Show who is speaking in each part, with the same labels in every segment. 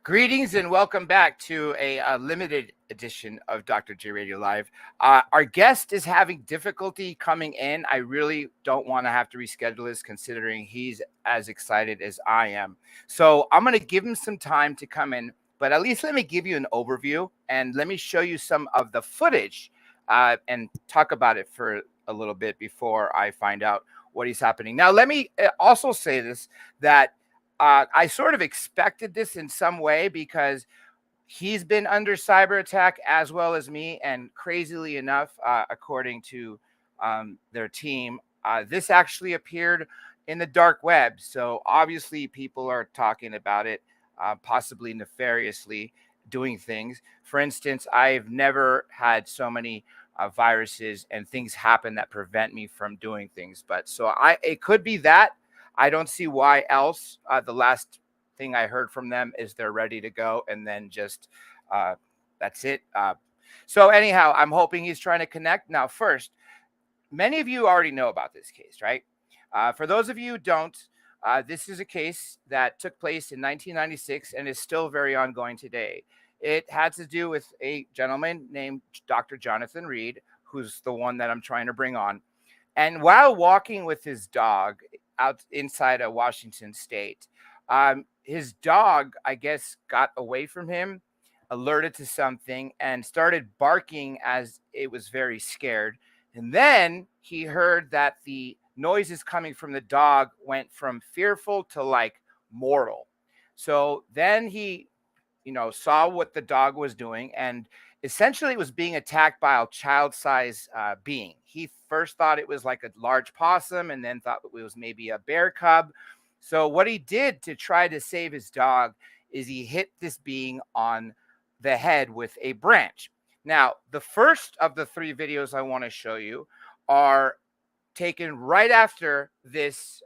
Speaker 1: Greetings and welcome back to a limited edition of Dr. J Radio Live. Our guest is having difficulty coming in. I really don't want to have to reschedule this considering he's as excited as I am. So I'm going to give him some time to come in, but at least let me give you an overview and let me show you some of the footage and talk about it for a little bit before I find out what is happening. Now, let me also say this, that I sort of expected this in some way because he's been under cyber attack as well as me. And crazily enough, according to their team, this actually appeared in the dark web. So obviously people are talking about it, possibly nefariously doing things. For instance, I've never had so many viruses and things happen that prevent me from doing things. But so it could be that. I don't see why else. The last thing I heard from them is they're ready to go, and then just that's it. So anyhow, I'm hoping he's trying to connect. Now, first, many of you already know about this case, right? For those of you who don't, this is a case that took place in 1996 and is still very ongoing today. It had to do with a gentleman named Dr. Jonathon Reed, who's the one that I'm trying to bring on. And while walking with his dog out inside of Washington State, his dog, I guess, got away from him, alerted to something, and started barking as it was very scared. And then he heard that the noises coming from the dog went from fearful to like mortal. So then he, saw what the dog was doing, and essentially it was being attacked by a child-sized being. He first thought it was like a large possum and then thought it was maybe a bear cub. So what he did to try to save his dog is he hit this being on the head with a branch. Now, the first of the three videos I want to show you are taken right after this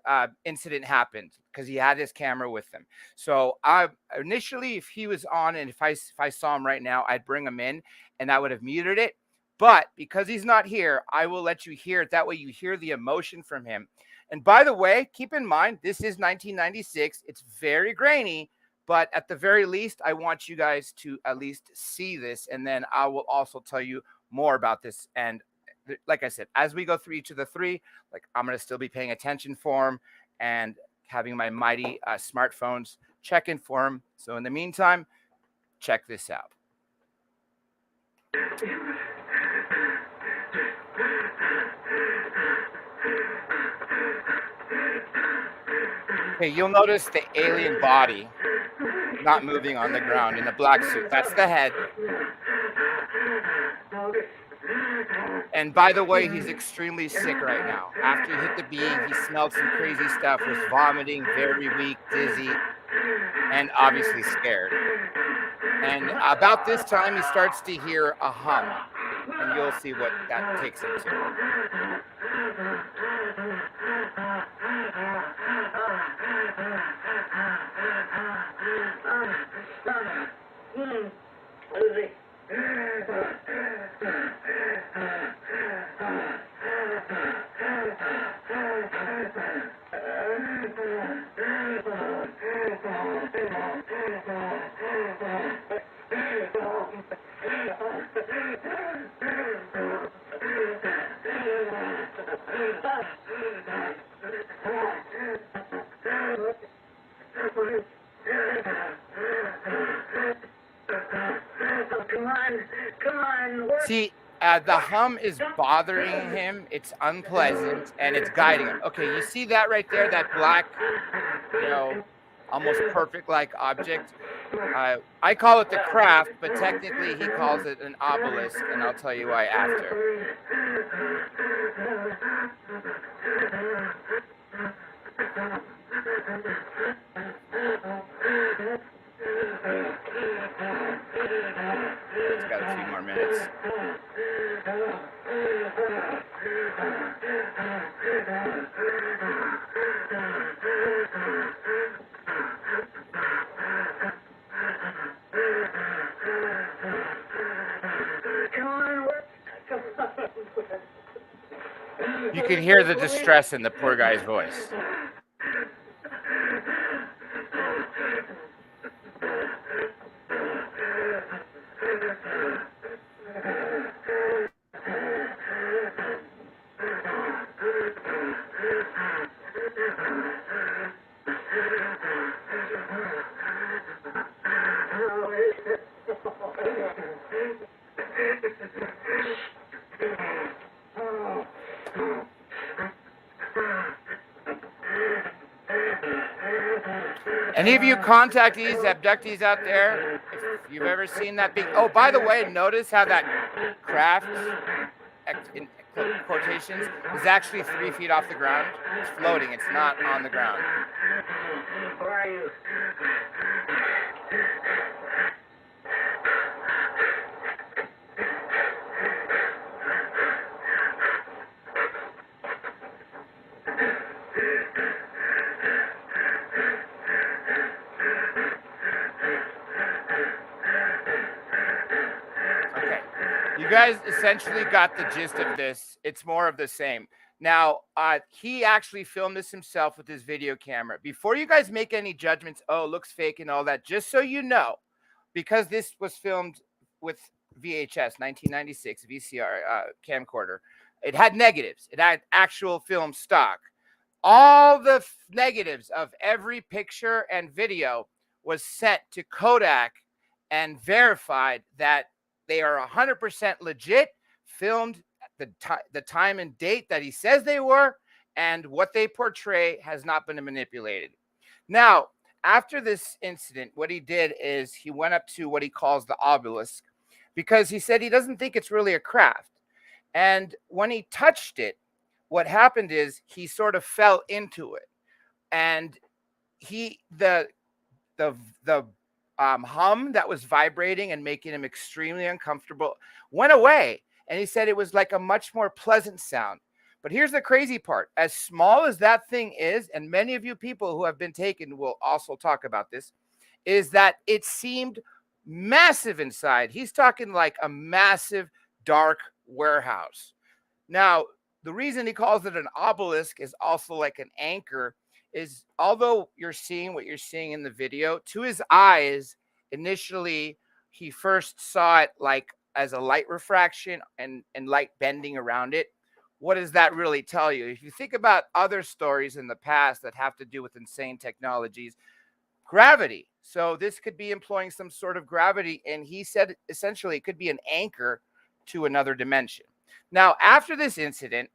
Speaker 1: incident happened, because he had his camera with him. So initially, if he was on and if I saw him right now, I'd bring him in and I would have muted it. But because he's not here, I will let you hear it. That way you hear the emotion from him. And by the way, keep in mind, this is 1996. It's very grainy, but at the very least, I want you guys to at least see this. And then I will also tell you more about this. And like I said, as we go through each of the three, I'm going to still be paying attention for him and having my mighty smartphones check in for him. So in the meantime, check this out. Okay, you'll notice the alien body not moving on the ground in the black suit. That's the head. And by the way, he's extremely sick right now. After he hit the beam, he smelled some crazy stuff, was vomiting, very weak, dizzy, and obviously scared. And about this time, he starts to hear a hum, and you'll see what that takes him to. See, the hum is bothering him. It's unpleasant, and it's guiding him. Okay, you see that right there, that black, almost perfect-like object? I call it the craft, but technically he calls it an obelisk, and I'll tell you why after. It's got a few more minutes. You can hear the distress in the poor guy's voice. Any of you contactees, abductees out there, if you've ever seen that big, oh, by the way, notice how that craft, in quotations, is actually 3 feet off the ground. It's floating, it's not on the ground.
Speaker 2: Where are you?
Speaker 1: You guys essentially got the gist of this. It's more of the same. Now, he actually filmed this himself with his video camera. Before you guys make any judgments, oh, it looks fake and all that, just so you know, because this was filmed with VHS, 1996 VCR camcorder, it had negatives. It had actual film stock. All the negatives of every picture and video was sent to Kodak and verified that they are 100% legit, filmed at the time and date that he says they were, and what they portray has not been manipulated. Now, after this incident, what he did is he went up to what he calls the obelisk, because he said he doesn't think it's really a craft. And when he touched it, what happened is he sort of fell into it. And the hum that was vibrating and making him extremely uncomfortable went away. And he said it was like a much more pleasant sound. But here's the crazy part. As small as that thing is, and many of you people who have been taken will also talk about this, is that it seemed massive inside. He's talking like a massive dark warehouse. Now, the reason he calls it an obelisk is also like an anchor, is although you're seeing what you're seeing in the video, to his eyes, initially, he first saw it like as a light refraction and light bending around it. What does that really tell you? If you think about other stories in the past that have to do with insane technologies, gravity. So this could be employing some sort of gravity. And he said, essentially, it could be an anchor to another dimension. Now, after this incident,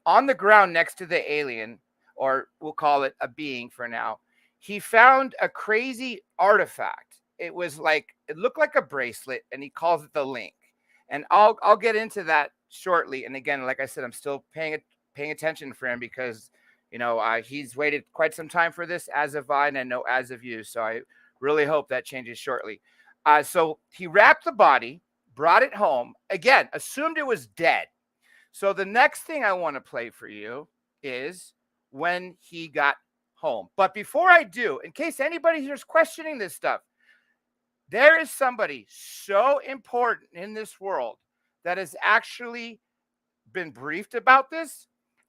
Speaker 1: on the ground next to the alien, or we'll call it a being for now, he found a crazy artifact. It was like, it looked like a bracelet, and he calls it the link. And I'll get into that shortly. And again, like I said, I'm still paying attention for him because, you know, he's waited quite some time for this, as have I, and I know as of you. So I really hope that changes shortly. So he wrapped the body, brought it home, again, assumed it was dead. So the next thing I want to play for you is when he got home. But before I do, in case anybody here's questioning this stuff, there is somebody so important in this world that has actually been briefed about this,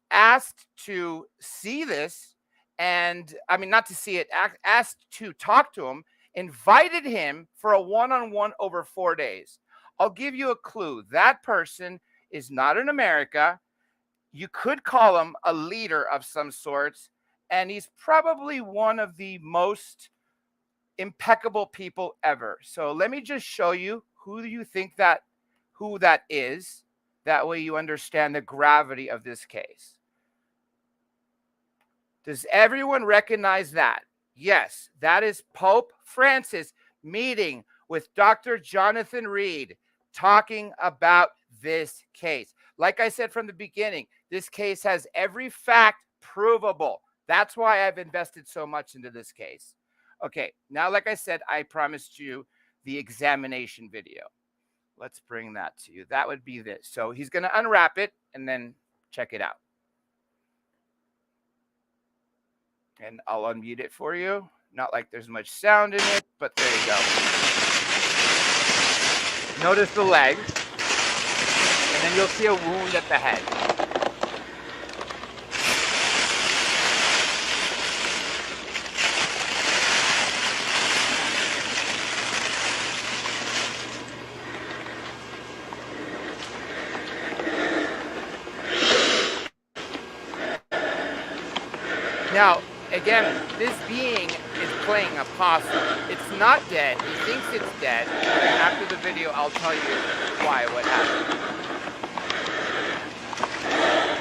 Speaker 1: asked to see this, and I mean, not to see it, asked to talk to him, invited him for a one-on-one over 4 days. I'll give you a clue. That person is not in America. You could call him a leader of some sorts, and he's probably one of the most impeccable people ever. So let me just show you who that is. That way you understand the gravity of this case. Does everyone recognize that? Yes, that is Pope Francis meeting with Dr. Jonathon Reed, talking about this case. Like I said from the beginning, this case has every fact provable. That's why I've invested so much into this case. Okay, now, like I said, I promised you the examination video. Let's bring that to you. That would be this. So he's going to unwrap it and then check it out. And I'll unmute it for you. Not like there's much sound in it, but there you go. Notice the legs. And then you'll see a wound at the head. Now, again, this being is playing a possum. It's not dead. He thinks it's dead. But after the video, I'll tell you what happened.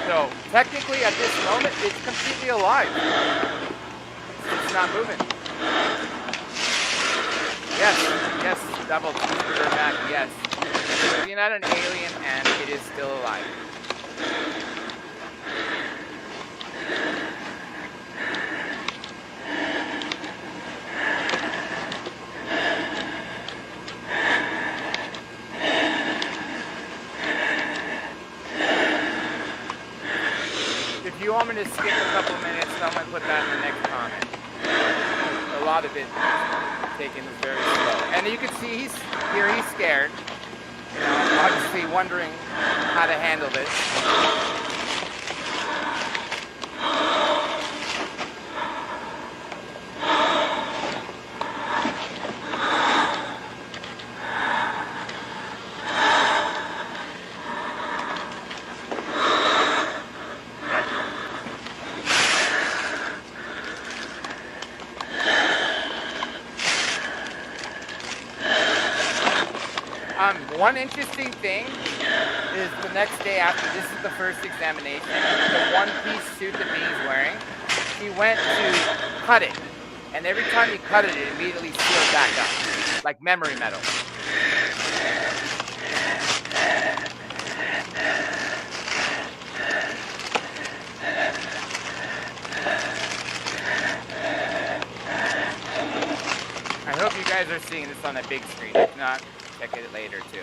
Speaker 1: So technically, at this moment, it's completely alive. It's not moving. Yes, double cheeseburger back. Yes, we're looking at an alien, and it is still alive. If you want me to skip a couple minutes, someone put that in the next comment. A lot of it taking this very slow. And you can see he's scared. You know, obviously wondering how to handle this. One interesting thing is the next day after this is the first examination, the one-piece suit that he's wearing, he went to cut it. And every time he cut it, it immediately sealed back up, like memory metal. I hope you guys are seeing this on a big screen. If not, check it later too.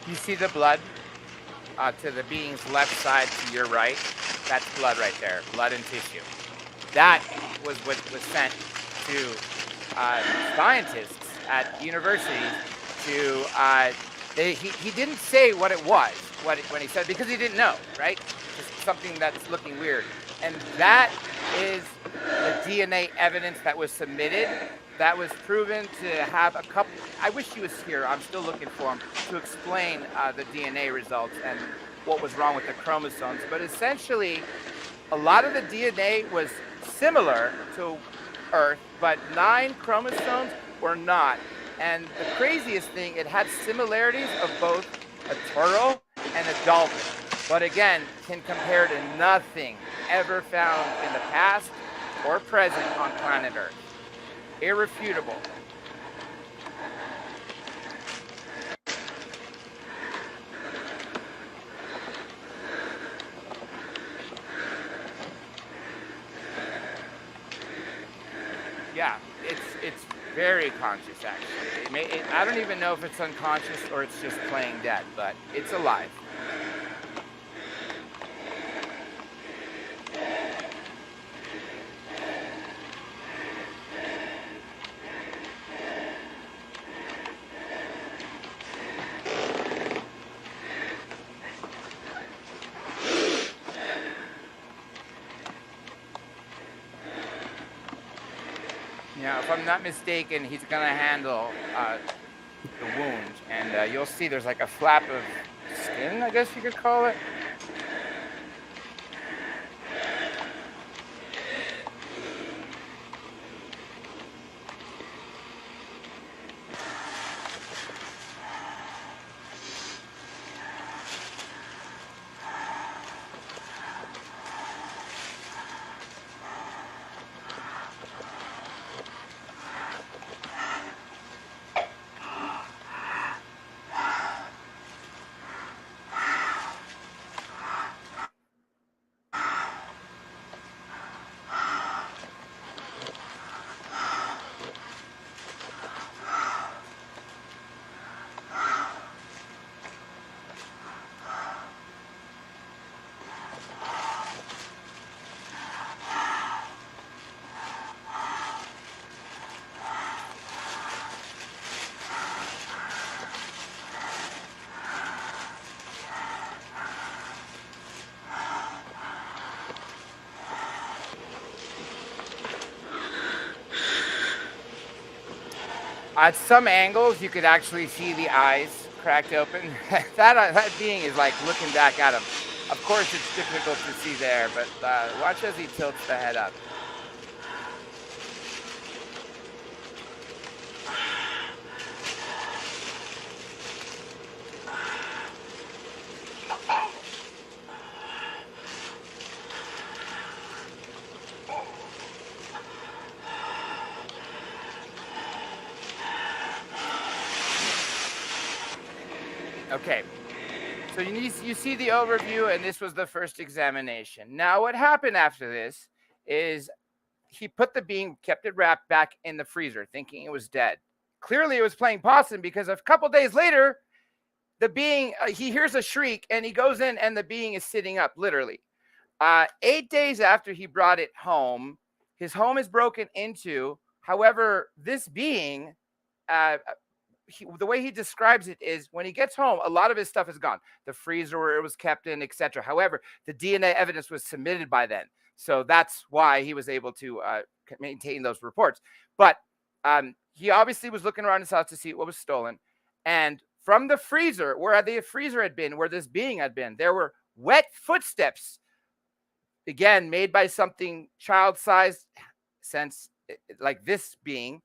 Speaker 1: You see the blood to the being's left side to your right? That's blood right there, blood and tissue. That was what was sent to scientists at universities to, he didn't say what it was when he said, because he didn't know, right? Just something that's looking weird. And that is the DNA evidence that was submitted that was proven to have a couple, I wish he was here, I'm still looking for him, to explain the DNA results and what was wrong with the chromosomes. But essentially, a lot of the DNA was similar to Earth, but 9 chromosomes were not. And the craziest thing, it had similarities of both a turtle and a dolphin. But again, can compare to nothing ever found in the past or present on planet Earth. Irrefutable. Yeah, it's very conscious actually. I don't even know if it's unconscious or it's just playing dead, but it's alive. Now, if I'm not mistaken, he's going to handle the wound. And you'll see there's like a flap of skin, I guess you could call it. At some angles, you could actually see the eyes cracked open. That being is like looking back at him. Of course, it's difficult to see there, but watch as he tilts the head up. Okay, so you see the overview, and this was the first examination. Now, what happened after this is he put the being, kept it wrapped back in the freezer, thinking it was dead. Clearly, it was playing possum because a couple days later, the being, he hears a shriek, and he goes in, and the being is sitting up, literally. 8 days after he brought it home, his home is broken into. However, this being, the way he describes it is when he gets home, a lot of his stuff is gone. The freezer where it was kept in, etc. However, the DNA evidence was submitted by then. So that's why he was able to maintain those reports. But he obviously was looking around his house to see what was stolen. And from the freezer, where the freezer had been, where this being had been, there were wet footsteps, again, made by something child-sized, sense like this being,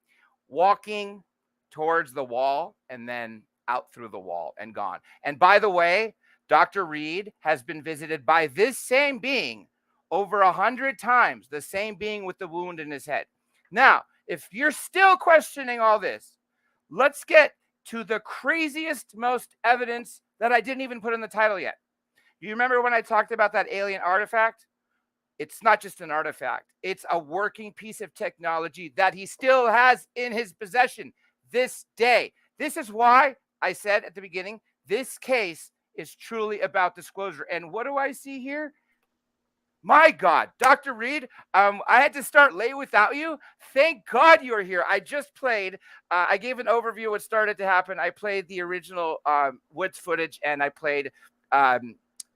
Speaker 1: walking towards the wall and then out through the wall and gone. And by the way, Dr. Reed has been visited by this same being over 100 times, the same being with the wound in his head. Now, if you're still questioning all this, let's get to the craziest, most evidence that I didn't even put in the title yet. You remember when I talked about that alien artifact? It's not just an artifact. It's a working piece of technology that he still has in his possession this day. This is why I said at the beginning, this case is truly about disclosure. And what do I see here? My God, Dr. Reed, I had to start late without you. Thank God you're here. I just played, I gave an overview of what started to happen. I played the original Woods footage, and I played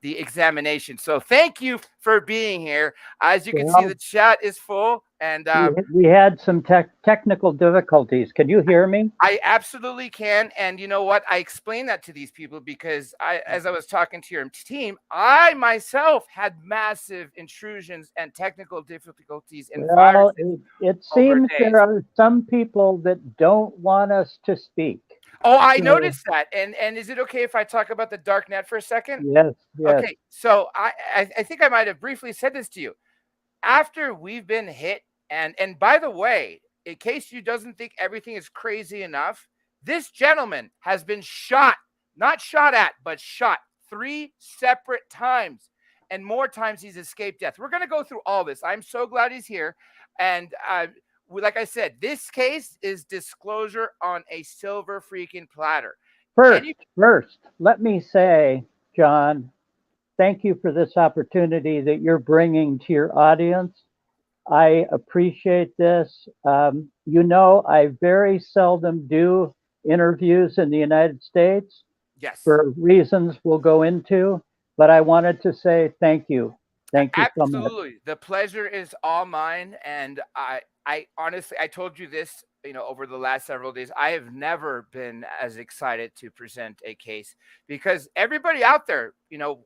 Speaker 1: the examination. So thank you for being here. As you can see, the chat is full, and
Speaker 3: we had some technical difficulties. Can you hear me?
Speaker 1: I absolutely can. And you know what? I explained that to these people because as I was talking to your team, I myself had massive intrusions and technical difficulties and viruses.
Speaker 3: It seems there are some people that don't want us to speak.
Speaker 1: Oh, I noticed that. And is it okay if I talk about the dark net for a second?
Speaker 3: Yes.
Speaker 1: Okay, so I think I might have briefly said this to you. After we've been hit, and by the way, in case you doesn't think everything is crazy enough, this gentleman has been shot, not shot at, but shot 3 separate times, and more times he's escaped death. We're going to go through all this. I'm so glad he's here. And like I said, this case is disclosure on a silver freaking platter.
Speaker 3: First, let me say, John, thank you for this opportunity that you're bringing to your audience. I appreciate this. You know, I very seldom do interviews in the United States.
Speaker 1: Yes.
Speaker 3: For reasons we'll go into, but I wanted to say thank you. Thank you so much.
Speaker 1: Absolutely. The pleasure is all mine. And I honestly, I told you this, over the last several days, I have never been as excited to present a case because everybody out there,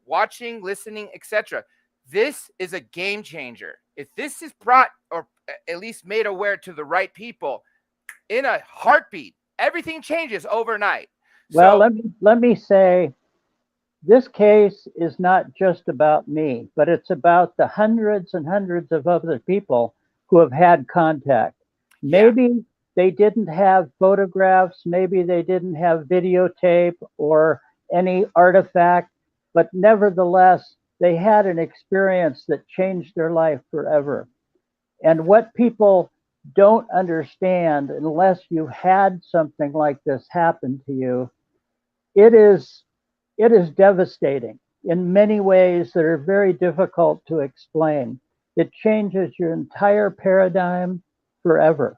Speaker 1: watching, listening, etc., this is a game changer. If this is brought or at least made aware to the right people in a heartbeat, everything changes overnight.
Speaker 3: Well, let me say, this case is not just about me, but it's about the hundreds and hundreds of other people who have had contact. Maybe they didn't have photographs, maybe they didn't have videotape or any artifact, but nevertheless, they had an experience that changed their life forever. And what people don't understand, unless you had something like this happen to you, it is devastating in many ways that are very difficult to explain. It changes your entire paradigm forever.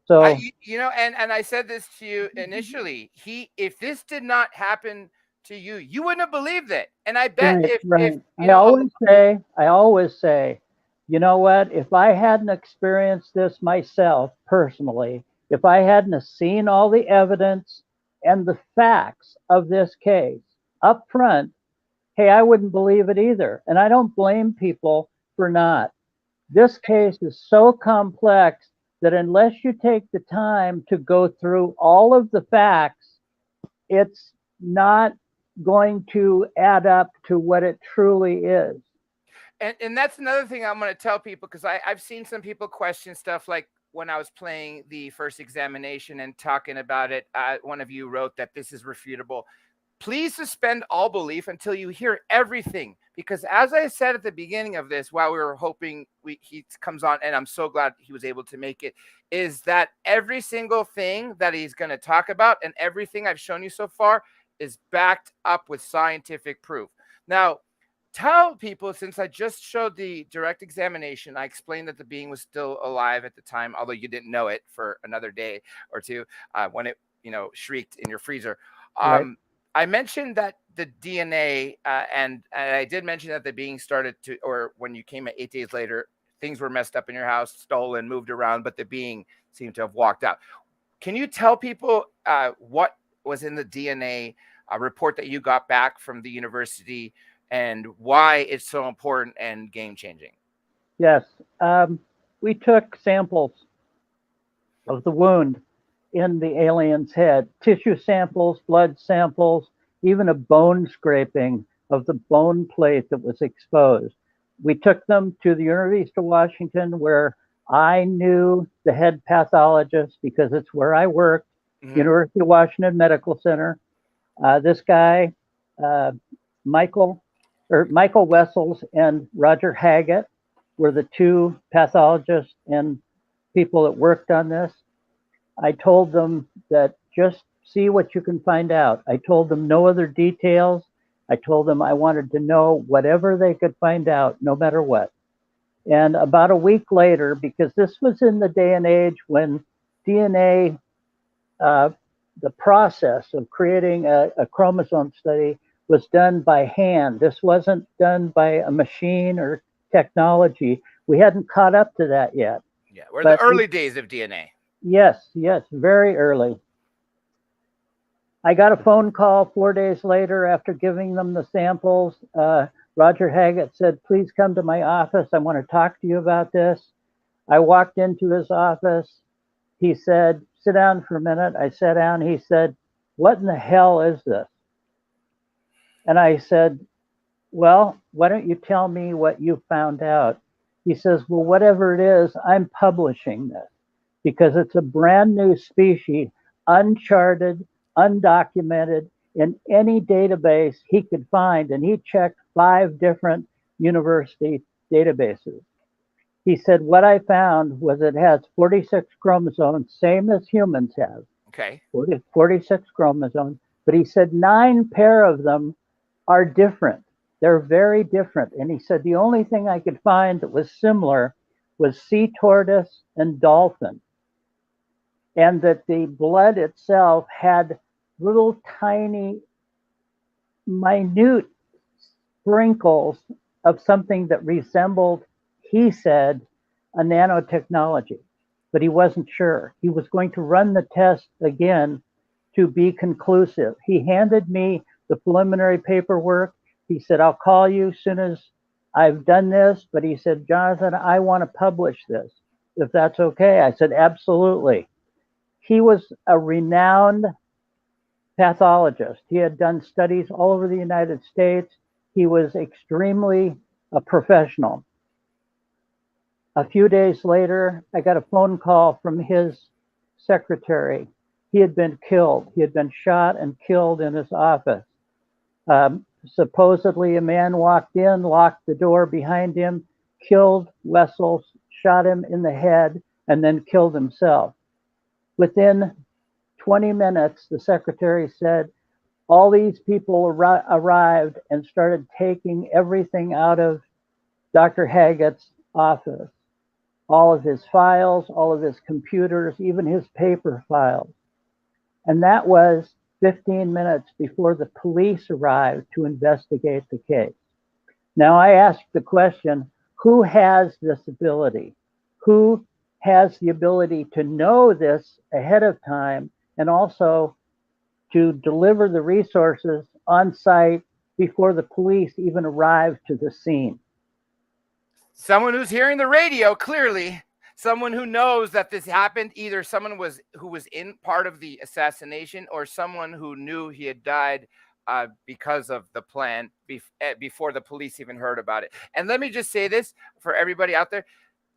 Speaker 3: So,
Speaker 1: and I said this to you initially. If this did not happen to you, you wouldn't have believed it. And I bet
Speaker 3: I always say, you know what? If I hadn't experienced this myself personally, If I hadn't have seen all the evidence and the facts of this case up front, hey, I wouldn't believe it either. And I don't blame people for not. This case is so complex that unless you take the time to go through all of the facts, it's not going to add up to what it truly is.
Speaker 1: And that's another thing I'm going to tell people, because I've seen some people question stuff like when I was playing the first examination and talking about it. One of you wrote that this is refutable. Please suspend all belief until you hear everything, because as I said at the beginning of this, while we were hoping he comes on, and I'm so glad he was able to make it, is that every single thing that he's going to talk about and everything I've shown you so far is backed up with scientific proof. Now, tell people, since I just showed the direct examination, I explained that the being was still alive at the time, although you didn't know it for another day or two when it, shrieked in your freezer.
Speaker 3: Right.
Speaker 1: I mentioned that the DNA, and I did mention that the being started to, or when you came 8 days later, things were messed up in your house, stolen, moved around, but the being seemed to have walked out. Can you tell people what was in the DNA report that you got back from the university and why it's so important and game-changing?
Speaker 3: Yes. We took samples of the wound in the alien's head, tissue samples, blood samples, even a bone scraping of the bone plate that was exposed. We took them to the University of Washington, where I knew the head pathologist because it's where I worked, University of Washington Medical Center. This guy, Michael Wessels and Roger Haggett, were the two pathologists and people that worked on this. I told them that just see what you can find out. I told them no other details. I told them I wanted to know whatever they could find out, no matter what. And about a week later, because this was in the day and age when DNA, the process of creating a chromosome study was done by hand. This wasn't done by a machine or technology. We hadn't caught up to that yet.
Speaker 1: Yeah, we're in the early days of DNA.
Speaker 3: Yes, very early. I got a phone call 4 days later after giving them the samples. Roger Haggett said, please come to my office. I want to talk to you about this. I walked into his office. He said, sit down for a minute. I sat down. He said, what in the hell is this? And I said, well, why don't you tell me what you found out? He says, well, whatever it is, I'm publishing this because it's a brand new species, uncharted, undocumented in any database he could find. And he checked 5 different university databases. He said, what I found was it has 46 chromosomes, same as humans have.
Speaker 1: Okay.
Speaker 3: 46 chromosomes. But he said 9 pair of them are different. They're very different. And he said the only thing I could find that was similar was sea tortoise and dolphin. And that the blood itself had little tiny, minute sprinkles of something that resembled, he said, a nanotechnology. But he wasn't sure. He was going to run the test again to be conclusive. He handed me the preliminary paperwork. He said, I'll call you as soon as I've done this. But he said, Jonathan, I want to publish this, if that's okay. I said, absolutely. He was a renowned pathologist. He had done studies all over the United States. He was extremely a professional. A few days later, I got a phone call from his secretary. He had been killed. He had been shot and killed in his office. Supposedly, a man walked in, locked the door behind him, killed Wessels, shot him in the head, and then killed himself. Within 20 minutes, the secretary said, all these people arrived and started taking everything out of Dr. Haggett's office. All of his files, all of his computers, even his paper files. And that was 15 minutes before the police arrived to investigate the case. Now I ask the question, who has this ability? Who has the ability to know this ahead of time and also to deliver the resources on site before the police even arrive to the scene.
Speaker 1: Someone who's hearing the radio, clearly. Someone who knows that this happened, either someone who was in part of the assassination or someone who knew he had died because of the plan before the police even heard about it. And let me just say this for everybody out there.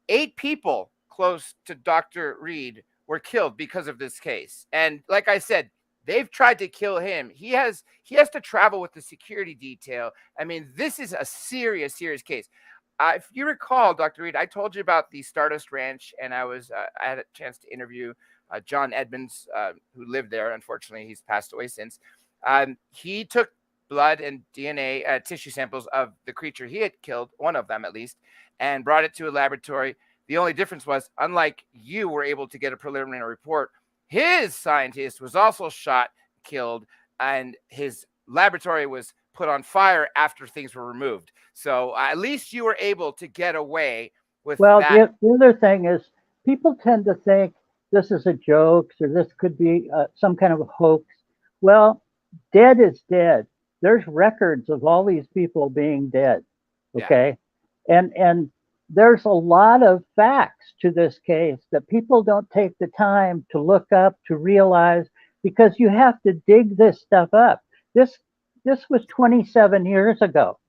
Speaker 1: 8 people close to Dr. Reed were killed because of this case. And like I said, they've tried to kill him. He has to travel with the security detail. I mean, this is a serious, serious case. If you recall, Dr. Reed, I told you about the Stardust Ranch, and I had a chance to interview John Edmonds, who lived there. Unfortunately, he's passed away since. He took blood and DNA tissue samples of the creature he had killed, one of them at least, and brought it to a laboratory. The only difference was, unlike you were able to get a preliminary report, his scientist was also shot, killed, and his laboratory was put on fire after things were removed. So at least you were able to get away with that.
Speaker 3: The other thing is people tend to think this is a joke or this could be some kind of a hoax. Well, dead is dead. There's records of all these people being dead. Okay. Yeah. And there's a lot of facts to this case that people don't take the time to look up, to realize, because you have to dig this stuff up. This was 27 years ago,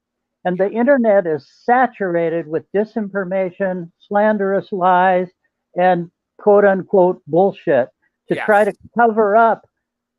Speaker 3: and the internet is saturated with disinformation, slanderous lies, and quote unquote bullshit to try to cover up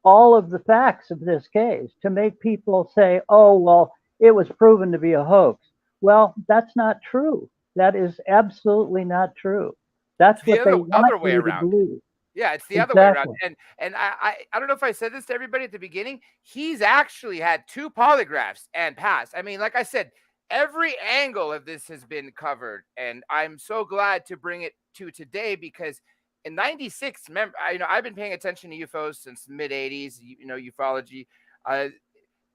Speaker 3: all of the facts of this case, to make people say, oh, well, it was proven to be a hoax. Well, that's not true. That is absolutely not true. That's what they want you to believe.
Speaker 1: Yeah, it's the other way around. And I don't know if I said this to everybody at the beginning. He's actually had 2 polygraphs and passed. I mean, like I said, every angle of this has been covered. And I'm so glad to bring it to today because in 96, remember, I've been paying attention to UFOs since the mid 80s, ufology.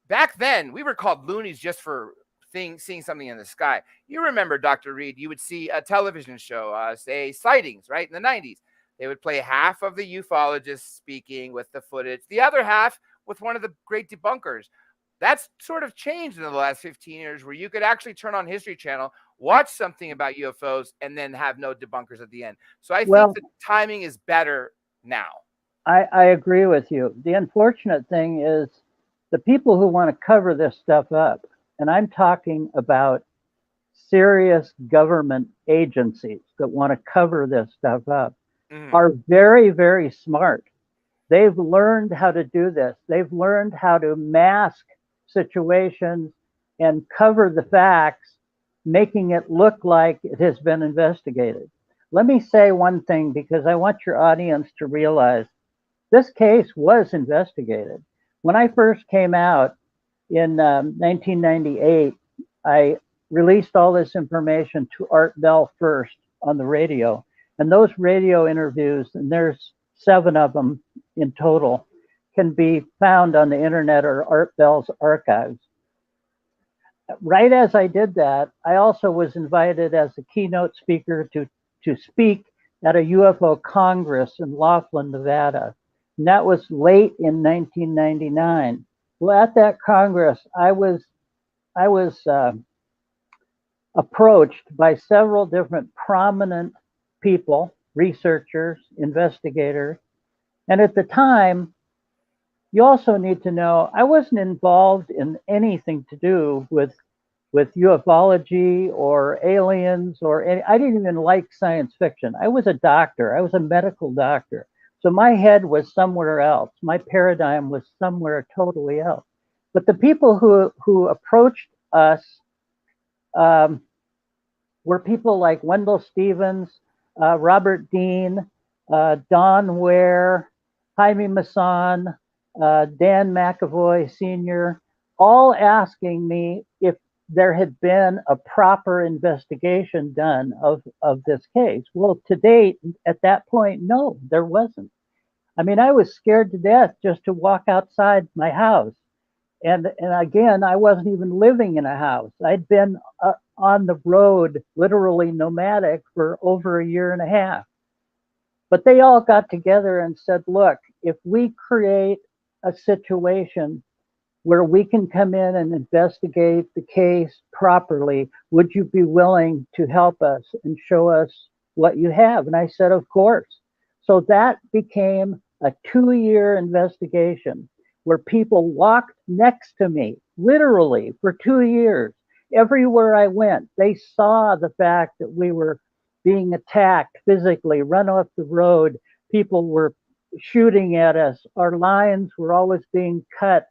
Speaker 1: Back then, we were called loonies just for seeing something in the sky. You remember, Dr. Reed, you would see a television show, say Sightings, right, in the 90s. They would play half of the ufologists speaking with the footage, the other half with one of the great debunkers. That's sort of changed in the last 15 years where you could actually turn on History Channel, watch something about UFOs, and then have no debunkers at the end. So I think the timing is better now.
Speaker 3: I agree with you. The unfortunate thing is the people who want to cover this stuff up, and I'm talking about serious government agencies that want to cover this stuff up, are very, very smart. They've learned how to do this. They've learned how to mask situations and cover the facts, making it look like it has been investigated. Let me say one thing, because I want your audience to realize this case was investigated. When I first came out in 1998, I released all this information to Art Bell first on the radio. And those radio interviews, and there's 7 of them in total, can be found on the internet or Art Bell's archives. Right as I did that, I also was invited as a keynote speaker to speak at a UFO Congress in Laughlin, Nevada. And that was late in 1999. Well, at that Congress, I was approached by several different prominent people, researchers, investigators. And at the time, you also need to know, I wasn't involved in anything to do with ufology or aliens I didn't even like science fiction. I was a doctor. I was a medical doctor. So my head was somewhere else. My paradigm was somewhere totally else. But the people who approached us were people like Wendell Stevens, Robert Dean, Don Ware, Jaime Maussan, Dan McAvoy Sr., all asking me if there had been a proper investigation done of this case. Well, to date, at that point, no, there wasn't. I mean, I was scared to death just to walk outside my house. And again, I wasn't even living in a house. I'd been on the road, literally nomadic, for over a year and a half. But they all got together and said, look, if we create a situation where we can come in and investigate the case properly, would you be willing to help us and show us what you have? And I said, of course. So that became a 2-year investigation where people walked next to me, literally for 2 years. Everywhere I went, they saw the fact that we were being attacked physically, run off the road. People were shooting at us. Our lines were always being cut,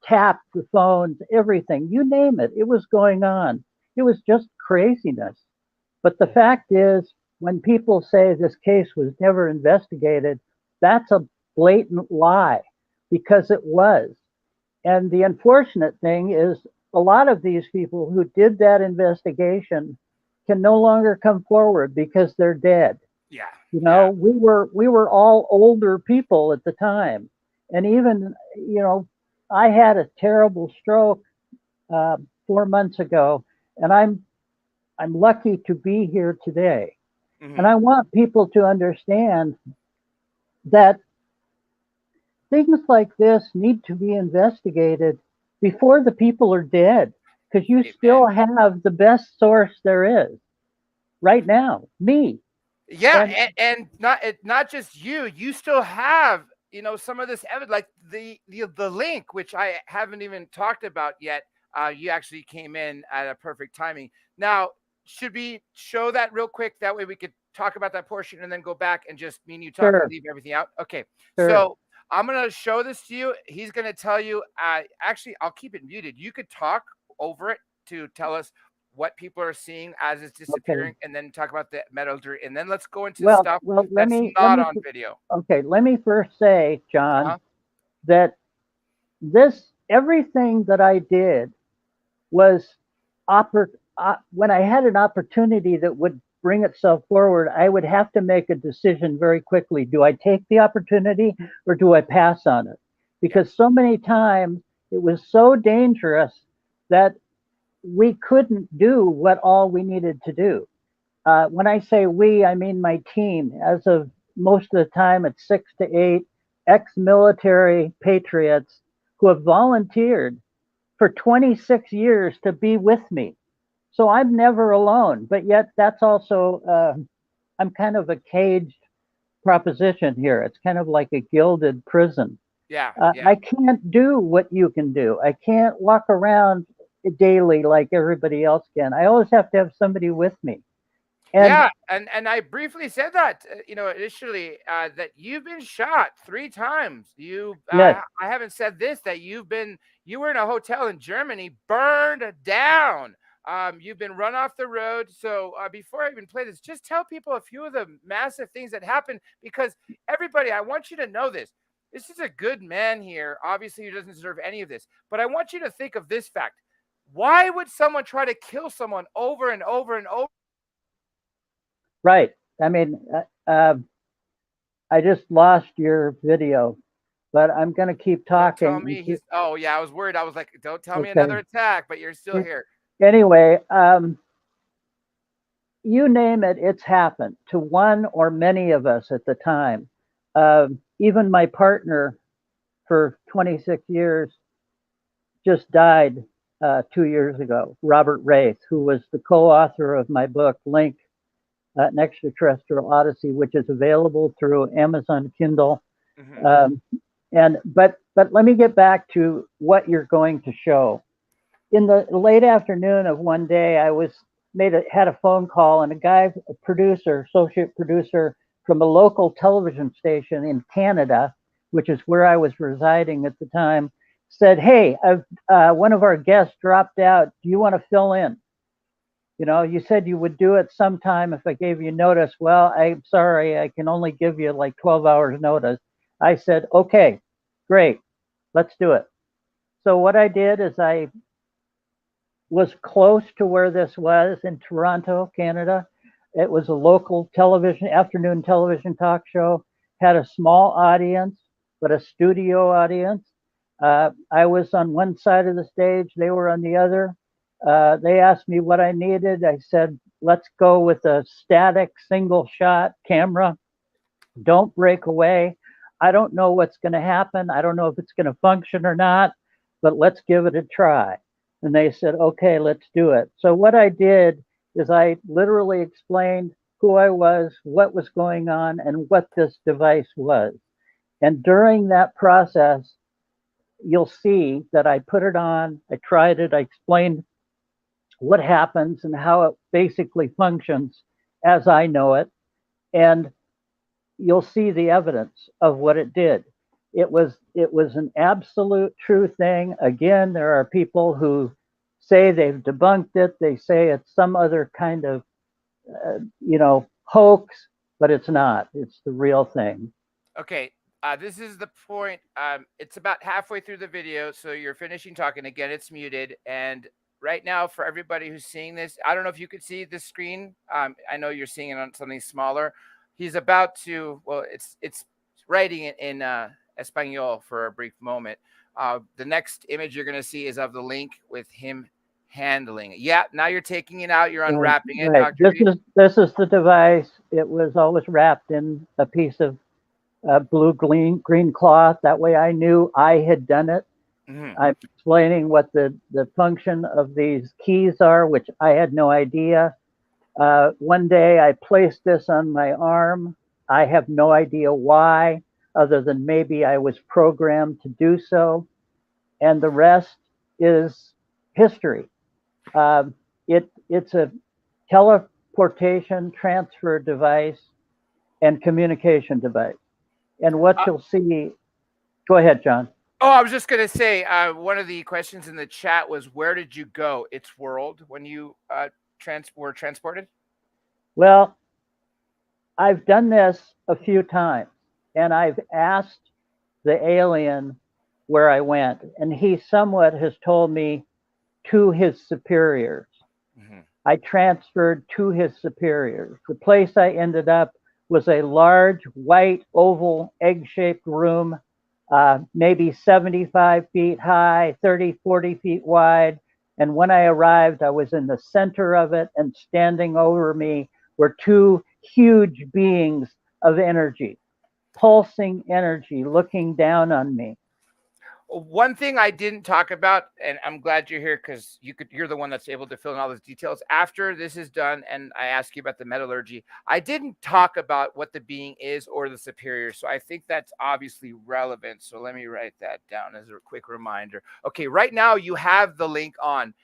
Speaker 3: tapped the phones, everything, you name it. It was going on. It was just craziness. But the fact is, when people say this case was never investigated, that's a blatant lie, because it was. And the unfortunate thing is, a lot of these people who did that investigation can no longer come forward because they're dead.
Speaker 1: Yeah.
Speaker 3: You know, we were all older people at the time. And even, you know, I had a terrible stroke 4 months ago, and I'm lucky to be here today.
Speaker 1: Mhm.
Speaker 3: And I want people to understand that things like this need to be investigated before the people are dead, because you still have the best source there is right now, me.
Speaker 1: Yeah,
Speaker 3: And
Speaker 1: and not just you. You still have, you know, some of this evidence, like the link, which I haven't even talked about yet. You actually came in at a perfect timing. Now, should we show that real quick? That way we could talk about that portion and then go back and just me and you talk and
Speaker 3: sure,
Speaker 1: leave everything out. Okay,
Speaker 3: sure.
Speaker 1: so I'm gonna show this to you. He's gonna tell you. Actually, I'll keep it muted. You could talk over it to tell us what people are seeing as it's
Speaker 3: Okay.
Speaker 1: disappearing, and then talk about the metallurgy, and then let's go into
Speaker 3: Well,
Speaker 1: stuff
Speaker 3: let
Speaker 1: that's
Speaker 3: me
Speaker 1: not on video.
Speaker 3: okay, let me first say, John,
Speaker 1: Uh-huh.
Speaker 3: that this everything that I did was when I had an opportunity that would bring itself forward, I would have to make a decision very quickly. Do I take the opportunity or do I pass on it? Because so many times it was so dangerous that we couldn't do what all we needed to do. When I say we, I mean my team. As of most of the time, it's 6 to 8 ex-military patriots who have volunteered for 26 years to be with me. So I'm never alone. But yet, that's also, I'm kind of a caged proposition here. It's kind of like a gilded prison.
Speaker 1: Yeah, yeah.
Speaker 3: I can't do what you can do. I can't walk around daily like everybody else can. I always have to have somebody with me. And
Speaker 1: Yeah, and I briefly said that, you know, initially, that you've been shot 3 times.
Speaker 3: yes,
Speaker 1: I haven't said this, that you were in a hotel in Germany, burned down. You've been run off the road. So, before I even play this, just tell people a few of the massive things that happened, because everybody, I want you to know this. This is a good man here. Obviously, he doesn't deserve any of this, but I want you to think of this fact. Why would someone try to kill someone over and over and over?
Speaker 3: right. I mean, I just lost your video, but I'm going to keep
Speaker 1: Don't tell
Speaker 3: talking.
Speaker 1: me he's. Oh yeah, I was worried. I was like, don't tell me
Speaker 3: Okay.
Speaker 1: another attack. But you're still here.
Speaker 3: Anyway, you name it, it's happened to one or many of us at the time. Even my partner for 26 years just died 2 years ago, Robert Wraith, who was the co-author of my book, Link, an Extraterrestrial Odyssey, which is available through Amazon Kindle.
Speaker 1: Mhm.
Speaker 3: But let me get back to what you're going to show. In the late afternoon of one day, I had a phone call, and a producer, associate producer from a local television station in Canada, which is where I was residing at the time, said, "Hey, one of our guests dropped out. Do you want to fill in? You know, you said you would do it sometime if I gave you notice. Well, I'm sorry, I can only give you like 12 hours notice." I said, "Okay, great, let's do it." So what I did is I was close to where this was in Toronto, Canada. It was a local afternoon television talk show, had a small audience, but a studio audience. I was on one side of the stage, they were on the other. They asked me what I needed. I said, let's go with a static single shot camera. Don't break away. I don't know what's going to happen. I don't know if it's going to function or not, but let's give it a try. And they said, okay, let's do it. So what I did is I literally explained who I was, what was going on, and what this device was. And during that process, you'll see that I put it on, I tried it, I explained what happens and how it basically functions as I know it. And you'll see the evidence of what it did. It was an absolute true thing. Again, there are people who say they've debunked it. They say it's some other kind of hoax, but it's not. It's the real thing.
Speaker 1: Okay, this is the point. It's about halfway through the video, so you're finishing talking. Again, it's muted. And right now, for everybody who's seeing this, I don't know if you could see the screen. I know you're seeing it on something smaller. He's about to, well, it's writing it in Espanol for a brief moment. The next image you're going to see is of the link with him handling it. Yeah, now you're taking it out. You're unwrapping it.
Speaker 3: Right. This is the device. It was always wrapped in a piece of blue green cloth. That way I knew I had done it. Mm-hmm. I'm explaining what the function of these keys are, which I had no idea. One day I placed this on my arm. I have no idea why, other than maybe I was programmed to do so. And the rest is history. It's a teleportation transfer device and communication device. And what you'll see, go ahead, John.
Speaker 1: Oh, I was just going to say, one of the questions in the chat was, where did you go? It's world when you were transported?
Speaker 3: Well, I've done this a few times, and I've asked the alien where I went, and he somewhat has told me to his superiors. Mm-hmm. I transferred to his superiors. The place I ended up was a large, white, oval, egg-shaped room, maybe 75 feet high, 30, 40 feet wide. And when I arrived, I was in the center of it, and standing over me were two huge beings of energy, pulsing energy, looking down on me.
Speaker 1: One thing I didn't talk about, and I'm glad you're here because you're the one that's able to fill in all those details. After this is done, and I ask you about the metallurgy, I didn't talk about what the being is or the superior. So I think that's obviously relevant. So let me write that down as a quick reminder. Okay, right now you have the link on.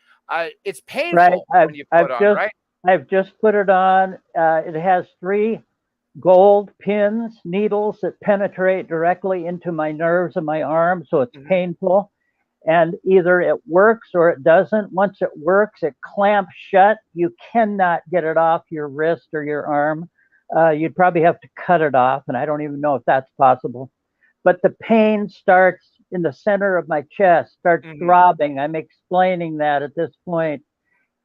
Speaker 1: It's painful when you put on, right?
Speaker 3: I've just put it on. It has 3 gold pins, needles that penetrate directly into my nerves of my arm, so it's mm-hmm. painful. And either it works or it doesn't. Once it works, it clamps shut. You cannot get it off your wrist or your arm. You'd probably have to cut it off, and I don't even know if that's possible. But the pain starts in the center of my chest, starts mm-hmm. throbbing. I'm explaining that at this point.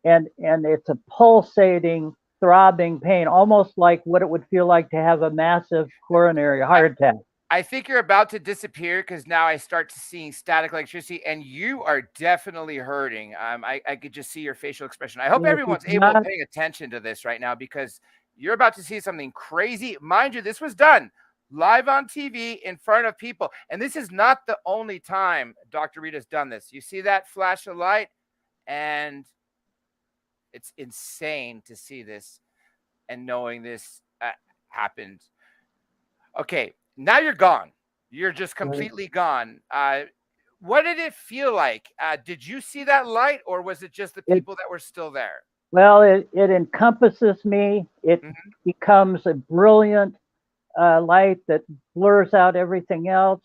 Speaker 3: And it's a pulsating, throbbing pain, almost like what it would feel like to have a massive coronary heart attack.
Speaker 1: I think you're about to disappear because now I start to seeing static electricity, and you are definitely hurting. I could just see your facial expression. I hope everyone's able to pay attention to this right now because you're about to see something crazy. Mind you, this was done live on TV in front of people, and this is not the only time Dr. Rita's done this. You see that flash of light, and it's insane to see this and knowing this happened. Okay, now you're gone. You're just completely gone. What did it feel like? Did you see that light, or was it just the people that were still there?
Speaker 3: Well, it encompasses me. It mm-hmm. becomes a brilliant light that blurs out everything else.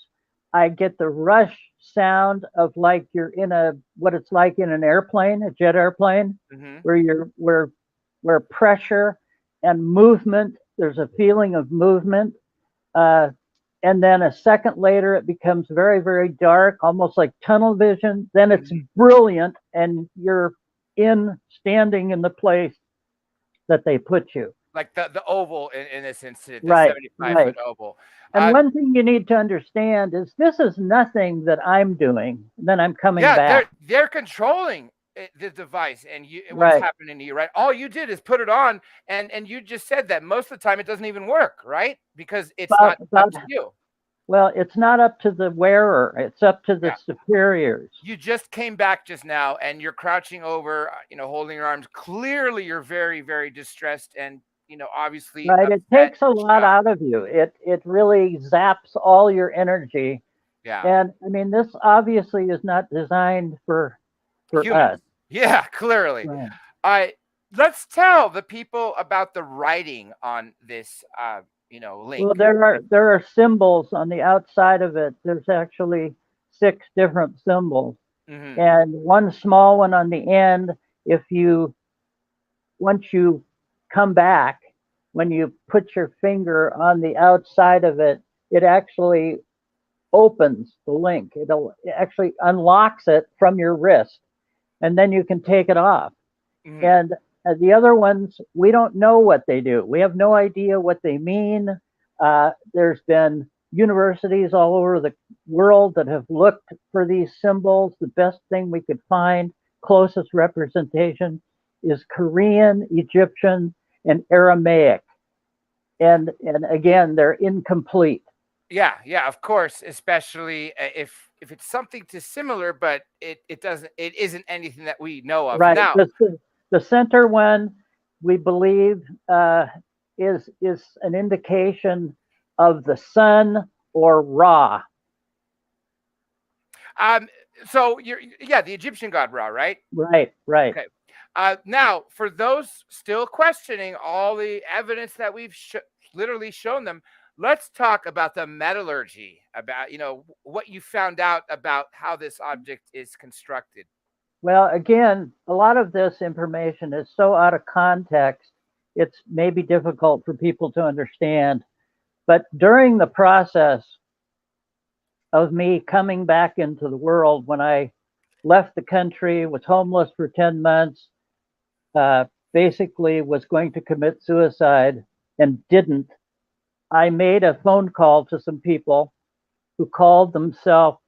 Speaker 3: I get the rush sound of like you're in what it's like in an airplane, a jet airplane, mm-hmm. where pressure and movement, there's a feeling of movement. And then a second later, it becomes very, very dark, almost like tunnel vision. Then it's mm-hmm. brilliant, and you're standing in the place that they put you.
Speaker 1: Like the oval in this incident, the 75-foot oval.
Speaker 3: And one thing you need to understand is this is nothing that I'm doing. Then I'm coming back.
Speaker 1: They're controlling the device and what's
Speaker 3: Right.
Speaker 1: happening to you, right? All you did is put it on, and you just said that most of the time it doesn't even work, right? Because it's not up
Speaker 3: About
Speaker 1: to you.
Speaker 3: Well, it's not up to the wearer. It's up to the
Speaker 1: Yeah.
Speaker 3: superiors.
Speaker 1: You just came back just now, and you're crouching over, holding your arms. Clearly, you're very, very distressed, and obviously
Speaker 3: Right. It
Speaker 1: upset
Speaker 3: takes a
Speaker 1: and
Speaker 3: lot
Speaker 1: shocked.
Speaker 3: out of you. It really zaps all your energy.
Speaker 1: Yeah.
Speaker 3: And I mean, this obviously is not designed for
Speaker 1: Humans.
Speaker 3: us.
Speaker 1: Yeah, clearly.
Speaker 3: Right.
Speaker 1: I Let's tell the people about the writing on this link.
Speaker 3: Well, there are symbols on the outside of it. There's actually 6 different symbols,
Speaker 1: Hmm.
Speaker 3: and one small one on the end. If you Once you come back, when you put your finger on the outside of it, it actually opens the link. It actually unlocks it from your wrist, and then you can take it off.
Speaker 1: Hmm.
Speaker 3: And the other ones, we don't know what they do. We have no idea what they mean. There's been universities all over the world that have looked for these symbols. The best thing we could find, closest representation, is Korean, Egyptian, and Aramaic. And again, they're incomplete.
Speaker 1: Yeah, of course, especially if it's something too similar, but it isn't anything that we know of
Speaker 3: Right.
Speaker 1: now.
Speaker 3: The center one, we believe, is an indication of the sun or Ra.
Speaker 1: Um, so yeah, the Egyptian god Ra, right?
Speaker 3: Right. Right.
Speaker 1: Okay. Now, for those still questioning all the evidence that we've literally shown them, let's talk about the metallurgy, about what you found out about how this object is constructed.
Speaker 3: Well, again, a lot of this information is so out of context, it's maybe difficult for people to understand. But during the process of me coming back into the world, when I left the country, was homeless for 10 months, uh, basically was going to commit suicide and didn't, I made a phone call to some people who called themselves,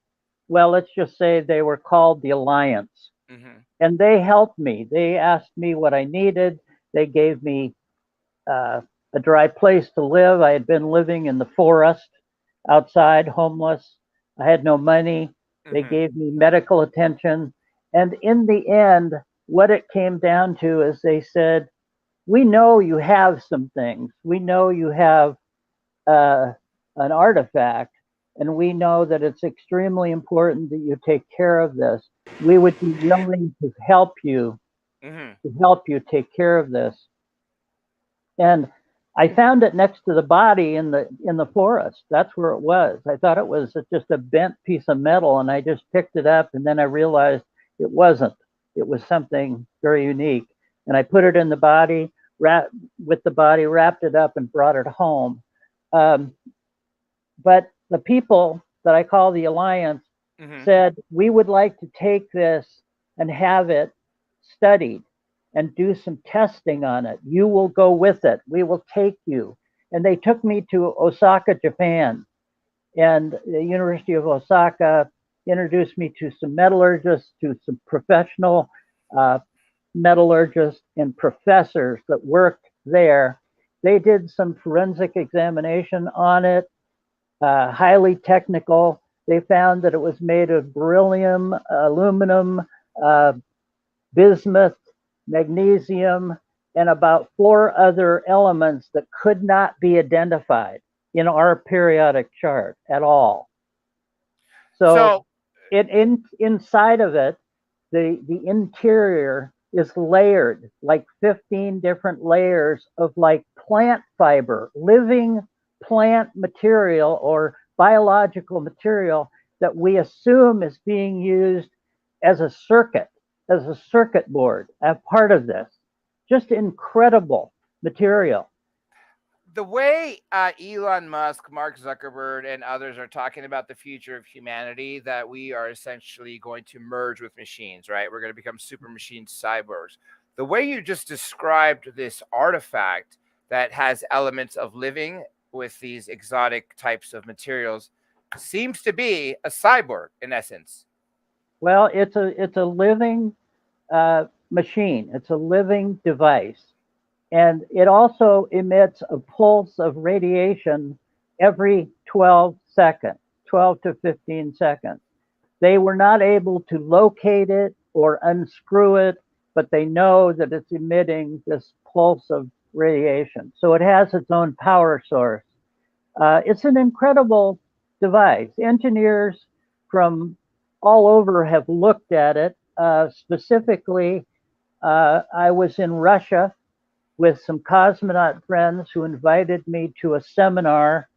Speaker 3: well, let's just say they were called the Alliance.
Speaker 1: Hmm.
Speaker 3: And they helped me. They asked me what I needed. They gave me uh, a dry place to live. I had been living in the forest outside, homeless. I had no money. They
Speaker 1: Hmm.
Speaker 3: gave me medical attention. And in the end, what it came down to is they said, we know you have some things. We know you have uh, an artifact, and we know that it's extremely important that you take care of this. We would be willing
Speaker 1: Hmm.
Speaker 3: to help you take care of this. And I found it next to the body in the forest. That's where it was. I thought it was just a bent piece of metal, and I just picked it up, and then I realized it wasn't. It was something very unique, and I put it in the body, wrapped it up, and brought it home. Um, but the people that I call the Alliance
Speaker 1: Hmm.
Speaker 3: said, we would like to take this and have it studied and do some testing on it. You will go with it. We will take you. And they took me to Osaka, Japan. And the University of Osaka introduced me to some metallurgists, to some professional uh, metallurgists and professors that worked there. They did some forensic examination on it, highly technical. They found that it was made of beryllium, aluminum, uh, bismuth, magnesium, and about 4 other elements that could not be identified in our periodic chart at all. So
Speaker 1: So
Speaker 3: inside of it, the interior is layered, like 15 different layers of like plant fiber, living plant material or biological material that we assume is being used as a circuit, as a circuit board, a part of this. Just incredible material.
Speaker 1: the way Elon Musk, Mark Zuckerberg, and others are talking about the future of humanity, that we are essentially going to merge with machines, right? We're going to become super machine cyborgs. The way you just described this artifact that has elements of living with these exotic types of materials seems to be a cyborg in essence.
Speaker 3: Well, it's a living machine. It's a living device. And it also emits a pulse of radiation every 12 seconds, 12 to 15 seconds. They were not able to locate it or unscrew it, but they know that it's emitting this pulse of radiation. So it has its own power source. It's an incredible device. Engineers from all over have looked at it. Specifically, I was in Russia with some cosmonaut friends who invited me to a seminar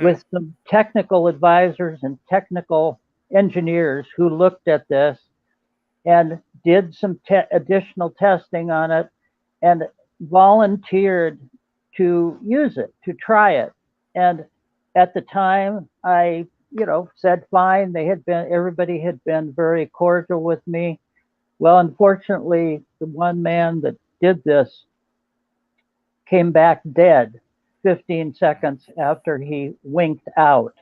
Speaker 3: with some technical advisors and technical engineers who looked at this and did some additional testing on it and volunteered to use it, to try it. And at the time, I, said fine. Everybody had been very cordial with me. Well, unfortunately, the one man that did this came back dead 15 seconds after he winked out.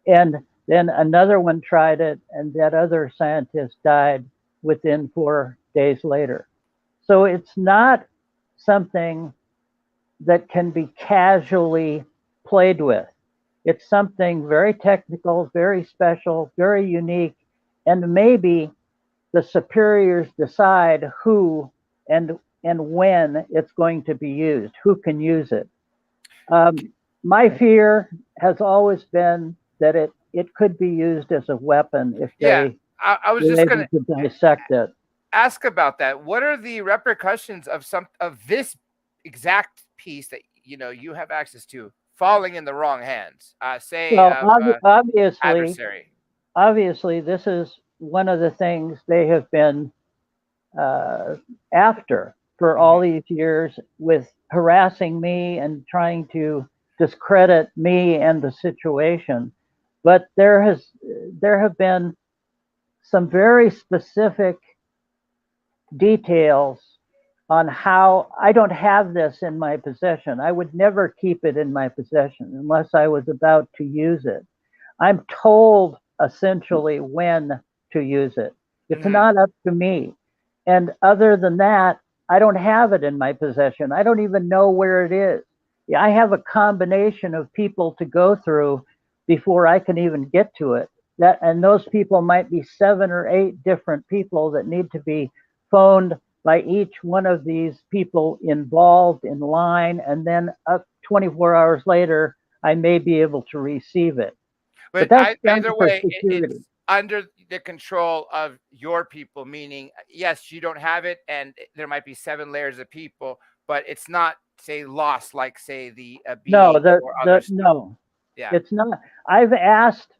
Speaker 3: And then another one tried it, and that other scientist died within 4 days later. So it's not something that can be casually played with. It's something very technical, very special, very unique, and maybe the superiors decide who and when it's going to be used, who can use it. My fear has always been that it could be used as a weapon if they
Speaker 1: I was
Speaker 3: were
Speaker 1: just
Speaker 3: able
Speaker 1: going
Speaker 3: to dissect it.
Speaker 1: ask about that. What are the repercussions of this exact piece that you have access to falling in the wrong hands? Say
Speaker 3: Well,
Speaker 1: adversary.
Speaker 3: obviously, this is one of the things they have been after for all these years with harassing me and trying to discredit me and the situation. But there have been some very specific details on how I don't have this in my possession. I would never keep it in my possession unless I was about to use it. I'm told essentially when to use it. It's not up to me. And other than that, I don't have it in my possession. I don't even know where it is. I have a combination of people to go through before I can even get to it. And those people might be 7 or 8 different people that need to be phoned by each one of these people involved in line, and then up 24 hours later, I may be able to receive it. But that's
Speaker 1: either
Speaker 3: for
Speaker 1: way,
Speaker 3: security.
Speaker 1: it's under the control of your people, meaning, yes, you don't have it, and there might be 7 layers of people, but it's not, say, lost like, say, the
Speaker 3: No,
Speaker 1: being or other stuff.
Speaker 3: no,
Speaker 1: Yeah.
Speaker 3: it's not. I've asked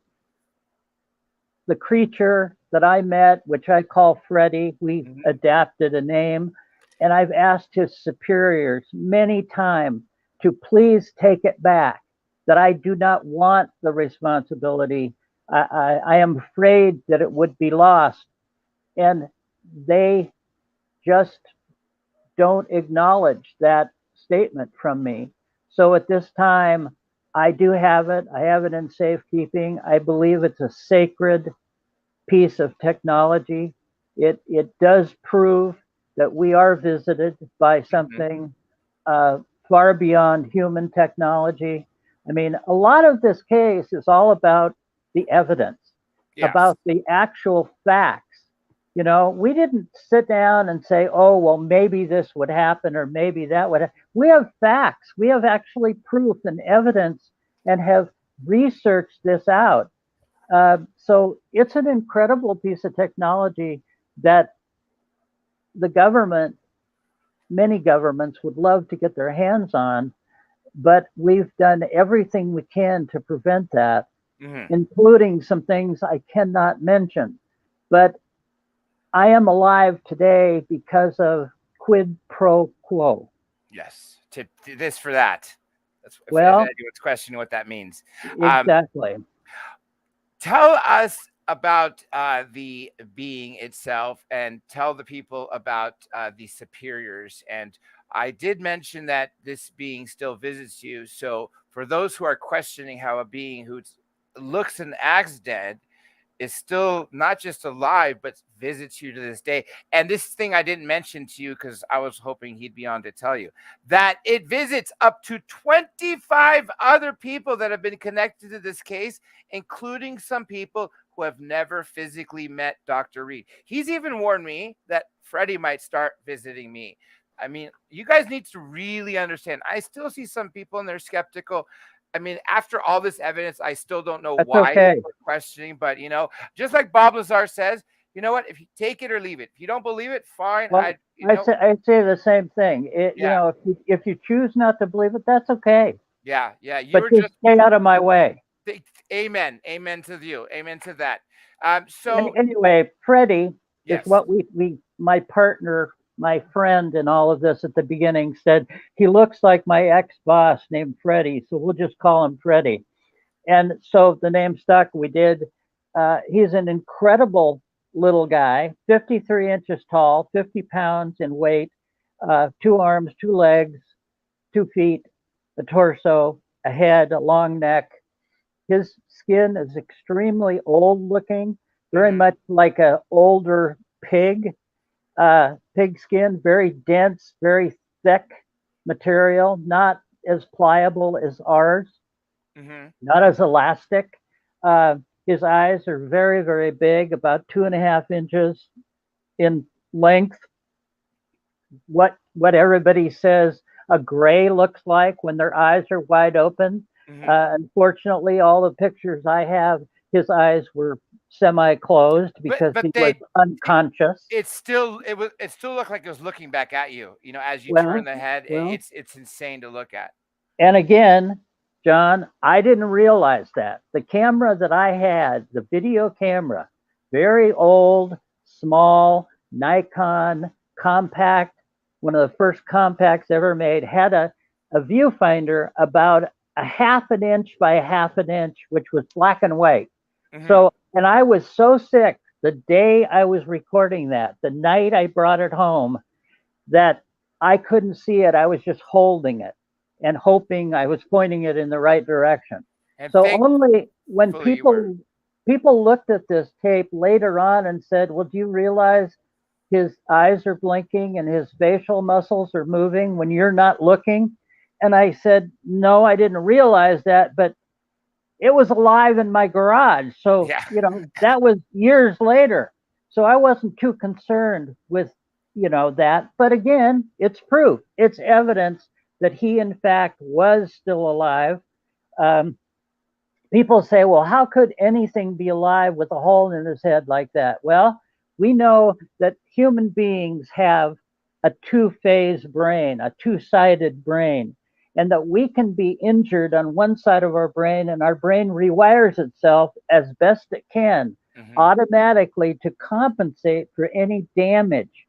Speaker 3: the creature that I met, which I call Freddy, we adapted a name, and I've asked his superiors many times to please take it back, that I do not want the responsibility. I am afraid that it would be lost. And they just don't acknowledge that statement from me. So at this time, I do have it. I have it in safekeeping. I believe it's a sacred piece of technology. It does prove that we are visited by something far beyond human technology. I mean, a lot of this case is all about the evidence, about the actual facts. We didn't sit down and say, oh, well, maybe this would happen or maybe that would happen. We have facts. We have actually proof and evidence and have researched this out. So it's an incredible piece of technology that the government, many governments would love to get their hands on, but we've done everything we can to prevent that, including some things I cannot mention. But I am alive today because of quid pro quo.
Speaker 1: Yes, to this for that. That's
Speaker 3: well,
Speaker 1: anyone's questioning what that means.
Speaker 3: Exactly.
Speaker 1: Tell us about the being itself, and tell the people about the superiors. And I did mention that this being still visits you. So for those who are questioning how a being who looks and acts dead is still not just alive, but visits you to this day. And this thing I didn't mention to you because I was hoping he'd be on to tell you that it visits up to 25 other people that have been connected to this case, including some people who have never physically met Dr. Reed. He's even warned me that Freddy might start visiting me. I mean, you guys need to really understand. I still see some people and they're skeptical. I mean, after all this evidence, I still don't know
Speaker 3: That's
Speaker 1: why
Speaker 3: okay.
Speaker 1: we're questioning, but just like Bob Lazar says, you know what? If you take it or leave it, if you don't believe it, fine.
Speaker 3: Well, I'd say the same thing.
Speaker 1: Yeah.
Speaker 3: If you choose not to believe it, that's okay.
Speaker 1: Yeah. You
Speaker 3: But
Speaker 1: were
Speaker 3: just stay out of my way.
Speaker 1: Amen. Amen to you. Amen to that.
Speaker 3: Anyway, Freddy
Speaker 1: Yes.
Speaker 3: is what my partner, my friend in all of this at the beginning said, he looks like my ex-boss named Freddy, so we'll just call him Freddy. And so the name stuck. We did. He's an incredible little guy, 53 inches tall, 50 pounds in weight, 2 arms, 2 legs, 2 feet, a torso, a head, a long neck. His skin is extremely old looking, very much like an older pig skin, very dense, very thick material, not as pliable as ours, not as elastic. His eyes are very, very big, about 2.5 inches in length. What everybody says a gray looks like when their eyes are wide open. Unfortunately, all the pictures I have, his eyes were semi-closed because he was unconscious.
Speaker 1: It still looked like it was looking back at you. As you turn the head, it's insane to look at.
Speaker 3: And again, John, I didn't realize that the camera that I had, the video camera, very old, small, Nikon, compact, one of the first compacts ever made, had a viewfinder about 1/2 inch by 1/2 inch, which was black and white. So, and I was so sick the day I was recording that, the night I brought it home, that I couldn't see it. I was just holding it and hoping I was pointing it in the right direction. And so only when people looked at this tape later on and said, well, do you realize his eyes are blinking and his facial muscles are moving when you're not looking? And I said, no, I didn't realize that, but it was alive in my garage. So, that was years later. So I wasn't too concerned with, that. But again, it's proof. It's evidence that he, in fact, was still alive. People say, well, how could anything be alive with a hole in his head like that? Well, we know that human beings have a 2-phase brain, a 2-sided brain, and that we can be injured on one side of our brain and our brain rewires itself as best it can automatically to compensate for any damage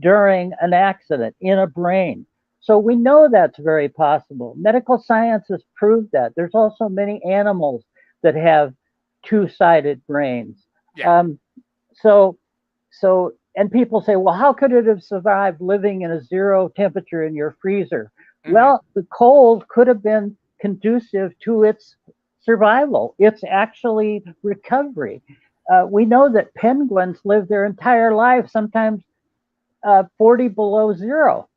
Speaker 3: during an accident in a brain. So we know that's very possible. Medical science has proved that. There's also many animals that have 2-sided brains. And people say, well, how could it have survived living in a 0 temperature in your freezer? Well, the cold could have been conducive to its survival. It's actually recovery. We know that penguins live their entire life, sometimes 40 below 0.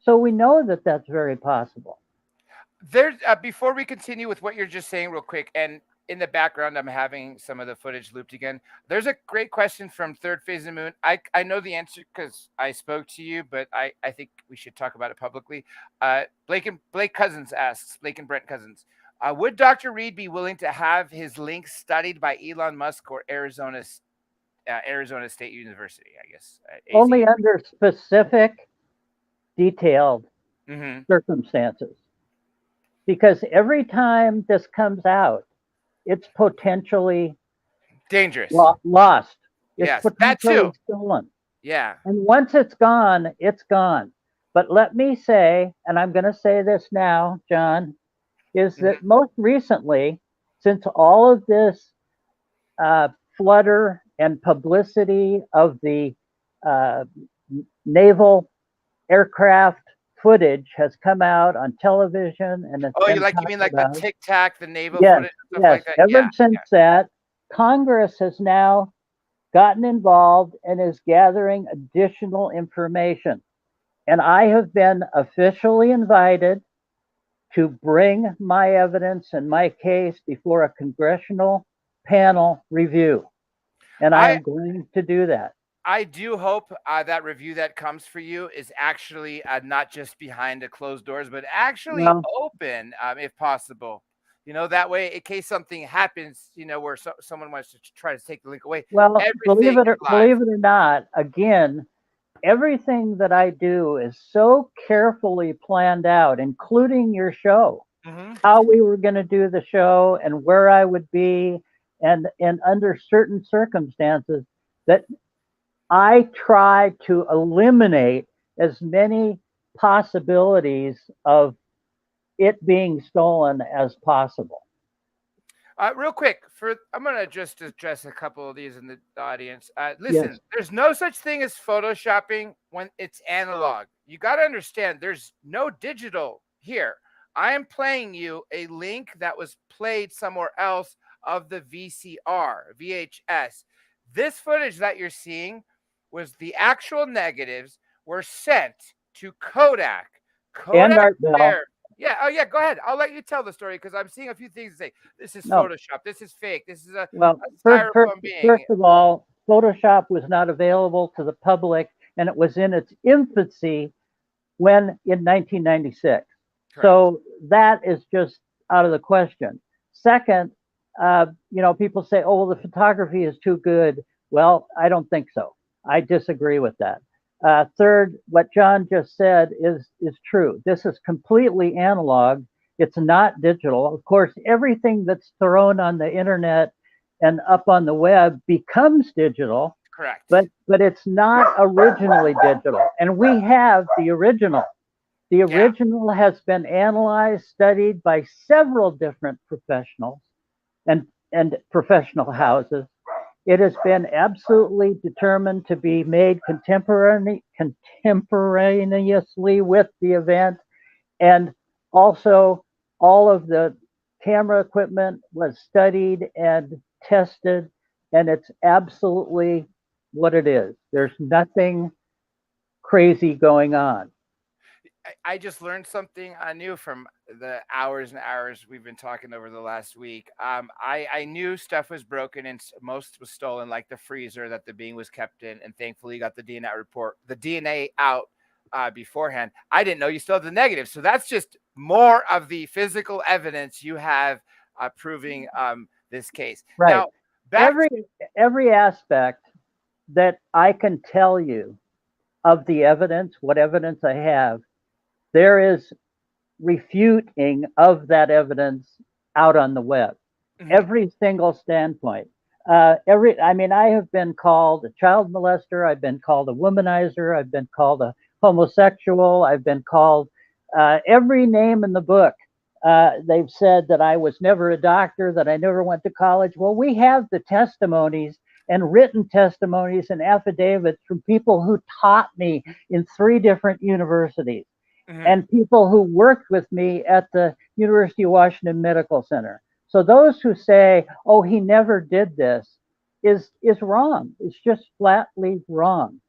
Speaker 3: So we know that that's very possible.
Speaker 1: There's before we continue with what you're just saying real quick, and in the background, I'm having some of the footage looped again. There's a great question from Third Phase of the Moon. I know the answer because I spoke to you, but I think we should talk about it publicly. Blake Cousins asks, Blake and Brent Cousins, would Dr. Reed be willing to have his links studied by Elon Musk or Arizona State University, I guess?
Speaker 3: Only under specific, detailed circumstances. Because every time this comes out, it's potentially
Speaker 1: dangerous,
Speaker 3: lost.
Speaker 1: It's
Speaker 3: potentially stolen.
Speaker 1: Yeah.
Speaker 3: And once it's gone, it's gone. But let me say, and I'm going to say this now, John, is that most recently, since all of this flutter and publicity of the naval aircraft footage has come out on television, and it's
Speaker 1: you mean like the Tic Tac, the naval footage, stuff like that?
Speaker 3: Ever since that, Congress has now gotten involved and is gathering additional information. And I have been officially invited to bring my evidence and my case before a congressional panel review. And I am going to do that.
Speaker 1: I do hope that review that comes for you is actually not just behind the closed doors, but actually open, if possible. You know, that way, in case something happens, you know, where someone wants to try to take the link away.
Speaker 3: Well,
Speaker 1: everything
Speaker 3: believe it or not, again, everything that I do is so carefully planned out, including your show, how we were going to do the show and where I would be, and under certain circumstances, that I try to eliminate as many possibilities of it being stolen as possible.
Speaker 1: Real quick, I'm going to just address a couple of these in the audience. Listen, there's no such thing as photoshopping when it's analog. You got to understand there's no digital here. I am playing you a link that was played somewhere else of the VHS. This footage that you're seeing was the actual negatives were sent to Kodak.
Speaker 3: And Art Bell.
Speaker 1: Yeah. Oh, yeah. Go ahead. I'll let you tell the story because I'm seeing a few things to say. This is Photoshop. This is fake. This is a styrofoam being.
Speaker 3: First of all, Photoshop was not available to the public, and it was in its infancy in 1996. Correct. So that is just out of the question. Second, people say, "Oh, the photography is too good." Well, I don't think so. I disagree with that. Third, what John just said is true. This is completely analog. It's not digital. Of course, everything that's thrown on the internet and up on the web becomes digital.
Speaker 1: Correct.
Speaker 3: But it's not originally digital. And we have the original. The original has been analyzed, studied by several different professionals and professional houses. It has been absolutely determined to be made contemporaneously with the event. And also, all of the camera equipment was studied and tested, and it's absolutely what it is. There's nothing crazy going on.
Speaker 1: I just learned something new from the hours and hours we've been talking over the last week. I knew stuff was broken and most was stolen, like the freezer that the being was kept in, and thankfully got the DNA out beforehand. I didn't know you still have the negative, so that's just more of the physical evidence you have proving this case.
Speaker 3: Right. Now, every aspect that I can tell you of the evidence, what evidence I have, there is refuting of that evidence out on the web. Every single standpoint. I have been called a child molester. I've been called a womanizer. I've been called a homosexual. I've been called every name in the book. They've said that I was never a doctor, that I never went to college. Well, we have the testimonies and written testimonies and affidavits from people who taught me in 3 different universities. And people who worked with me at the University of Washington Medical Center. So those who say, "Oh, he never did this," is wrong. It's just flatly wrong.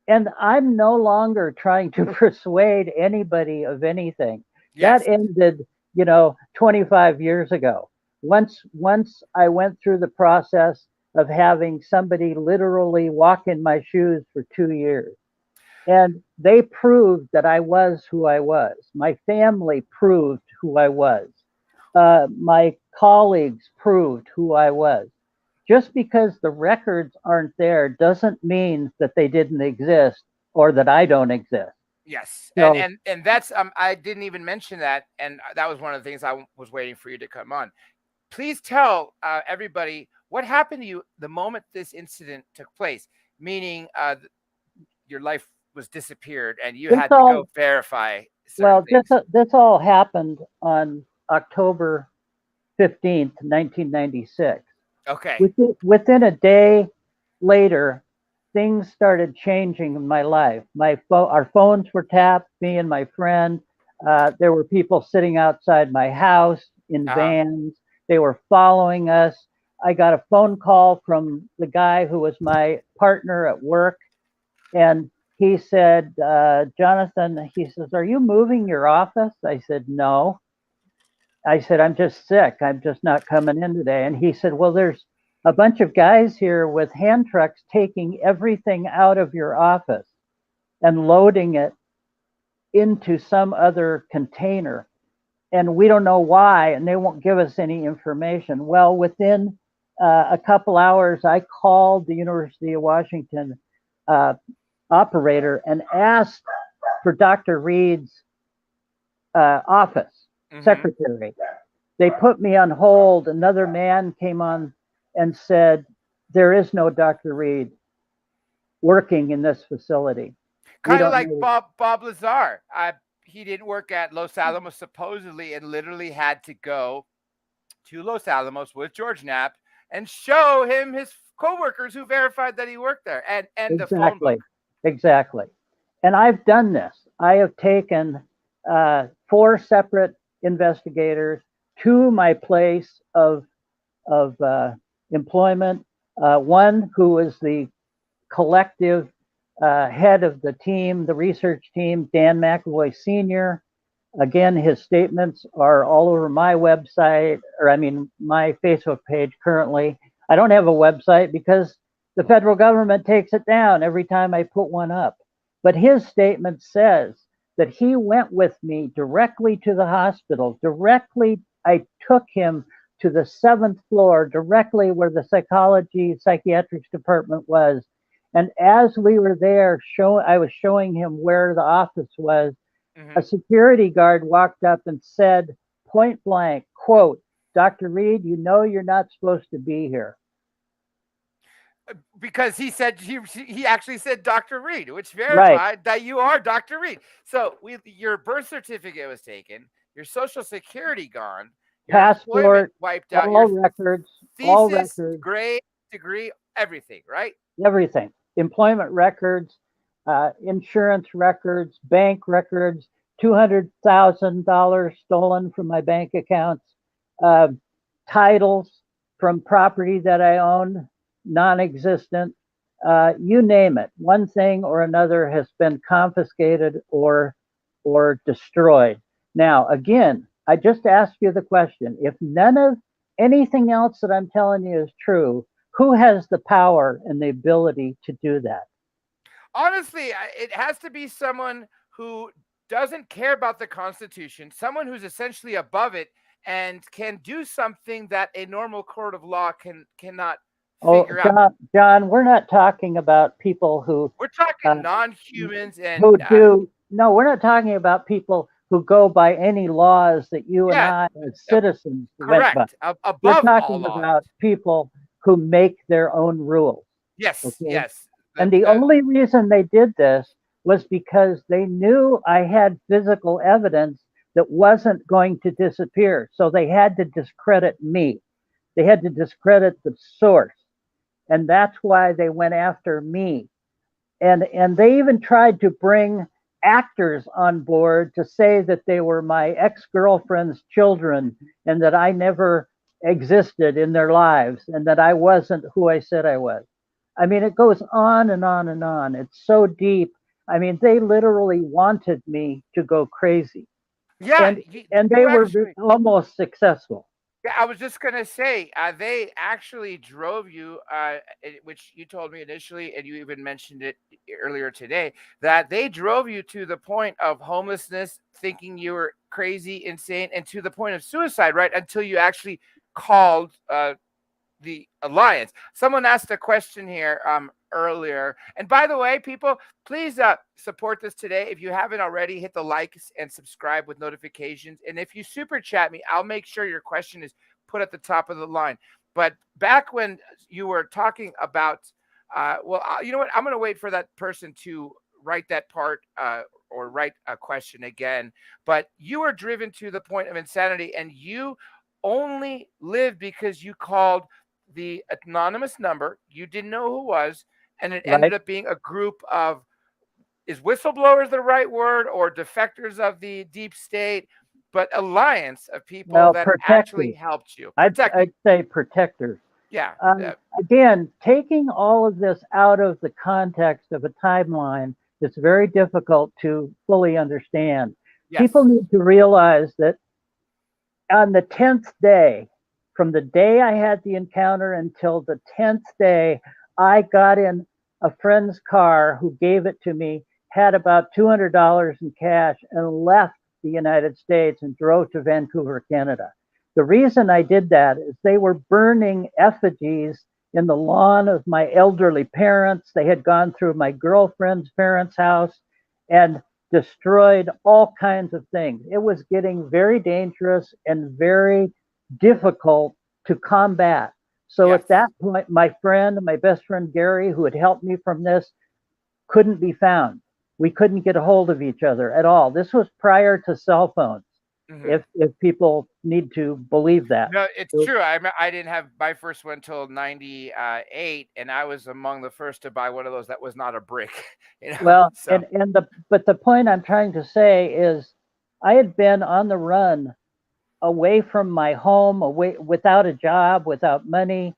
Speaker 3: And I'm no longer trying to persuade anybody of anything. Yes. That ended, 25 years ago. Once I went through the process of having somebody literally walk in my shoes for 2 years. And they proved that I was who I was. My family proved who I was. My colleagues proved who I was. Just because the records aren't there doesn't mean that they didn't exist or that I don't exist.
Speaker 1: Yes. So, and that's, I didn't even mention that. And that was one of the things I was waiting for you to come on. Please tell everybody what happened to you the moment this incident took place, meaning your life was disappeared and you had to go verify.
Speaker 3: Well, this all happened on October 15th, 1996.
Speaker 1: Okay.
Speaker 3: Within a day later, things started changing in my life. Our phones were tapped, me and my friend. There were people sitting outside my house in vans. They were following us. I got a phone call from the guy who was my partner at work, and he said, Jonathon, he says, "Are you moving your office?" I said, "No." I said, "I'm just sick. I'm just not coming in today." And he said, "Well, there's a bunch of guys here with hand trucks taking everything out of your office and loading it into some other container. And we don't know why, and they won't give us any information." Well, within a couple hours, I called the University of Washington operator and asked for Dr. Reed's office secretary. They put me on hold. Another man came on and said, "There is no Dr. Reed working in this facility."
Speaker 1: Kind of like Bob Lazar. He didn't work at Los Alamos supposedly, and literally had to go to Los Alamos with George Knapp and show him his coworkers who verified that he worked there, and the phone book.
Speaker 3: Exactly. And I've done this. I have taken 4 separate investigators to my place of employment. One who is the collective head of the team, the research team, Dan McAvoy Sr. Again, his statements are all over my website, or I mean, my Facebook page currently. I don't have a website because the federal government takes it down every time I put one up. But his statement says that he went with me directly to the hospital. I took him to the 7th floor, directly where the psychiatrics department was. And as we were there, I was showing him where the office was. A security guard walked up and said, point blank, quote, "Dr. Reed, you know you're not supposed to be here."
Speaker 1: Because he said he actually said Dr. Reed, which verified that you are Dr. Reed. So your birth certificate was taken, your social security gone, your
Speaker 3: passport
Speaker 1: wiped out,
Speaker 3: all
Speaker 1: your
Speaker 3: records,
Speaker 1: thesis,
Speaker 3: all records,
Speaker 1: grade, degree, everything, right?
Speaker 3: Everything. Employment records, insurance records, bank records, $200,000 stolen from my bank accounts, titles from property that I own, non-existent, you name it. One thing or another has been confiscated or destroyed. Now, again, I just asked you the question: if none of anything else that I'm telling you is true, who has the power and the ability to do that?
Speaker 1: Honestly, it has to be someone who doesn't care about the Constitution, someone who's essentially above it and can do something that a normal court of law cannot figure out.
Speaker 3: John, we're not talking about people who...
Speaker 1: We're talking non-humans and...
Speaker 3: No, we're not talking about people who go by any laws that you and I as citizens went by.
Speaker 1: Above
Speaker 3: we're talking
Speaker 1: all laws.
Speaker 3: About people who make their own rules.
Speaker 1: Yes,
Speaker 3: okay?
Speaker 1: Yes.
Speaker 3: And the only reason they did this was because they knew I had physical evidence that wasn't going to disappear. So they had to discredit me. They had to discredit the source. And that's why they went after me. And they even tried to bring actors on board to say that they were my ex-girlfriend's children and that I never existed in their lives and that I wasn't who I said I was. I mean, it goes on and on and on. It's so deep. I mean, they literally wanted me to go crazy.
Speaker 1: Yeah.
Speaker 3: And they were almost successful.
Speaker 1: Yeah, I was just going to say, they actually drove you, which you told me initially, and you even mentioned it earlier today, that they drove you to the point of homelessness, thinking you were crazy, insane, and to the point of suicide, right? Until you actually called the Alliance. Someone asked a question here earlier. And by the way, people, please support this today. If you haven't already, hit the likes and subscribe with notifications. And if you super chat me, I'll make sure your question is put at the top of the line. But back when you were talking about, you know what? I'm going to wait for that person to write that part or write a question again. But you were driven to the point of insanity, and you only lived because you called the anonymous number. You didn't know who it was, and it ended up being a group of, is whistleblowers the right word, or defectors of the deep state, but alliance of people that actually helped you.
Speaker 3: I'd say protectors.
Speaker 1: Yeah.
Speaker 3: Again, taking all of this out of the context of a timeline, it's very difficult to fully understand.
Speaker 1: Yes.
Speaker 3: People need to realize that on the 10th day, from the day I had the encounter until the 10th day, I got in a friend's car who gave it to me, had about $200 in cash, and left the United States and drove to Vancouver, Canada. The reason I did that is they were burning effigies in the lawn of my elderly parents. They had gone through my girlfriend's parents' house and destroyed all kinds of things. It was getting very dangerous and very difficult to combat. So
Speaker 1: Yes.
Speaker 3: at that point, my best friend Gary, who had helped me from this, couldn't be found. We couldn't get a hold of each other at all. This was prior to cell phones,
Speaker 1: Mhm.
Speaker 3: if people need to believe that.
Speaker 1: No, it's
Speaker 3: So,
Speaker 1: true. I didn't have my first one till 98, and I was among the first to buy one of those that was not a brick, you know.
Speaker 3: well,
Speaker 1: So,
Speaker 3: but the point I'm trying to say is I had been on the run away from my home, away without a job, without money,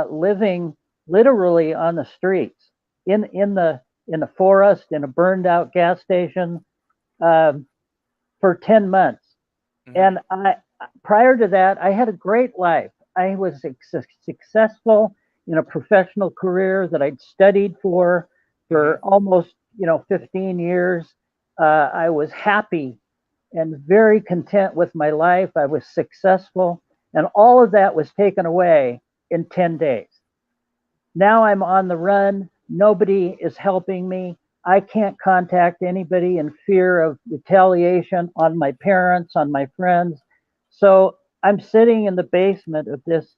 Speaker 3: living literally on the streets, in the forest, in a burned out gas station, um, for 10 months.
Speaker 1: mhm,
Speaker 3: And prior to that, I had a great life. I was successful in a professional career that I'd studied
Speaker 1: mhm.
Speaker 3: for almost 15 years. I was happy and very content with my life. I was successful, and all of that was taken away in 10 days. Now I'm on the run. Nobody is helping me. I can't contact anybody in fear of retaliation on my parents, on my friends. So I'm sitting in the basement of this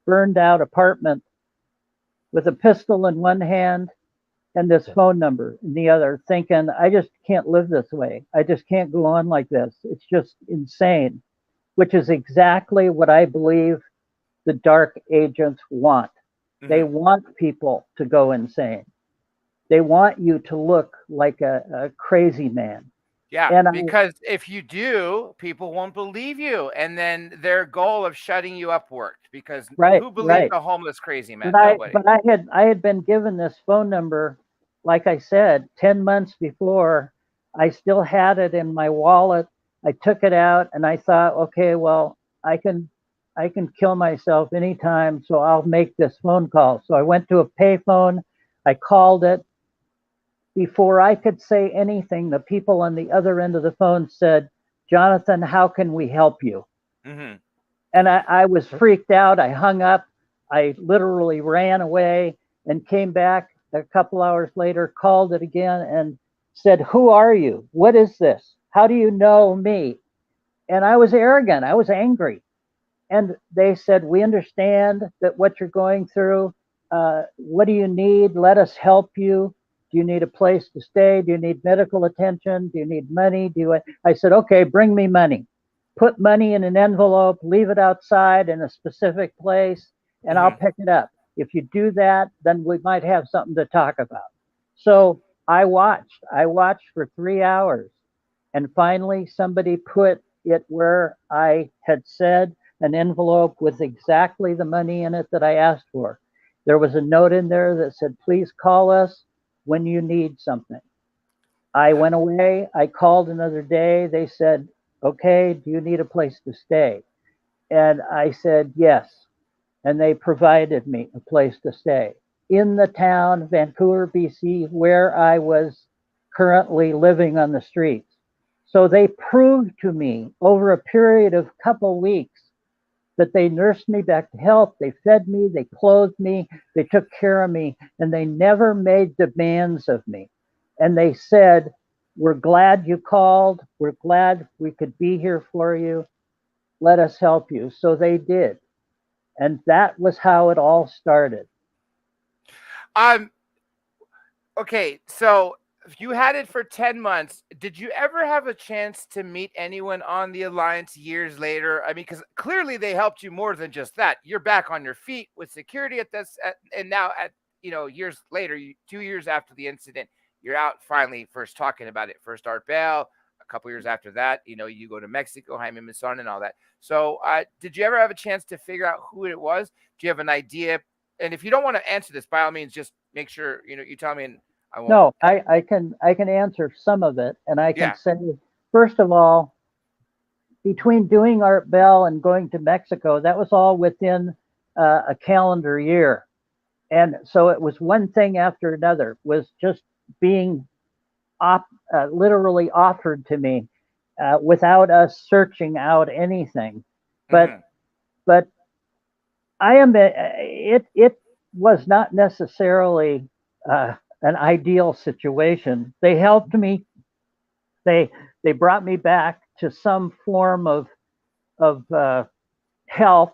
Speaker 3: burned out apartment with a pistol in one hand and this phone number in the other, thinking, I just can't live this way. I just can't go on like this. It's just insane, which is exactly what I believe the dark agents want. They
Speaker 1: Mhm.
Speaker 3: want people to go insane. They want you to look like a crazy man.
Speaker 1: Yeah,
Speaker 3: And
Speaker 1: because if you do, people won't believe you, and then their goal of shutting you up worked. Because
Speaker 3: right,
Speaker 1: who believes
Speaker 3: right.
Speaker 1: a homeless crazy
Speaker 3: But
Speaker 1: man?
Speaker 3: I
Speaker 1: Nobody.
Speaker 3: but I had been given this phone number, like I said, 10 months before. I still had it in my wallet. I took it out and I thought, okay, well, I can kill myself anytime, so I'll make this phone call. So I went to a payphone, I called it. Before I could say anything, the people on the other end of the phone said, Jonathon, how can we help you?
Speaker 1: Mhm.
Speaker 3: And I was freaked out. I hung up. I literally ran away and came back a couple hours later, called it again, and said, who are you? What is this? How do you know me? And I was arrogant. I was angry. And they said, we understand that what you're going through. What do you need? Let us help you. Do you need a place to stay? Do you need medical attention? Do you need money? I said, okay, bring me money. Put money in an envelope, leave it outside in a specific place, and I'll
Speaker 1: Mhm.
Speaker 3: pick it up. If you do that, then we might have something to talk about. So I watched. I watched for 3 hours. And finally, somebody put it where I had said, an envelope with exactly the money in it that I asked for. There was a note in there that said, please call us when you need something. I
Speaker 1: Yeah.
Speaker 3: went away. I called another day. They said, okay, do you need a place to stay? And I said, yes. And they provided me a place to stay in the town, Vancouver, BC, where I was currently living on the streets. So they proved to me over a period of a couple weeks that they nursed me back to health, they fed me, they clothed me, they took care of me, and they never made demands of me. And they said, we're glad you called. We're glad we could be here for you. Let us help you. So they did. And that was how it all started.
Speaker 1: Um. Okay. So you had it for 10 months. Did you ever have a chance to meet anyone on the Alliance years later? I mean, because clearly they helped you more than just that. You're back on your feet with security and now at years later, 2 years after the incident, you're out finally first talking about it. First Art Bell, a couple years after that, you go to Mexico, Jaime Maussan and all that. So did you ever have a chance to figure out who it was? Do you have an idea? And if you don't want to answer this, by all means, just make sure, you tell me and I won't.
Speaker 3: No, I can answer some of it. And I can
Speaker 1: Yeah.
Speaker 3: say, first of all, between doing Art Bell and going to Mexico, that was all within a calendar year. And so it was one thing after another, was just being literally offered to me without us searching out anything. But but I am it was not necessarily an ideal situation. They helped me. They brought me back to some form of health,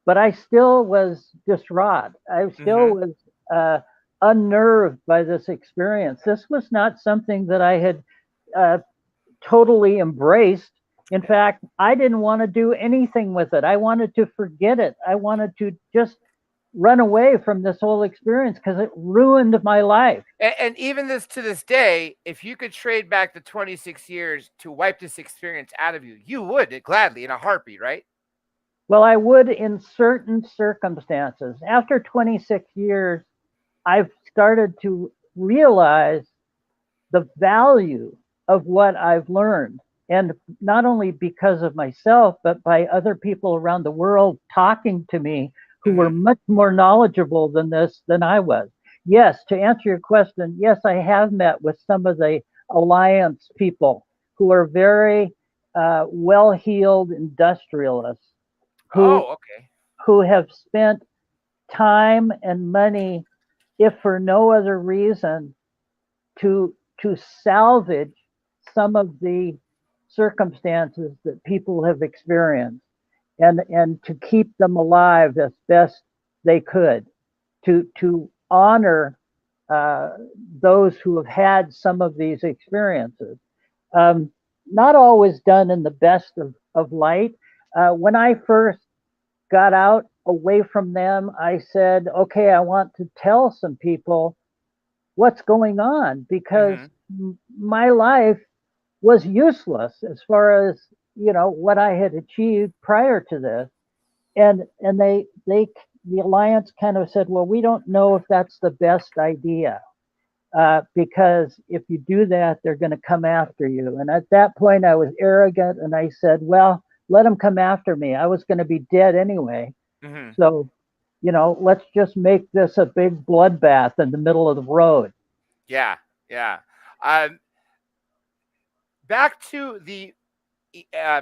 Speaker 3: but I still was distraught. I still was unnerved by this experience. This was not something that I had totally embraced. In fact, I didn't want to do anything with it. I wanted to forget it. I wanted to just run away from this whole experience because it ruined my life.
Speaker 1: And even to this day, if you could trade back the 26 years to wipe this experience out of you, you would gladly in a heartbeat, right?
Speaker 3: Well, I would in certain circumstances. After 26 years, I've started to realize the value of what I've learned. And not only because of myself, but by other people around the world talking to me who were much more knowledgeable than I was. Yes, to answer your question, yes, I have met with some of the Alliance people who are very well-heeled industrialists who have spent time and money, if for no other reason, to salvage some of the circumstances that people have experienced and to keep them alive as best they could, to honor those who have had some of these experiences. Not always done in the best of light. When I first got out away from them, I said, okay, I want to tell some people what's going on, because my life was useless as far as what I had achieved prior to this. And the Alliance kind of said, well, we don't know if that's the best idea, because if you do that, they're going to come after you. And at that point, I was arrogant, and I said, well, let them come after me. I was going to be dead anyway. So, let's just make this a big bloodbath in the middle of the road.
Speaker 1: Yeah. Back to the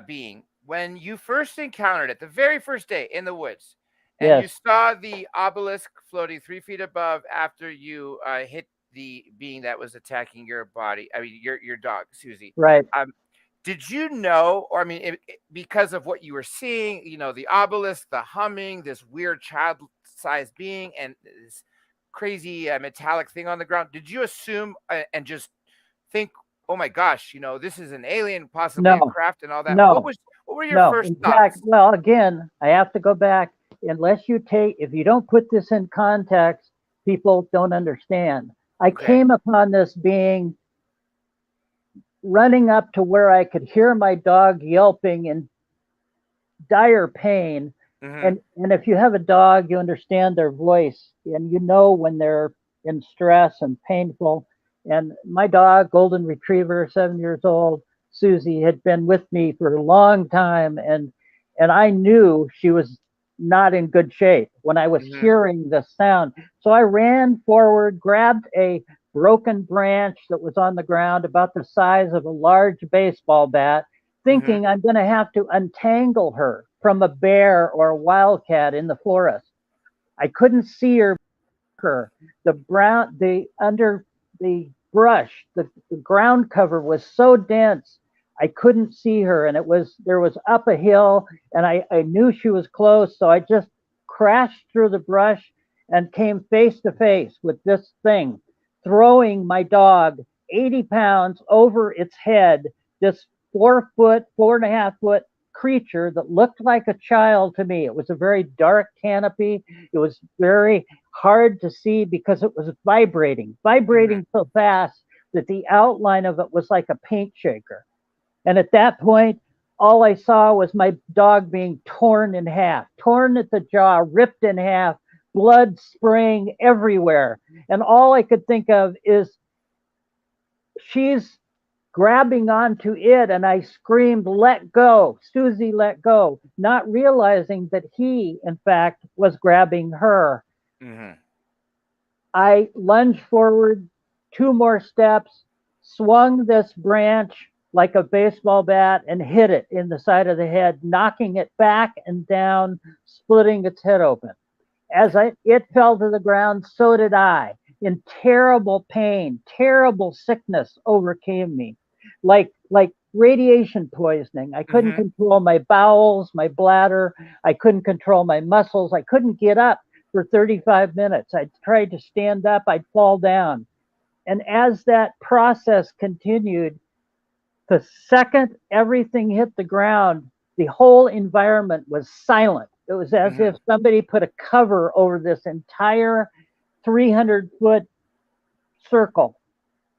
Speaker 1: being, when you first encountered it, the very first day in the woods, and you saw the obelisk floating 3 feet above after you hit the being that was attacking your body, I mean, your dog, Susie.
Speaker 3: Right.
Speaker 1: Did you know, or I mean, because of what you were seeing, the obelisk, the humming, this weird child-sized being, and this crazy metallic thing on the ground, did you assume and just think, oh my gosh, this is an alien, possibly a craft and all that?
Speaker 3: No.
Speaker 1: What were your first
Speaker 3: in fact,
Speaker 1: thoughts?
Speaker 3: well, again, I have to go back. If you don't put this in context, people don't understand. I came upon this being running up to where I could hear my dog yelping in dire pain. And if you have a dog, you understand their voice, and when they're in stress and painful. And my dog, golden retriever, 7 years old, Susie, had been with me for a long time, and I knew she was not in good shape when I was hearing the sound. So I ran forward, grabbed a broken branch that was on the ground about the size of a large baseball bat, thinking I'm going to have to untangle her from a bear or a wildcat in the forest. I couldn't see her. Under the brush, the ground cover was so dense, I couldn't see her, and there was up a hill, and I knew she was close, so I just crashed through the brush and came face to face with this thing, throwing my dog 80 pounds over its head, this 4.5 foot creature that looked like a child to me. It was a very dark canopy. It was very hard to see because it was vibrating so fast that the outline of it was like a paint shaker. And at that point, all I saw was my dog being torn in half, torn at the jaw, ripped in half, blood spraying everywhere. And all I could think of is she's grabbing onto it, and I screamed, "Let go, Susie, let go," not realizing that he, in fact, was grabbing her.
Speaker 1: Mm-hmm.
Speaker 3: I lunged forward 2 more steps, swung this branch like a baseball bat, and hit it in the side of the head, knocking it back and down, splitting its head open. As it fell to the ground, so did I. In terrible pain, terrible sickness overcame me, like radiation poisoning. I couldn't
Speaker 1: Mm-hmm.
Speaker 3: control my bowels, my bladder. I couldn't control my muscles. I couldn't get up for 35 minutes. I tried to stand up, I'd fall down. And as that process continued, the second everything hit the ground, the whole environment was silent. It was as
Speaker 1: Mm-hmm.
Speaker 3: if somebody put a cover over this entire 300-foot circle.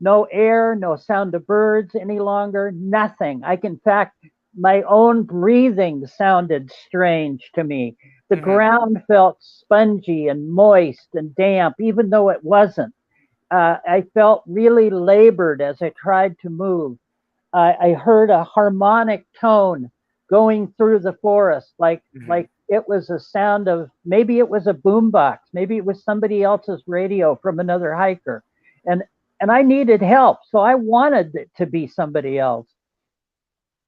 Speaker 3: No air, no sound of birds any longer, nothing. In fact, my own breathing sounded strange to me. The
Speaker 1: Mm-hmm.
Speaker 3: ground felt spongy and moist and damp, even though it wasn't. I felt really labored as I tried to move. I heard a harmonic tone going through the forest,
Speaker 1: Mm-hmm.
Speaker 3: like it was a sound of, maybe it was a boombox, maybe it was somebody else's radio from another hiker, and and I needed help, so I wanted it to be somebody else.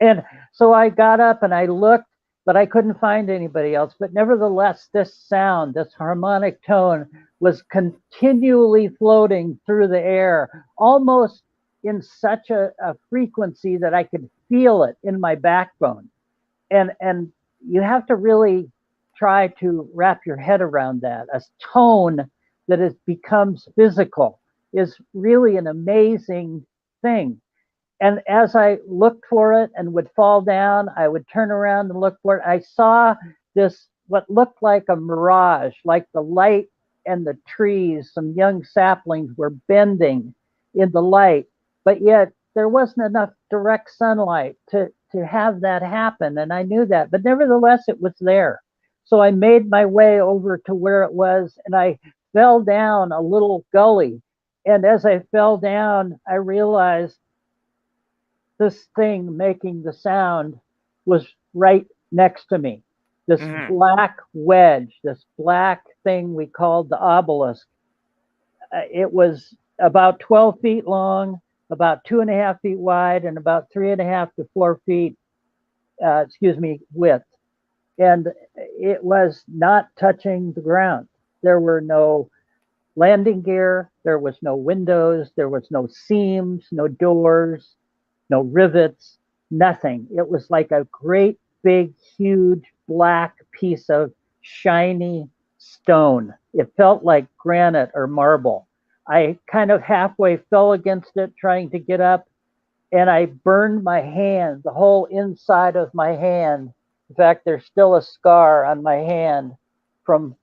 Speaker 3: And so I got up and I looked, but I couldn't find anybody else. But nevertheless, this sound, this harmonic tone, was continually floating through the air, almost in such a frequency that I could feel it in my backbone. And you have to really try to wrap your head around that. A tone that becomes physical is really an amazing thing. And as I looked for it and would fall down, I would turn around and look for it. I saw this, what looked like a mirage, like the light and the trees, some young saplings were bending in the light, but yet there wasn't enough direct sunlight to have that happen. And I knew that, but nevertheless, it was there. So I made my way over to where it was, and I fell down a little gully. And as I fell down, I realized this thing making the sound was right next to me. This
Speaker 1: Mm-hmm.
Speaker 3: black wedge, this black thing we called the obelisk. It was about 12 feet long, about 2.5 feet wide, and about 3.5 to 4 feet, width. And it was not touching the ground. There were no landing gear, there was no windows, there was no seams, no doors, no rivets, nothing. It was like a great big, huge black piece of shiny stone. It felt like granite or marble. I kind of halfway fell against it trying to get up, and I burned my hand, the whole inside of my hand. In fact, there's still a scar on my hand from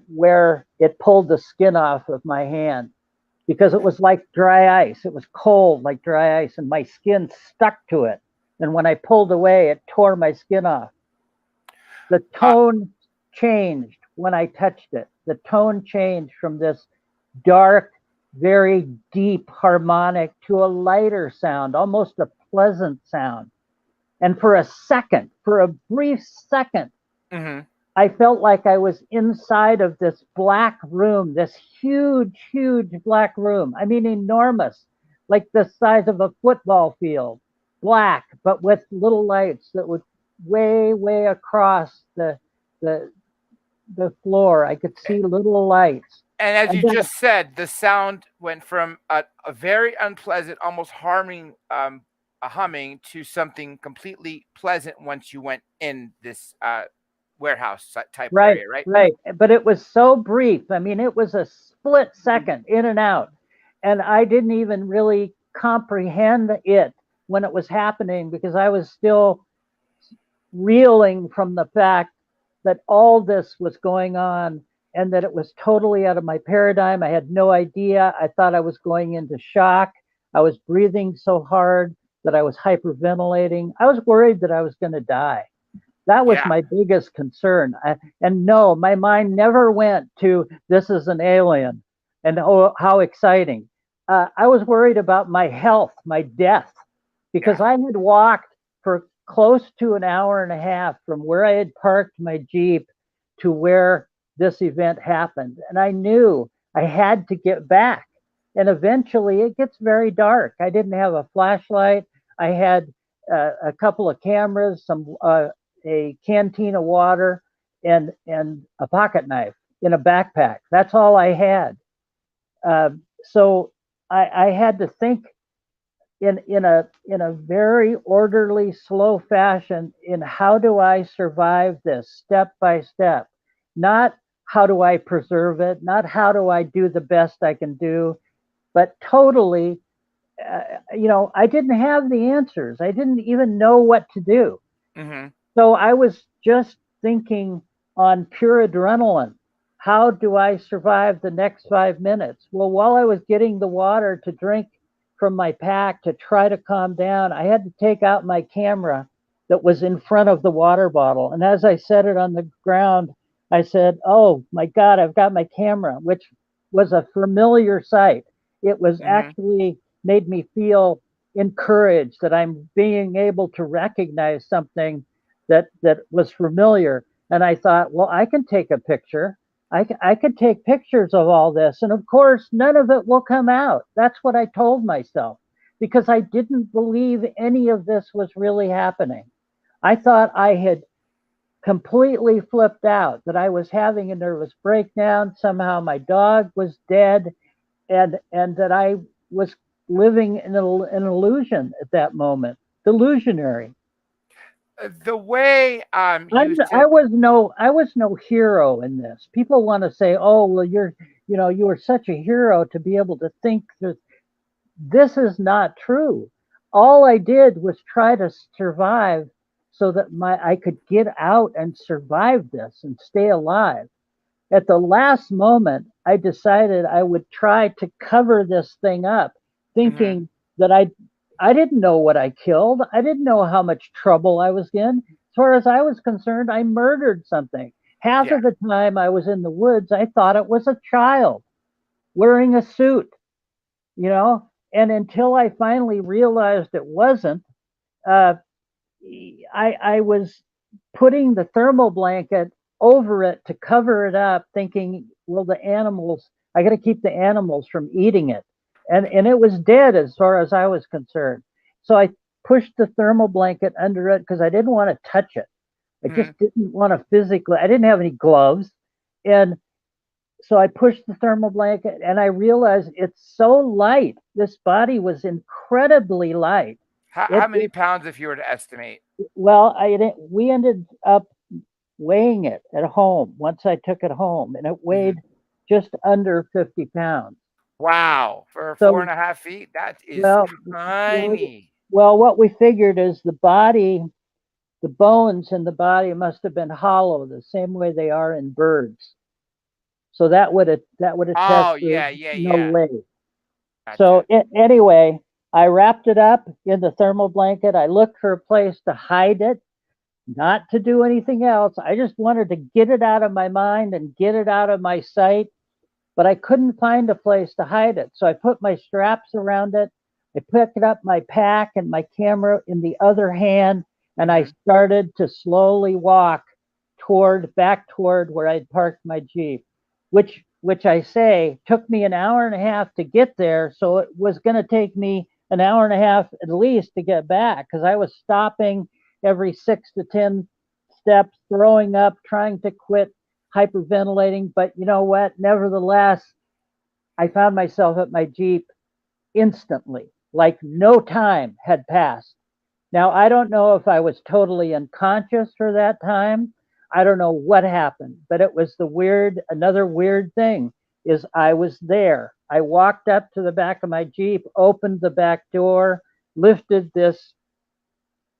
Speaker 3: where it pulled the skin off of my hand, because it was like dry ice. It was cold like dry ice, and my skin stuck to it. And when I pulled away, it tore my skin off. The tone changed when I touched it. The tone changed from this dark, very deep harmonic to a lighter sound, almost a pleasant sound. And for a second, for a brief second,
Speaker 1: Mm-hmm.
Speaker 3: I felt like I was inside of this black room, this huge, huge black room. I mean, enormous, like the size of a football field, black, but with little lights that would way, way across the the floor. I could see little lights.
Speaker 1: And as
Speaker 3: And
Speaker 1: you
Speaker 3: then,
Speaker 1: just said, the sound went from a very unpleasant, almost harming, a humming, to something completely pleasant once you went in this warehouse type
Speaker 3: right,
Speaker 1: area, right?
Speaker 3: right. But it was so brief. I mean, it was a split second in and out. And I didn't even really comprehend it when it was happening, because I was still reeling from the fact that all this was going on and that it was totally out of my paradigm. I had no idea. I thought I was going into shock. I was breathing so hard that I was hyperventilating. I was worried that I was going to die. That was
Speaker 1: Yeah.
Speaker 3: my biggest concern. And no, my mind never went to this is an alien and oh, how exciting. I was worried about my health, my death, because
Speaker 1: Yeah.
Speaker 3: I had walked for close to an hour and a half from where I had parked my Jeep to where this event happened. And I knew I had to get back. And eventually it gets very dark. I didn't have a flashlight. I had a couple of cameras, a canteen of water, and a pocket knife in a backpack. That's all I had. So I had to think in a very orderly, slow fashion in how do I survive this step by step, not how do I preserve it, not how do I do the best I can do, but totally, I didn't have the answers. I didn't even know what to do.
Speaker 1: Mm-hmm.
Speaker 3: So I was just thinking on pure adrenaline. How do I survive the next 5 minutes? Well, while I was getting the water to drink from my pack to try to calm down, I had to take out my camera that was in front of the water bottle. And as I set it on the ground, I said, oh my God, I've got my camera, which was a familiar sight. It was
Speaker 1: Mm-hmm.
Speaker 3: actually made me feel encouraged that I'm being able to recognize something that was familiar. And I thought, well, I can take a picture. I could take pictures of all this. And of course, none of it will come out. That's what I told myself because I didn't believe any of this was really happening. I thought I had completely flipped out, that I was having a nervous breakdown. Somehow my dog was dead and that I was living in an illusion at that moment, delusionary.
Speaker 1: The way you
Speaker 3: I
Speaker 1: said,
Speaker 3: was no hero in this. People want to say, "Oh, well, you were such a hero to be able to think that." This is not true. All I did was try to survive so that I could get out and survive this and stay alive. At the last moment, I decided I would try to cover this thing up,
Speaker 1: mm-hmm.
Speaker 3: thinking that I didn't know what I killed. I didn't know how much trouble I was in. As far as I was concerned, I murdered something. Half
Speaker 1: Yeah.
Speaker 3: of the time I was in the woods, I thought it was a child wearing a suit, you know. And until I finally realized it wasn't, uh, I was putting the thermal blanket over it to cover it up, thinking, well, I got to keep the animals from eating it. And it was dead as far as I was concerned. So I pushed the thermal blanket under it because I didn't want to touch it. I
Speaker 1: Mm-hmm.
Speaker 3: just didn't want to physically, I didn't have any gloves. And so I pushed the thermal blanket and I realized it's so light. This body was incredibly light.
Speaker 1: How
Speaker 3: It,
Speaker 1: many
Speaker 3: it
Speaker 1: pounds, if you were to estimate?
Speaker 3: well, we ended up weighing it at home once I took it home, and it
Speaker 1: Mm-hmm.
Speaker 3: weighed just under 50 pounds.
Speaker 1: Wow, for four
Speaker 3: So,
Speaker 1: and a half feet, that is
Speaker 3: well, well,
Speaker 1: tiny.
Speaker 3: what we figured is the bones in the body must have been hollow, the same way they are in birds. So that would attest
Speaker 1: Oh,
Speaker 3: to
Speaker 1: yeah, yeah,
Speaker 3: no
Speaker 1: yeah.
Speaker 3: weight. So
Speaker 1: Gotcha.
Speaker 3: anyway, I wrapped it up in the thermal blanket. I looked for a place to hide it, not to do anything else. I just wanted to get it out of my mind and get it out of my sight, but I couldn't find a place to hide it. So I put my straps around it. I picked up my pack and my camera in the other hand, and I
Speaker 1: Mm-hmm.
Speaker 3: started to slowly walk back toward where I'd parked my Jeep, which I say took me an hour and a half to get there. So it was going to take me an hour and a half at least to get back because I was stopping every 6 to 10 steps, throwing up, trying to quit, hyperventilating. But you know what? Nevertheless, I found myself at my Jeep instantly, like no time had passed. Now, I don't know if I was totally unconscious for that time. I don't know what happened, but it was another weird thing is I was there. I walked up to the back of my Jeep, opened the back door, lifted this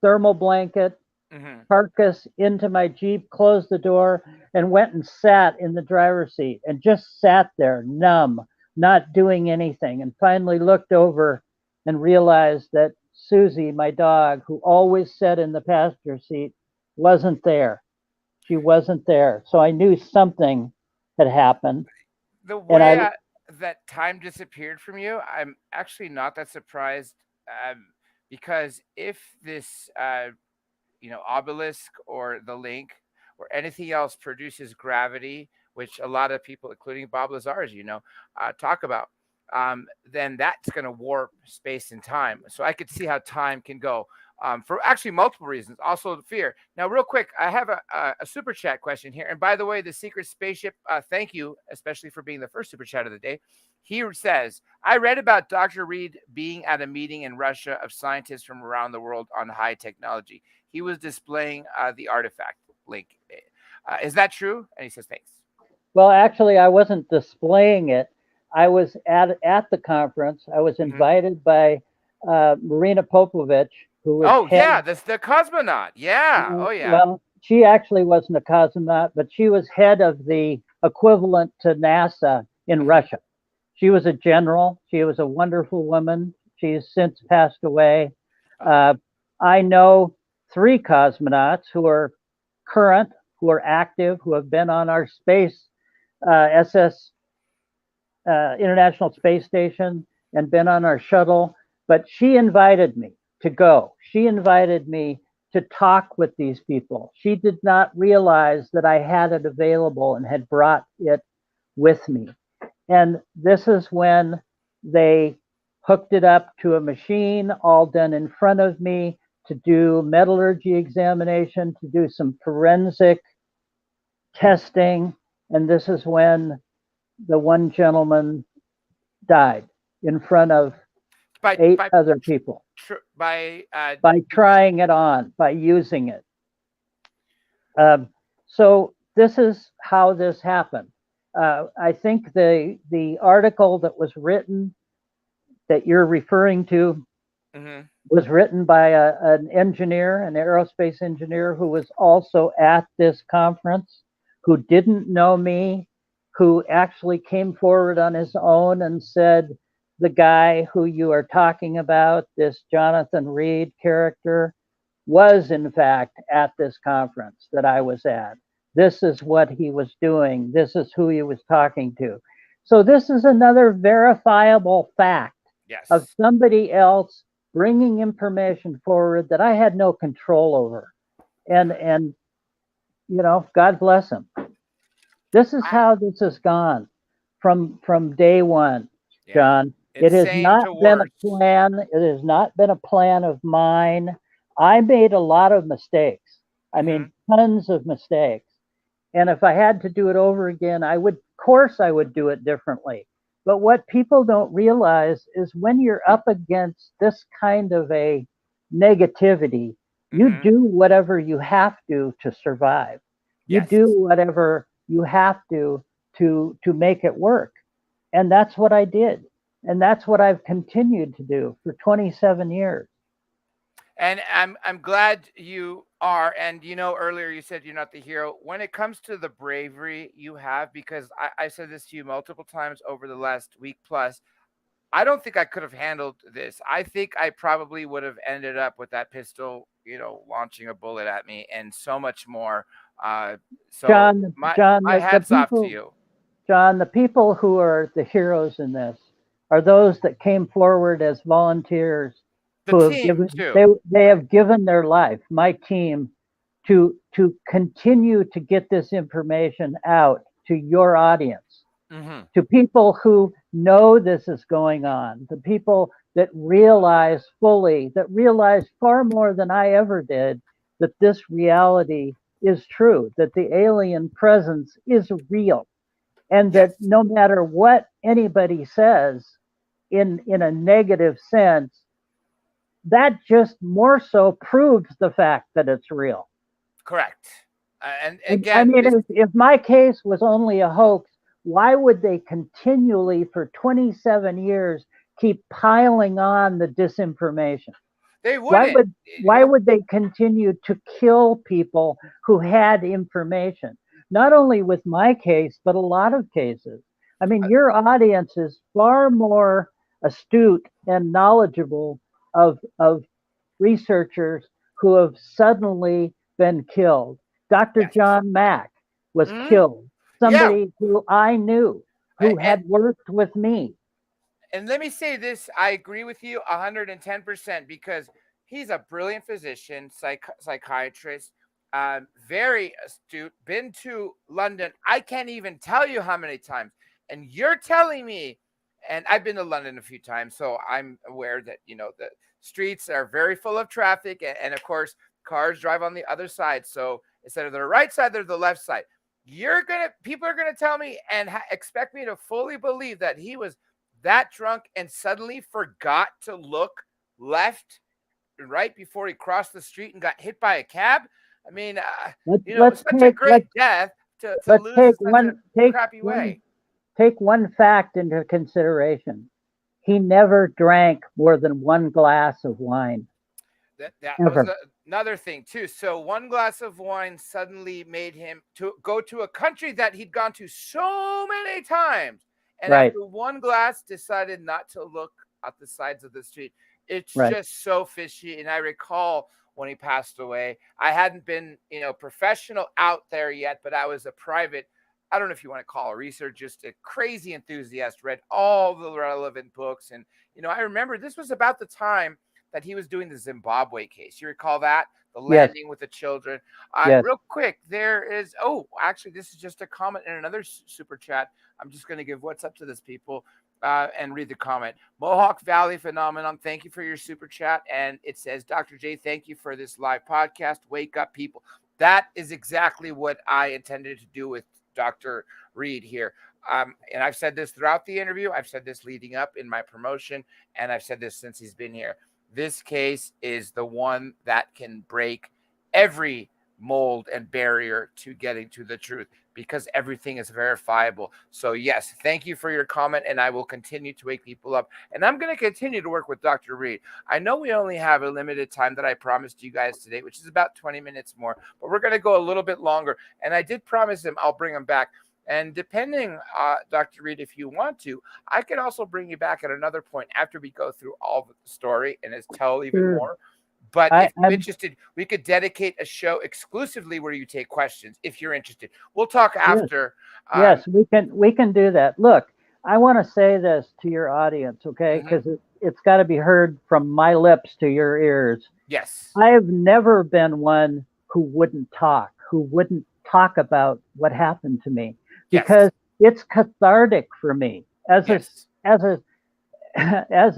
Speaker 3: thermal blanket
Speaker 1: Mm-hmm.
Speaker 3: carcass into my Jeep, closed the door, and went and sat in the driver's seat and just sat there, numb, not doing anything. And finally looked over and realized that Susie, my dog, who always sat in the passenger seat, wasn't there. She wasn't there. So I knew something had happened.
Speaker 1: The
Speaker 3: And
Speaker 1: way that time disappeared from you, I'm actually not that surprised, because if this obelisk or the link or anything else produces gravity, which a lot of people, including Bob Lazar, talk about, then that's going to warp space and time. So I could see how time can go, for actually multiple reasons. Also, fear. Now, real quick, I have a super chat question here. And by the way, the secret spaceship, thank you, especially for being the first super chat of the day. He says, I read about Dr. Reed being at a meeting in Russia of scientists from around the world on high technology. He was displaying the artifact link. Is that true? And he says, thanks.
Speaker 3: Well, actually, I wasn't displaying it. I was at the conference. I was invited by Marina Popovich, who was
Speaker 1: the cosmonaut. Yeah. Oh, yeah.
Speaker 3: Well, she actually wasn't a cosmonaut, but she was head of the equivalent to NASA in Russia. She was a general. She was a wonderful woman. She has since passed away. I know 3 cosmonauts who are current, who are active, who have been on our space SS International Space Station and been on our shuttle. But she invited me to go. She invited me to talk with these people. She did not realize that I had it available and had brought it with me. And this is when they hooked it up to a machine, all done in front of me, to do metallurgy examination, to do some forensic testing. And this is when the one gentleman died in front of 8 other people by trying it on, by using it. So this is how this happened. I think the article that was written that you're referring to was written by an engineer, an aerospace engineer who was also at this conference, who didn't know me, who actually came forward on his own and said, the guy who you are talking about, this Jonathon Reed character, was in fact at this conference that I was at. This is what he was doing. This is who he was talking to. So this is another verifiable fact of somebody else bringing information forward that I had no control over. And God bless him. This is how this has gone from day one, John. It has not been a plan. It has not been a plan of mine. I made a lot of mistakes. I mean, tons of mistakes. And if I had to do it over again, I would do it differently. But what people don't realize is when you're up against this kind of a negativity, you do whatever you have to survive. You do whatever you have to make it work. And that's what I did. And that's what I've continued to do for 27 years.
Speaker 1: And I'm glad you are. And earlier you said you're not the hero. When it comes to the bravery you have, because I said this to you multiple times over the last week plus, I don't think I could have handled this. I think I probably would have ended up with that pistol, launching a bullet at me and so much more. So
Speaker 3: John,
Speaker 1: my hats off to you.
Speaker 3: John, the people who are the heroes in this are those that came forward as volunteers. They have given their life, my team, to continue to get this information out to your audience, to people who know this is going on, the people that realize fully, that realize far more than I ever did, that this reality is true, that the alien presence is real, and that no matter what anybody says in a negative sense, that just more so proves the fact that it's real.
Speaker 1: Correct. And again,
Speaker 3: I mean, if my case was only a hoax, why would they continually for 27 years keep piling on the disinformation?
Speaker 1: They wouldn't.
Speaker 3: Why would they continue to kill people who had information? Not only with my case, but a lot of cases. I mean, your audience is far more astute and knowledgeable of researchers who have suddenly been killed. Dr.
Speaker 1: Yes.
Speaker 3: John Mack was
Speaker 1: Mhm.
Speaker 3: killed.
Speaker 1: Yeah.
Speaker 3: Somebody who I knew, who
Speaker 1: And
Speaker 3: had worked with me.
Speaker 1: let me say this, I agree with you 110% because he's a brilliant physician, psychiatrist, very astute, been to London. I can't even tell you how many times. And you're telling me, and I've been to London a few times, so I'm aware that, the streets are very full of traffic. And of course, cars drive on the other side. So instead of the right side, they're the left side. People are going to tell me and expect me to fully believe that he was that drunk and suddenly forgot to look left right before he crossed the street and got hit by a cab. I mean,
Speaker 3: Let's
Speaker 1: such a
Speaker 3: take
Speaker 1: great death to
Speaker 3: let's
Speaker 1: lose
Speaker 3: take
Speaker 1: in such a
Speaker 3: one take
Speaker 1: crappy way.
Speaker 3: one fact into consideration. He never drank more than one glass of wine.
Speaker 1: That was
Speaker 3: Ever.
Speaker 1: another thing too. So one glass of wine suddenly made him to go to a country that he'd gone to so many times, and
Speaker 3: Right.
Speaker 1: after one glass, decided not to look at the sides of the street. It's
Speaker 3: Right.
Speaker 1: just so fishy. And I recall when he passed away, I hadn't been, professional out there yet, but I was a private. I don't know if you want to call a researcher, just a crazy enthusiast. Read all the relevant books, and I remember this was about the time that he was doing the Zimbabwe case. You recall that? The
Speaker 3: Yes.
Speaker 1: landing with the children.
Speaker 3: Yes.
Speaker 1: Real quick, there is, actually, this is just a comment in another super chat. I'm just going to give what's up to this people and read the comment. Mohawk Valley Phenomenon, thank you for your super chat. And it says, Dr. J, thank you for this live podcast. Wake up, people. That is exactly what I intended to do with Dr. Reed here. And I've said this throughout the interview. I've said this leading up in my promotion, and I've said this since he's been here. This case is the one that can break every mold and barrier to getting to the truth because everything is verifiable. So yes, thank you for your comment, and I will continue to wake people up. And I'm going to continue to work with Dr. Reed. I know we only have a limited time that I promised you guys today, which is about 20 minutes more, but we're going to go a little bit longer. And I did promise him I'll bring him back. And depending, Dr. Reed, if you want to, I could also bring you back at another point after we go through all of the story and tell even
Speaker 3: Sure.
Speaker 1: more. But if you're
Speaker 3: I'm
Speaker 1: interested, we could dedicate a show exclusively where you take questions. If you're interested, we'll talk after.
Speaker 3: Yes, we can do that. Look, I want to say this to your audience, okay?
Speaker 1: Mhm.
Speaker 3: Because it's got to be heard from my lips to your ears.
Speaker 1: Yes.
Speaker 3: I have never been one who wouldn't talk about what happened to me
Speaker 1: Yes.
Speaker 3: because it's cathartic for me as
Speaker 1: Yes.
Speaker 3: as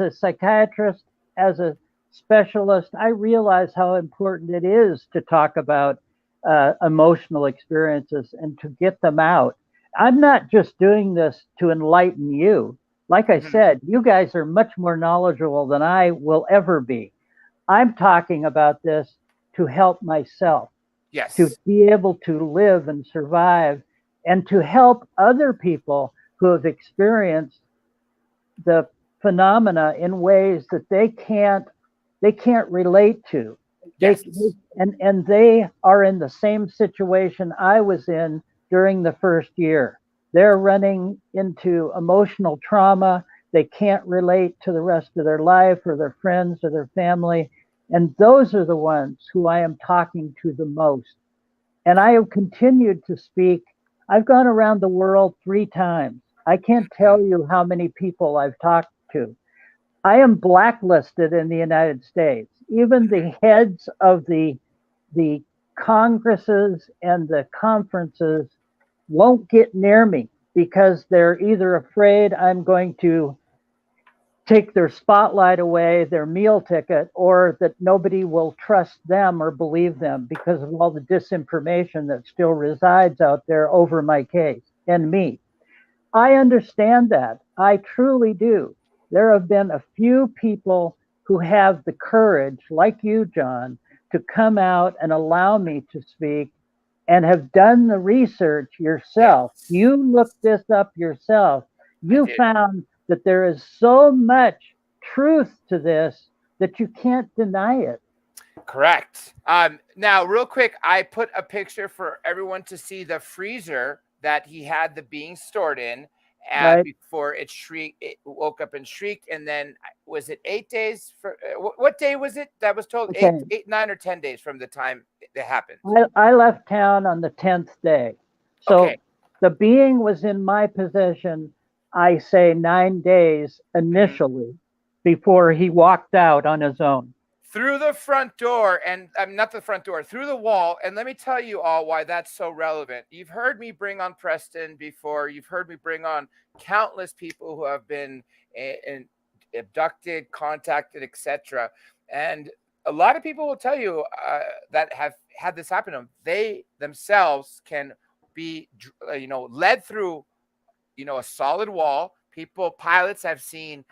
Speaker 3: a psychiatrist, as a specialist. I realize how important it is to talk about emotional experiences and to get them out. I'm not just doing this to enlighten you. Like I
Speaker 1: Mhm.
Speaker 3: said, you guys are much more knowledgeable than I will ever be. I'm talking about this to help myself,
Speaker 1: Yes.
Speaker 3: to be able to live and survive, and to help other people who have experienced the phenomena in ways that they can't relate to.
Speaker 1: Yes.
Speaker 3: And they are in the same situation I was in during the first year. They're running into emotional trauma. They can't relate to the rest of their life or their friends or their family. And those are the ones who I am talking to the most. And I have continued to speak. I've gone around the world 3 times. I can't tell you how many people I've talked to. I am blacklisted in the United States. Even the heads of the congresses and the conferences won't get near me because they're either afraid I'm going to take their spotlight away, their meal ticket, or that nobody will trust them or believe them because of all the disinformation that still resides out there over my case and me. I understand that. I truly do. There have been a few people who have the courage, like you, John, to come out and allow me to speak and have done the research yourself.
Speaker 1: Yes.
Speaker 3: You looked this up yourself. You
Speaker 1: did.
Speaker 3: found that there is so much truth to this that you can't deny it.
Speaker 1: Correct. Now, real quick, I put a picture for everyone to see the freezer that he had the beans stored in.
Speaker 3: Right.
Speaker 1: before it shrieked. It woke up and shrieked, and then was it 8 days? For what day was it that was told?
Speaker 3: Okay.
Speaker 1: 9 or 10 days from the time it happened.
Speaker 3: I left town on the 10th day. So
Speaker 1: Okay.
Speaker 3: the being was in my possession, I say 9 days initially before he walked out on his own.
Speaker 1: Through the front door, and not the front door, through the wall. And let me tell you all why that's so relevant. You've heard me bring on Preston before. You've heard me bring on countless people who have been abducted, contacted, etc. And a lot of people will tell you that have had this happen to them. They themselves can be, led through, a solid wall. Pilots have seen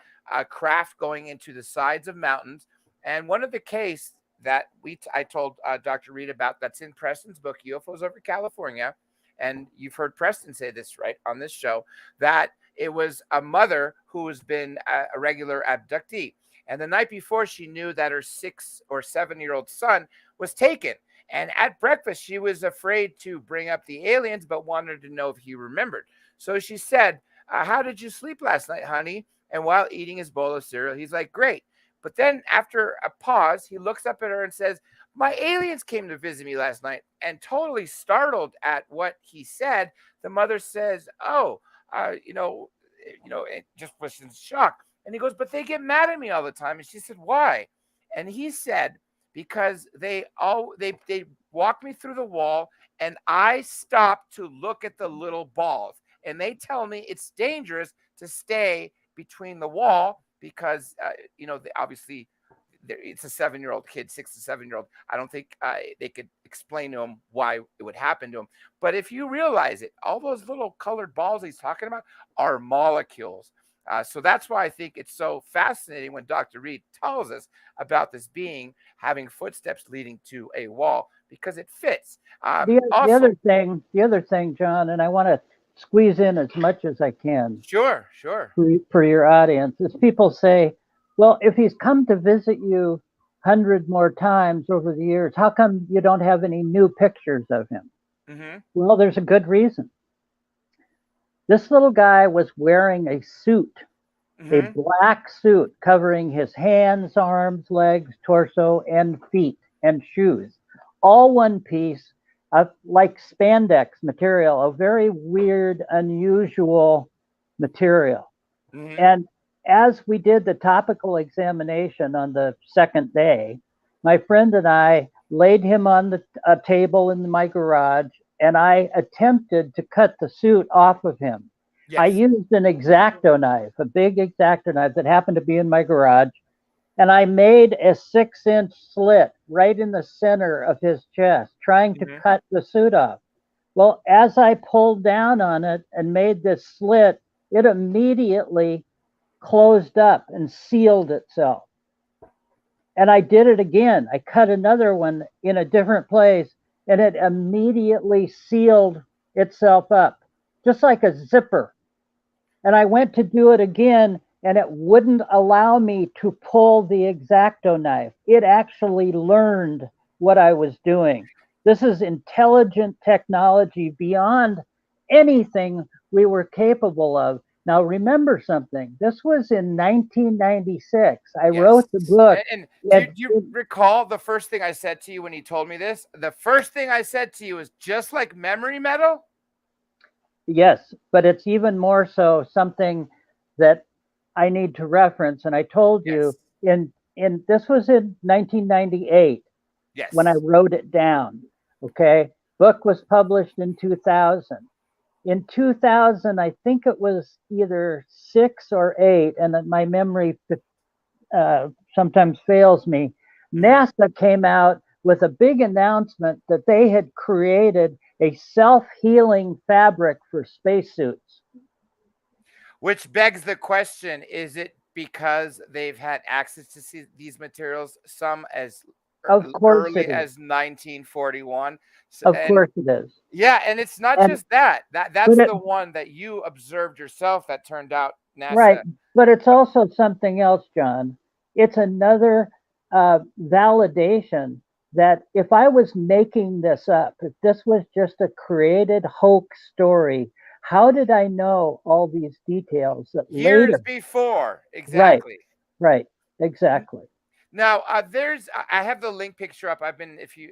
Speaker 1: craft going into the sides of mountains. And one of the case that I told Dr. Reed about, that's in Preston's book, UFOs Over California, and you've heard Preston say this right on this show, that it was a mother who has been a regular abductee. And the night before, she knew that her 6 or 7-year-old son was taken. And at breakfast, she was afraid to bring up the aliens, but wanted to know if he remembered. So she said, how did you sleep last night, honey? And while eating his bowl of cereal, he's like, great. But then after a pause, he looks up at her and says, my aliens came to visit me last night. And totally startled at what he said, the mother says, oh, it just was in shock. And he goes, but they get mad at me all the time. And she said, why? And he said, because they walked me through the wall and I stopped to look at the little balls. And they tell me it's dangerous to stay between the wall because, obviously it's a 7-year-old kid, 6 to 7-year-old. I don't think they could explain to him why it would happen to him. But if you realize it, all those little colored balls he's talking about are molecules. So that's why I think it's so fascinating when Dr. Reed tells us about this being having footsteps leading to a wall, because it fits.
Speaker 3: The other thing, John, and I want to squeeze in as much as I can.
Speaker 1: Sure.
Speaker 3: For your audience, is people say, well, if he's come to visit you 100 more times over the years, how come you don't have any new pictures of him?
Speaker 1: Mm-hmm.
Speaker 3: Well, there's a good reason. This little guy was wearing a suit, a black suit covering his hands, arms, legs, torso, and feet, and shoes. All one piece of like spandex material, a very weird, unusual material.
Speaker 1: Mm-hmm.
Speaker 3: And as we did the topical examination on the second day, my friend and I laid him on a table in my garage, and I attempted to cut the suit off of him. Yes. I used an X-Acto knife, a big X-Acto knife that happened to be in my garage, and I made a 6-inch slit right in the center of his chest, trying to cut the suit off. Well, as I pulled down on it and made this slit, it immediately closed up and sealed itself. And I did it again. I cut another one in a different place, and it immediately sealed itself up, just like a zipper. And I went to do it again, and it wouldn't allow me to pull the X-Acto knife. It actually learned what I was doing. This is intelligent technology beyond anything we were capable of. Now, remember something. This was in 1996. I wrote the book.
Speaker 1: And do you recall the first thing I said to you when you told me this? The first thing I said to you was just like memory metal?
Speaker 3: Yes, but it's even more so something that I need to reference. And I told you in this was in 1998 when I wrote it down. Okay. Book was published in 2000. In 2000, I think it was either 6 or 8, and my memory sometimes fails me. NASA came out with a big announcement that they had created a self-healing fabric for spacesuits.
Speaker 1: Which begs the question, is it because they've had access to these materials, some as early as 1941?
Speaker 3: Of course it is.
Speaker 1: Yeah, and it's not just that. That's the one that you observed yourself that turned out NASA.
Speaker 3: Right, but it's also something else, John. It's another validation that if I was making this up, if this was just a created hoax story, how did I know all these details that
Speaker 1: Years
Speaker 3: later?
Speaker 1: before,
Speaker 3: Right,
Speaker 1: exactly.
Speaker 3: right, exactly.
Speaker 1: Now, I have the link picture up. I've been, if you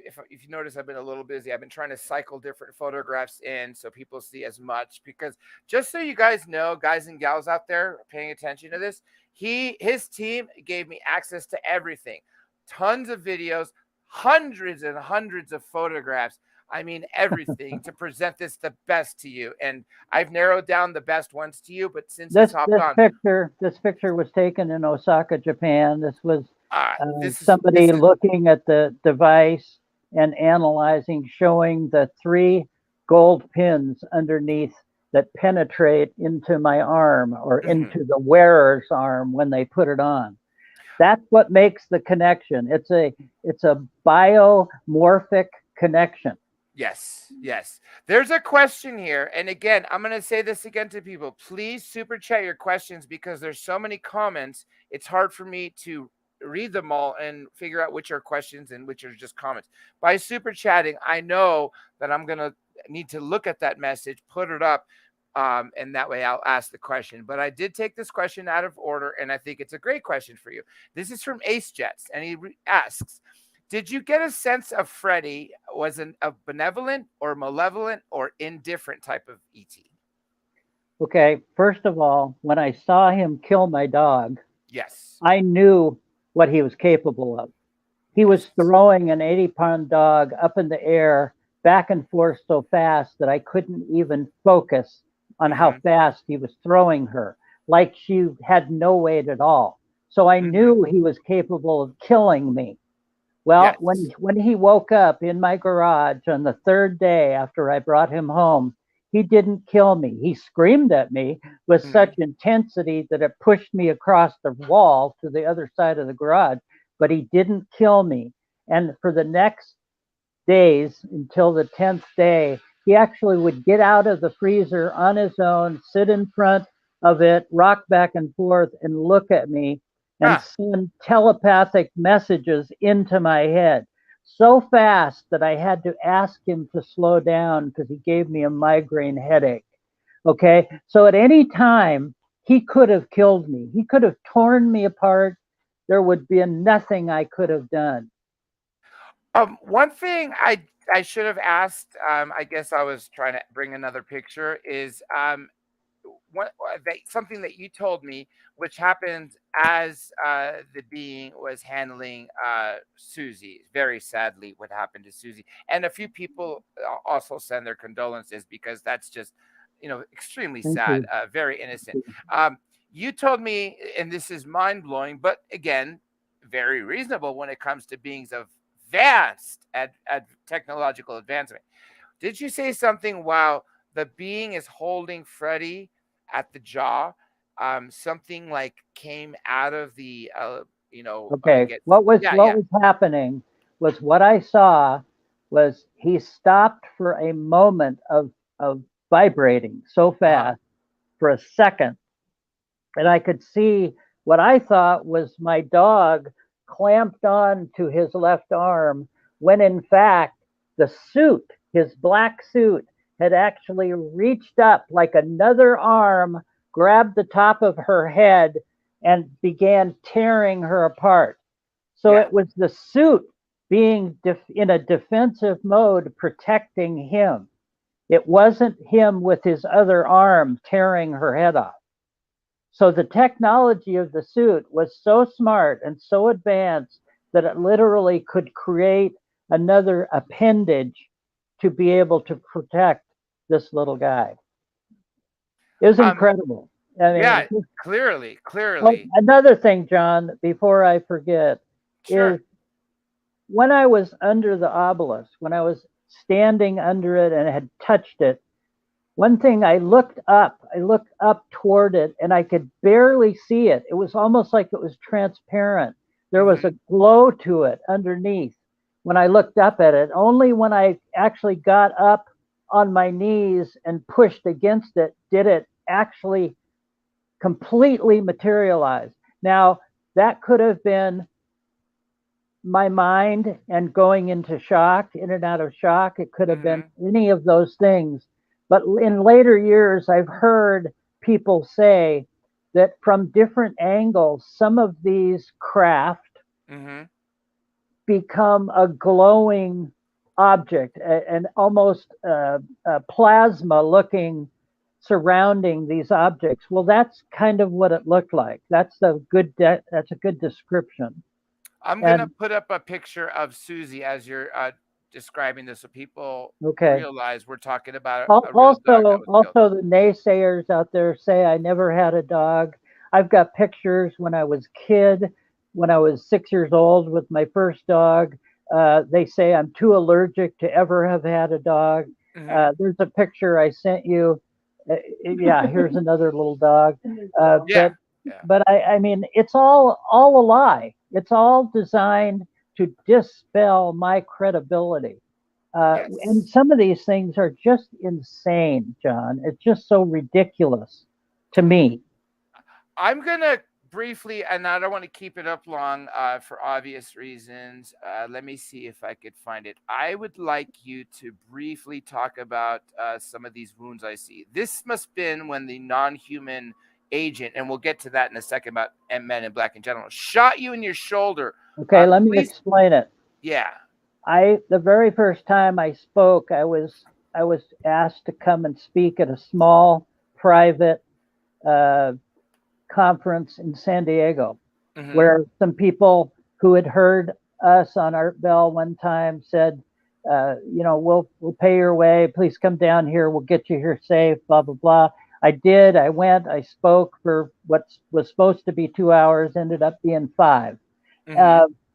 Speaker 1: notice, I've been a little busy. I've been trying to cycle different photographs in so people see as much. Because just so you guys know, guys and gals out there paying attention to this, his team gave me access to everything, tons of videos, hundreds and hundreds of photographs. I mean, everything to present this the best to you. And I've narrowed down the best ones to you. But since he's
Speaker 3: This
Speaker 1: hopped
Speaker 3: this
Speaker 1: on,
Speaker 3: picture this picture was taken in Osaka, Japan. This was
Speaker 1: this
Speaker 3: somebody
Speaker 1: is
Speaker 3: looking at the device and analyzing, showing the 3 gold pins underneath that penetrate into my arm or
Speaker 1: mhm.
Speaker 3: into the wearer's arm when they put it on. That's what makes the connection. It's a biomorphic connection.
Speaker 1: Yes, yes. There's a question here. And again, I'm going to say this again to people. Please super chat your questions because there's so many comments. It's hard for me to read them all and figure out which are questions and which are just comments. By super chatting, I know that I'm going to need to look at that message, put it up, and that way I'll ask the question. But I did take this question out of order, and I think it's a great question for you. This is from Ace Jets, and he asks, did you get a sense of Freddy was a benevolent or malevolent or indifferent type of ET?
Speaker 3: Okay, first of all, when I saw him kill my dog,
Speaker 1: Yes.
Speaker 3: I knew what he was capable of. He was
Speaker 1: Yes.
Speaker 3: throwing an 80-pound dog up in the air, back and forth so fast that I couldn't even focus on how
Speaker 1: Mm-hmm.
Speaker 3: fast he was throwing her, like she had no weight at all. So I
Speaker 1: Mm-hmm.
Speaker 3: knew he was capable of killing me. Well,
Speaker 1: Yes.
Speaker 3: when he woke up in my garage on the 3rd day after I brought him home, he didn't kill me. He screamed at me with
Speaker 1: Mm-hmm.
Speaker 3: such intensity that it pushed me across the wall to the other side of the garage, but he didn't kill me. And for the next days until the 10th day, he actually would get out of the freezer on his own, sit in front of it, rock back and forth, and look at me and
Speaker 1: Ah.
Speaker 3: send telepathic messages into my head so fast that I had to ask him to slow down because he gave me a migraine headache. Okay. So at any time, he could have killed me, he could have torn me apart. There would be nothing I could have done.
Speaker 1: One thing I should have asked. I guess I was trying to bring another picture. Is something that you told me, which happened as the being was handling Susie. Very sadly, what happened to Susie, and a few people also send their condolences because that's just, extremely
Speaker 3: Thank
Speaker 1: sad.
Speaker 3: you.
Speaker 1: Very innocent. Um, you told me, and this is mind blowing, but again, very reasonable when it comes to beings of advanced technological advancement. Did you say something while the being is holding Freddy at the jaw? Something like came out of the, I
Speaker 3: Okay,
Speaker 1: get, yeah,
Speaker 3: what
Speaker 1: yeah,
Speaker 3: was happening was what I saw was he stopped for a moment of vibrating so
Speaker 1: uh-huh,
Speaker 3: fast for a second, and I could see what I thought was my dog clamped on to his left arm when in fact the suit, his black suit, had actually reached up like another arm, grabbed the top of her head, and began tearing her apart. So
Speaker 1: yeah.
Speaker 3: it was the suit being in a defensive mode protecting him. It wasn't him with his other arm tearing her head off. So the technology of the suit was so smart and so advanced that it literally could create another appendage to be able to protect this little guy. It was
Speaker 1: Um,
Speaker 3: incredible. I
Speaker 1: yeah,
Speaker 3: mean,
Speaker 1: clearly,
Speaker 3: oh,
Speaker 1: clearly,
Speaker 3: another thing, John, before I forget,
Speaker 1: sure.
Speaker 3: is when I was under the obelisk, when I was standing under it and had touched it, one thing I looked up toward it and I could barely see it. It was almost like it was transparent. There was
Speaker 1: Hmm.
Speaker 3: a glow to it underneath when I looked up at it. Only when I actually got up on my knees and pushed against it did it actually completely materialize. Now, that could have been my mind and going into shock, in and out of shock. It could have been
Speaker 1: Hmm.
Speaker 3: any of those things. But in later years, I've heard people say that from different angles, some of these craft become a glowing object, an almost plasma looking surrounding these objects. Well, that's kind of what it looked like. That's a good description.
Speaker 1: I'm going to put up a picture of Susie as you're describing this so people realize we're talking about a real dog that was killed.
Speaker 3: Also, the naysayers out there say I never had a dog. I've got pictures when I was kid, when I was 6 years old with my first dog. They say I'm too allergic to ever have had a dog. There's a picture I sent you. Yeah, here's another little dog. But I mean, it's all a lie. It's all designed to dispel my credibility. And some of these things are just insane, John. It's just so ridiculous to me.
Speaker 1: I'm going to briefly, and I don't want to keep it up long for obvious reasons. Let me see if I could find it. I would like you to briefly talk about some of these wounds I see. This must have been when the non-human agent, and we'll get to that in a second about Men in Black in general, shot you in your shoulder.
Speaker 3: Okay, let me explain it.
Speaker 1: Yeah.
Speaker 3: The very first time I spoke, I was asked to come and speak at a small private conference in San Diego, where some people who had heard us on Art Bell one time said, we'll pay your way. Please come down here. We'll get you here safe, blah, blah, blah. I did. I went. I spoke for what was supposed to be 2 hours, ended up being 5.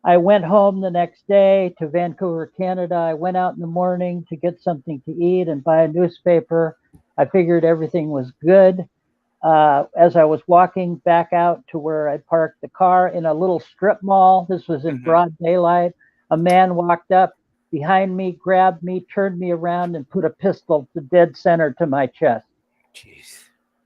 Speaker 3: I went home the next day to Vancouver, Canada. I went out in the morning to get something to eat and buy a newspaper. I figured everything was good. As I was walking back out to where I parked the car in a little strip mall, this was in broad daylight, a man walked up behind me, grabbed me, turned me around, and put a pistol to dead center to my chest.
Speaker 1: Jeez.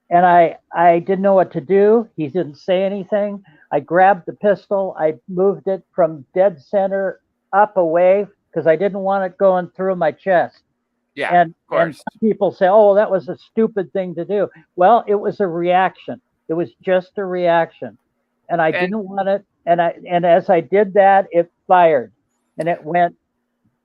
Speaker 3: And I didn't know what to do. He didn't say anything. I grabbed the pistol. I moved it from dead center up away because I didn't want it going through my chest.
Speaker 1: Yeah,
Speaker 3: and some people say, oh, that was a stupid thing to do. Well, it was a reaction. It was just a reaction. And I didn't want it. And as I did that, it fired. And it went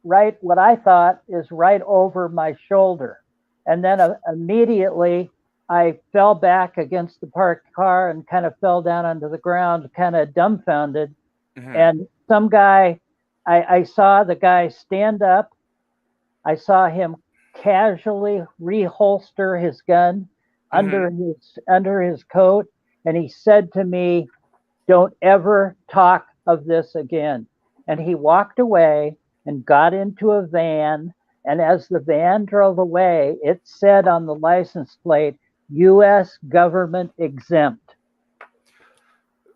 Speaker 3: right, what I thought is right over my shoulder. And then immediately I fell back against the parked car and kind of fell down onto the ground, kind of dumbfounded. And some guy, I saw the guy stand up. I saw him casually reholster his gun under his coat. And he said to me, don't ever talk of this again. And he walked away and got into a van. And as the van drove away, it said on the license plate, U.S. government exempt.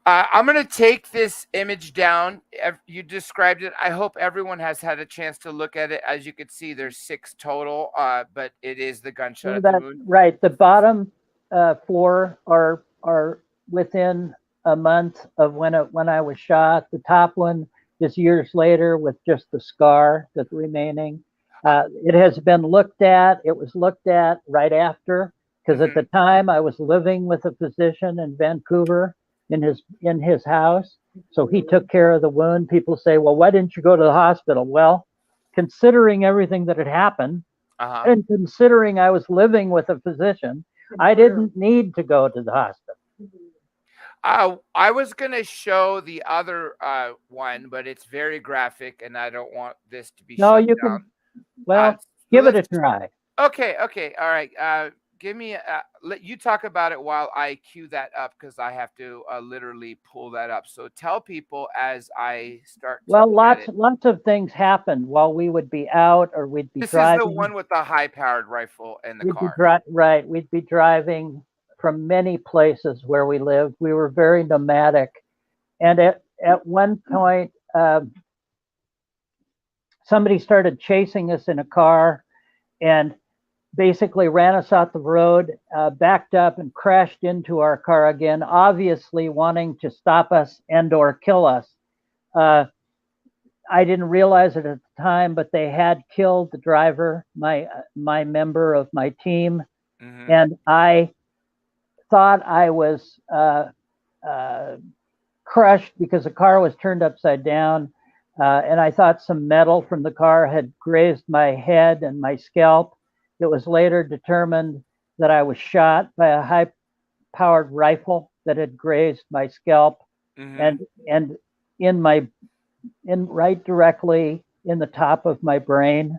Speaker 1: I'm going to take this image down. You described it. I hope everyone has had a chance to look at it. As you can see, there's 6 total, but it is the gunshot at the wound.
Speaker 3: Right. The bottom 4 are within a month of when I was shot. The top one is years later with just the scar that's remaining. It has been looked at. It was looked at right after, because at the time I was living with a physician in Vancouver in his house. So he took care of the wound. People say, well, why didn't you go to the hospital? Well, considering everything that had happened and considering I was living with a physician, I didn't need to go to the hospital.
Speaker 1: I was going to show the other one, but it's very graphic and I don't want this to be shut down.
Speaker 3: Well, give it a try.
Speaker 1: Okay. All right. Give me let you talk about it while I cue that up, because I have to literally pull that up. So tell people as I start.
Speaker 3: Well, lots of things happened while we would be out, or we'd be driving.
Speaker 1: This is the one with the high-powered rifle in the car.
Speaker 3: Right. We'd be driving from many places where we lived. We were very nomadic. And at one point, somebody started chasing us in a car and basically ran us off the road, backed up and crashed into our car again, obviously wanting to stop us and or kill us. I didn't realize it at the time, but they had killed the driver, my member of my team,
Speaker 1: Mm-hmm.
Speaker 3: and I thought I was crushed because the car was turned upside down, and I thought some metal from the car had grazed my head and my scalp. It was later determined that I was shot by a high-powered rifle that had grazed my scalp,
Speaker 1: Mm-hmm.
Speaker 3: and right directly in the top of my brain.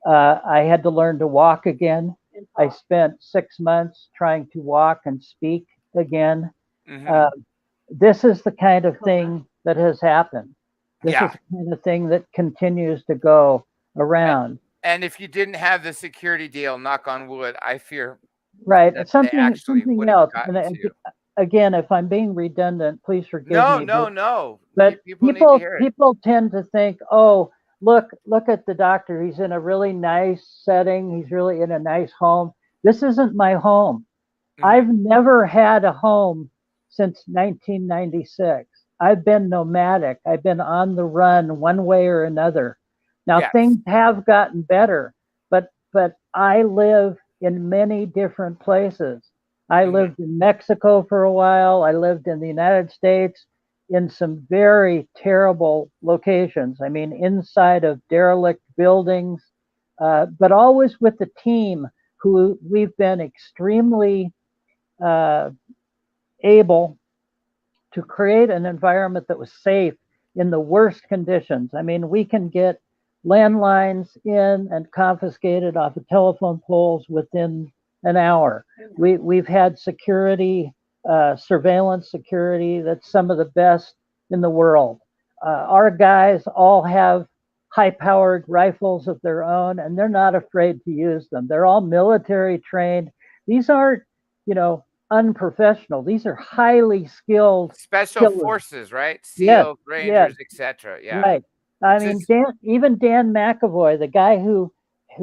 Speaker 3: I had to learn to walk again. I spent 6 months trying to walk and speak again.
Speaker 1: Mm-hmm.
Speaker 3: This is the kind of thing that has happened. This
Speaker 1: Yeah.
Speaker 3: is the kind of thing that continues to go around.
Speaker 1: And if you didn't have the security deal, knock on wood, I fear
Speaker 3: Right.
Speaker 1: that they
Speaker 3: Something
Speaker 1: actually would have
Speaker 3: else.
Speaker 1: gotten to
Speaker 3: And
Speaker 1: you.
Speaker 3: again, if I'm being redundant, please forgive
Speaker 1: No,
Speaker 3: me.
Speaker 1: no, no.
Speaker 3: But
Speaker 1: People need to hear it.
Speaker 3: people tend to think, oh, look at the doctor. He's in a really nice setting. He's really in a nice home. This isn't my home. I've never had a home since 1996. I've been nomadic. I've been on the run one way or another. Now
Speaker 1: Yes.
Speaker 3: things have gotten better, but I live in many different places. I lived in Mexico for a while. I lived in the United States in some very terrible locations. I mean, inside of derelict buildings, but always with the team who we've been extremely able to create an environment that was safe in the worst conditions. I mean, we can get landlines in and confiscated off of telephone poles within an hour. We've had security, surveillance security that's some of the best in the world. Our guys all have high-powered rifles of their own, and they're not afraid to use them. They're all military trained. These aren't, unprofessional. These are highly skilled
Speaker 1: Special
Speaker 3: killers.
Speaker 1: forces, right?
Speaker 3: Yes,
Speaker 1: SEALs,
Speaker 3: yes,
Speaker 1: Rangers, etc. Yeah.
Speaker 3: right. I
Speaker 1: It's
Speaker 3: mean,
Speaker 1: just,
Speaker 3: even Dan McAvoy, the guy who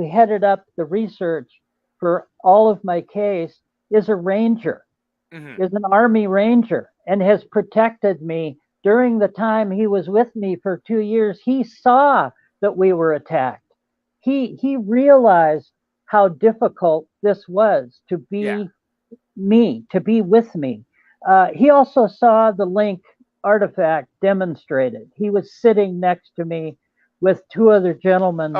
Speaker 3: headed up the research for all of my case, is a ranger, is an Army Ranger, and has protected me during the time he was with me for 2 years. He saw that we were attacked. He realized how difficult this was to be to be with me. He also saw the link artifact demonstrated. He was sitting next to me with two other gentlemen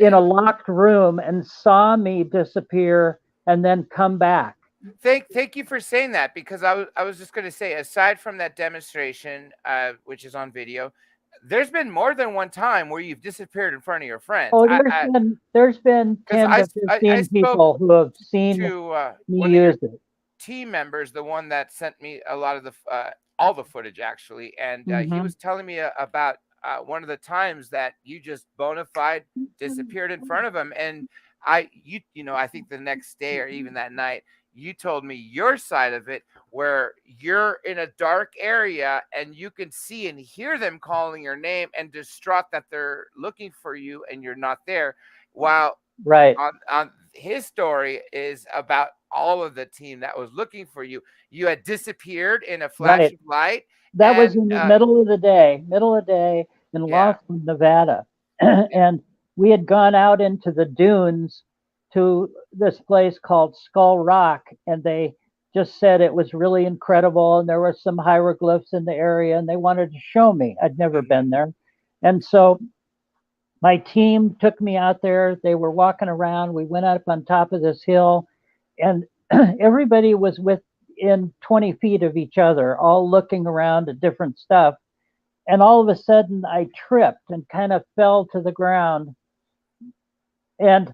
Speaker 3: in a locked room and saw me disappear and then come back.
Speaker 1: Thank you for saying that, because I was just going to say, aside from that demonstration, which is on video, there's been more than one time where you've disappeared in front of your friends.
Speaker 3: Oh, there's been 10 to
Speaker 1: I
Speaker 3: 15
Speaker 1: spoke
Speaker 3: people who have seen
Speaker 1: to
Speaker 3: me
Speaker 1: one of your
Speaker 3: use it.
Speaker 1: team members, the one that sent me a lot of the all the footage actually, and he was telling me about one of the times that you just bona fide disappeared in front of him, and I think the next day or even that night, you told me your side of it, where you're in a dark area and you can see and hear them calling your name and distraught that they're looking for you and you're not there. While on his story is about all of the team that was looking for you. You had disappeared in a flash of light.
Speaker 3: That was in the middle of the day in Laughlin, Nevada. And we had gone out into the dunes to this place called Skull Rock, and they just said it was really incredible, and there were some hieroglyphs in the area, and they wanted to show me. I'd never been there. And so my team took me out there. They were walking around. We went up on top of this hill, and everybody was within 20 feet of each other, all looking around at different stuff. And all of a sudden, I tripped and kind of fell to the ground. And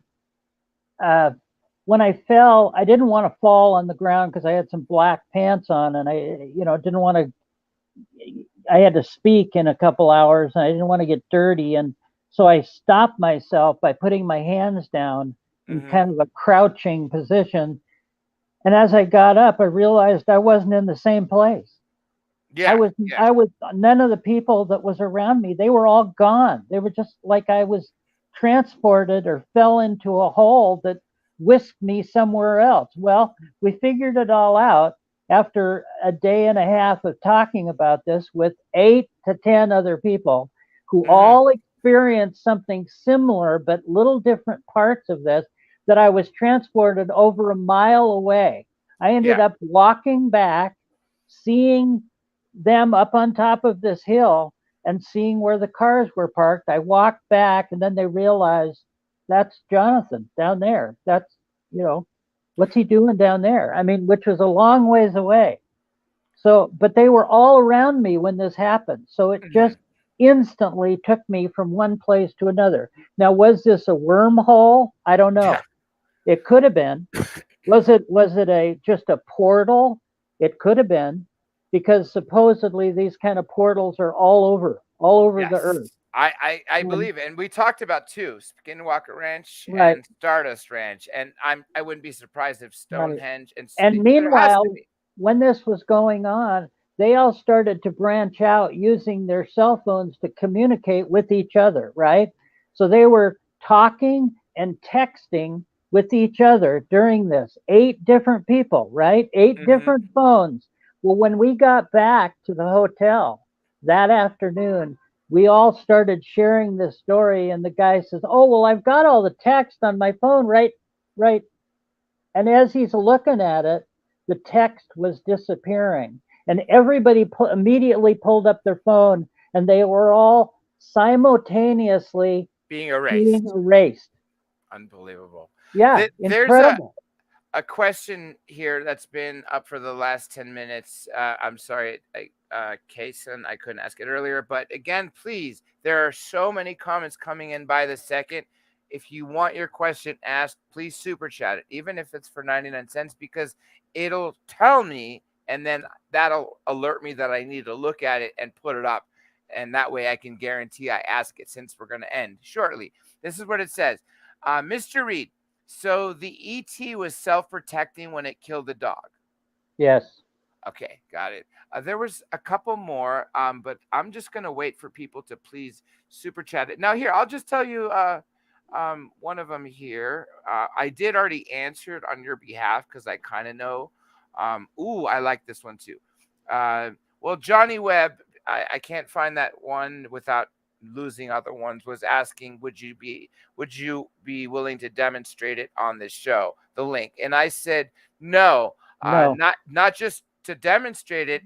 Speaker 3: when I fell, I didn't want to fall on the ground because I had some black pants on, and I, didn't want to. I had to speak in a couple hours, and I didn't want to get dirty, and so I stopped myself by putting my hands down in kind of a crouching position. And as I got up, I realized I wasn't in the same place. I was none of the people that was around me, they were all gone. They were just like I was transported or fell into a hole that whisked me somewhere else. Well, we figured it all out after a day and a half of talking about this with 8 to 10 other people who all experienced something similar, but little different parts of this, that I was transported over a mile away. I ended up walking back, seeing them up on top of this hill and seeing where the cars were parked. I walked back, and then they realized that's Jonathon down there. That's, what's he doing down there? I mean, which was a long ways away. So, but they were all around me when this happened. So it just instantly took me from one place to another. Now, was this a wormhole? I don't know.
Speaker 1: Yeah.
Speaker 3: It could have been. Was it just a portal? It could have been, because supposedly these kind of portals are all over the earth.
Speaker 1: I believe it. And we talked about two, Skinwalker Ranch
Speaker 3: Right.
Speaker 1: and Stardust Ranch. And I wouldn't be surprised if Stonehenge
Speaker 3: and meanwhile, when this was going on, they all started to branch out using their cell phones to communicate with each other, right? So they were talking and texting with each other during this. 8 different people, right? 8 different phones. Well, when we got back to the hotel that afternoon, we all started sharing this story, and the guy says, "Oh, well, I've got all the text on my phone, right." And as he's looking at it, the text was disappearing, and everybody immediately pulled up their phone, and they were all simultaneously
Speaker 1: being erased. Unbelievable.
Speaker 3: Yeah,
Speaker 1: there's
Speaker 3: incredible.
Speaker 1: A question here that's been up for the last 10 minutes. I'm sorry, Kason, I couldn't ask it earlier. But again, please, there are so many comments coming in by the second. If you want your question asked, please super chat it, even if it's for 99 cents, because it'll tell me, and then that'll alert me that I need to look at it and put it up. And that way I can guarantee I ask it, since we're going to end shortly. This is what it says. Mr. Reed, so the ET was self-protecting when it killed the dog?
Speaker 3: Yes.
Speaker 1: Okay, got it. There was a couple more, but I'm just going to wait for people to please super chat it. Now, here, I'll just tell you one of them here. I did already answer it on your behalf because I kind of know. I like this one too. Well, Johnny Webb, I can't find that one without losing other ones, was asking, would you be willing to demonstrate it on this show, the link? And I said no. Not just to demonstrate it.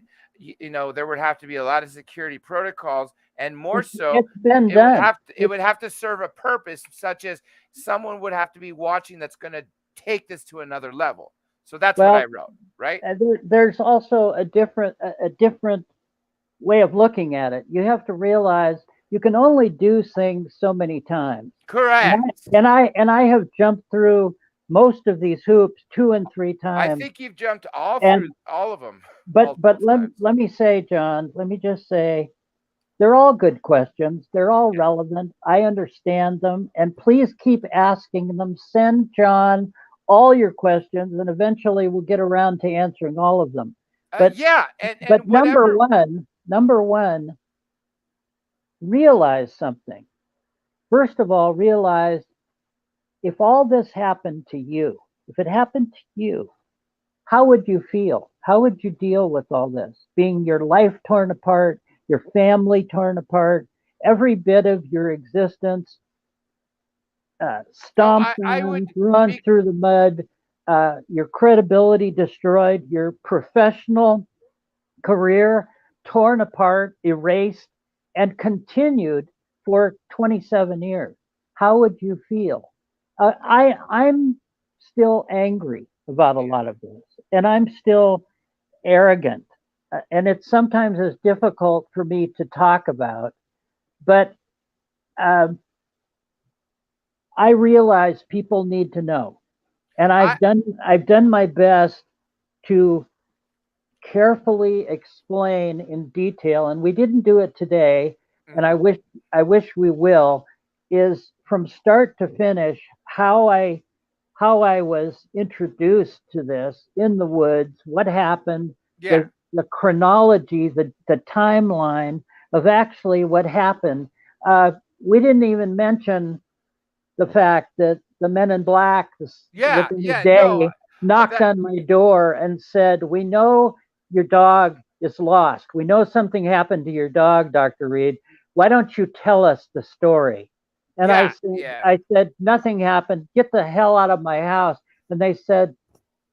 Speaker 1: There would have to be a lot of security protocols, and more so, it would have to serve a purpose, such as someone would have to be watching that's going to take this to another level. So that's what I wrote, right?
Speaker 3: There's also a different way of looking at it. You have to realize you can only do things so many times.
Speaker 1: Correct.
Speaker 3: And I have jumped through most of these hoops 2 and 3 times.
Speaker 1: I think you've jumped through all of them.
Speaker 3: But let me say, John, let me just say, they're all good questions. They're all relevant. I understand them. And please keep asking them. Send John all your questions, and eventually we'll get around to answering all of them. But number one, realize something. First of all, realize, if all this happened to you, if it happened to you, how would you feel? How would you deal with all this? Being your life torn apart, your family torn apart, every bit of your existence stomped on, run through the mud, your credibility destroyed, your professional career torn apart, erased, and continued for 27 years. How would you feel? I'm still angry about a lot of this, and I'm still arrogant, and it sometimes is difficult for me to talk about, but I realize people need to know, and I've done my best to carefully explain in detail, and we didn't do it today, and I wish we will, is from start to finish how I was introduced to this in the woods, what happened, the chronology, the timeline of actually what happened. We didn't even mention the fact that the men in black within a day knocked on my door and said, "We know your dog is lost. We know something happened to your dog, Dr. Reed. why don't you tell us the story? And
Speaker 1: Yeah.
Speaker 3: I said, nothing happened. Get the hell out of my house. And they said,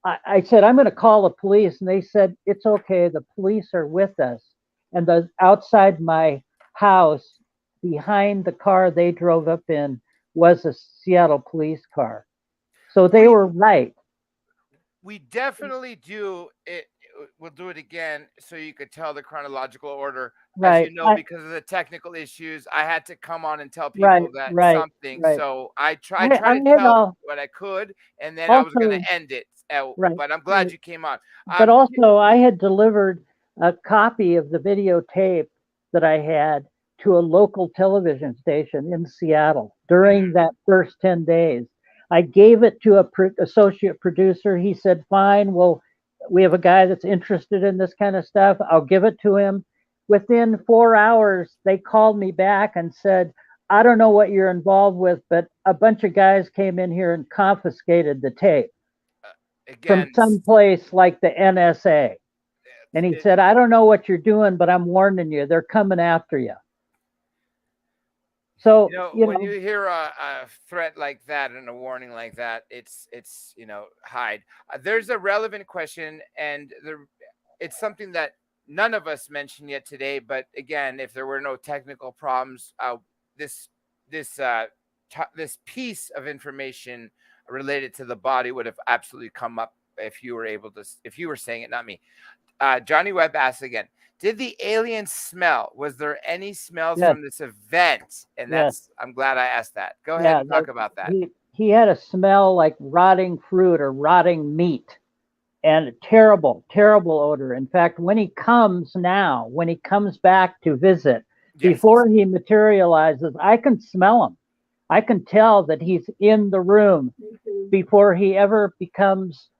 Speaker 3: I said, I'm going to call the police. And they said, it's okay. The police are with us. And the outside my house, behind the car they drove up in, was a Seattle police car. So they were right.
Speaker 1: We definitely do it. We'll do it again so you could tell the chronological order. As you
Speaker 3: Right.
Speaker 1: know, because of the technical issues, I had to come on and tell
Speaker 3: Right.
Speaker 1: people that
Speaker 3: Right.
Speaker 1: something.
Speaker 3: Right.
Speaker 1: So I
Speaker 3: I
Speaker 1: try to
Speaker 3: had
Speaker 1: tell what I could, and then I was going
Speaker 3: also,
Speaker 1: to end it.
Speaker 3: right.
Speaker 1: But I'm glad you came on.
Speaker 3: But also, I had delivered a copy of the videotape that I had to a local television station in Seattle during that first 10 days. I gave it to a associate producer. He said, fine, well, we have a guy that's interested in this kind of stuff. I'll give it to him. Within 4 hours, they called me back and said, I don't know what you're involved with, but a bunch of guys came in here and confiscated the tape from
Speaker 1: again,
Speaker 3: some place like the NSA. And he said, I don't know what you're doing, but I'm warning you, they're coming after you. So,
Speaker 1: when you hear a threat like that and a warning like that, it's hide. There's a relevant question, and it's something that none of us mentioned yet today. But again, if there were no technical problems, this this this piece of information related to the body would have absolutely come up if you were saying it, not me. Johnny Webb asks again, did the aliens smell? Was there any smells from this event? And I'm glad I asked that. Go ahead and talk about that.
Speaker 3: He had a smell like rotting fruit or rotting meat, and a terrible, terrible odor. In fact, when he comes back to visit, before he materializes, I can smell him. I can tell that he's in the room before he ever becomes,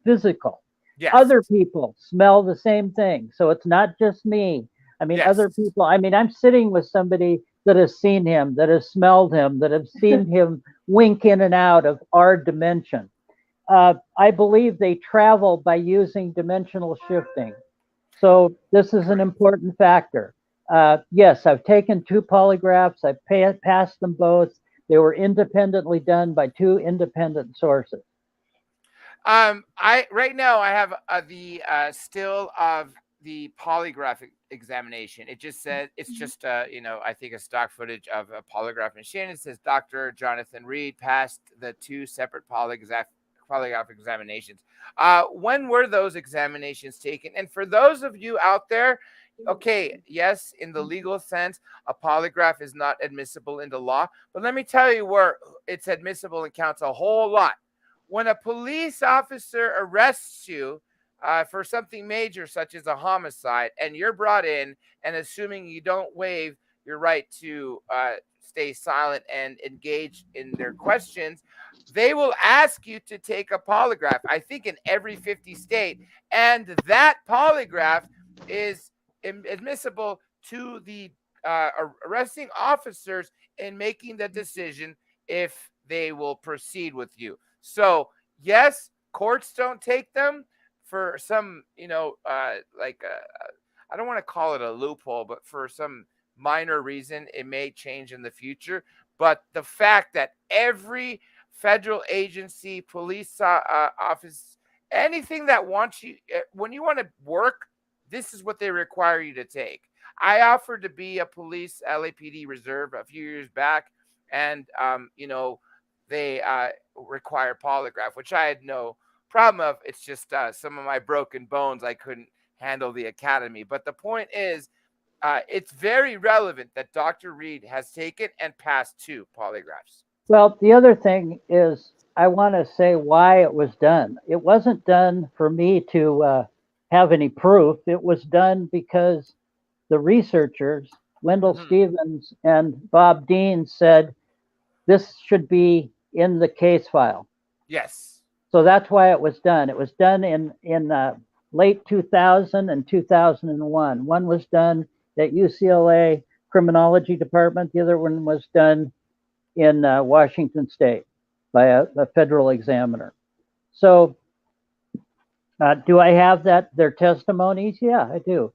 Speaker 3: physical.
Speaker 1: Yes.
Speaker 3: Other people smell the same thing. So it's not just me. I mean, other people, I'm sitting with somebody that has seen him, that has smelled him, that have seen him wink in and out of our dimension. I believe they travel by using dimensional shifting. So this is an important factor. Yes, I've taken 2 polygraphs. I've passed them both. They were independently done by 2 independent sources.
Speaker 1: Right now I have the still of the polygraph examination. It just says it's just I think a stock footage of a polygraph machine. It says Dr. Jonathon Reed passed the 2 separate polygraph examinations. When were those examinations taken? And for those of you out there, okay, yes, in the legal sense, a polygraph is not admissible into law, but let me tell you where it's admissible and counts a whole lot. When a police officer arrests you for something major, such as a homicide, and you're brought in, and assuming you don't waive your right to stay silent and engage in their questions, they will ask you to take a polygraph, I think in every 50 state. And that polygraph is admissible to the arresting officers in making the decision if they will proceed with you. So, yes, courts don't take them for some, I don't want to call it a loophole, but for some minor reason, it may change in the future. But the fact that every federal agency, police office, anything that wants you, when you want to work, this is what they require you to take. I offered to be a police LAPD reserve a few years back, and, they require polygraph, which I had no problem of. It's just some of my broken bones. I couldn't handle the academy. But the point is, it's very relevant that Dr. Reed has taken and passed 2 polygraphs.
Speaker 3: Well, the other thing is, I want to say why it was done. It wasn't done for me to have any proof. It was done because the researchers, Wendell Stevens and Bob Dean, said this should be in the case file.
Speaker 1: Yes.
Speaker 3: So that's why it was done. It was done in late 2000 and 2001. One was done at UCLA Criminology Department. The other one was done in Washington State by a federal examiner. So do I have their testimonies? Yeah, I do.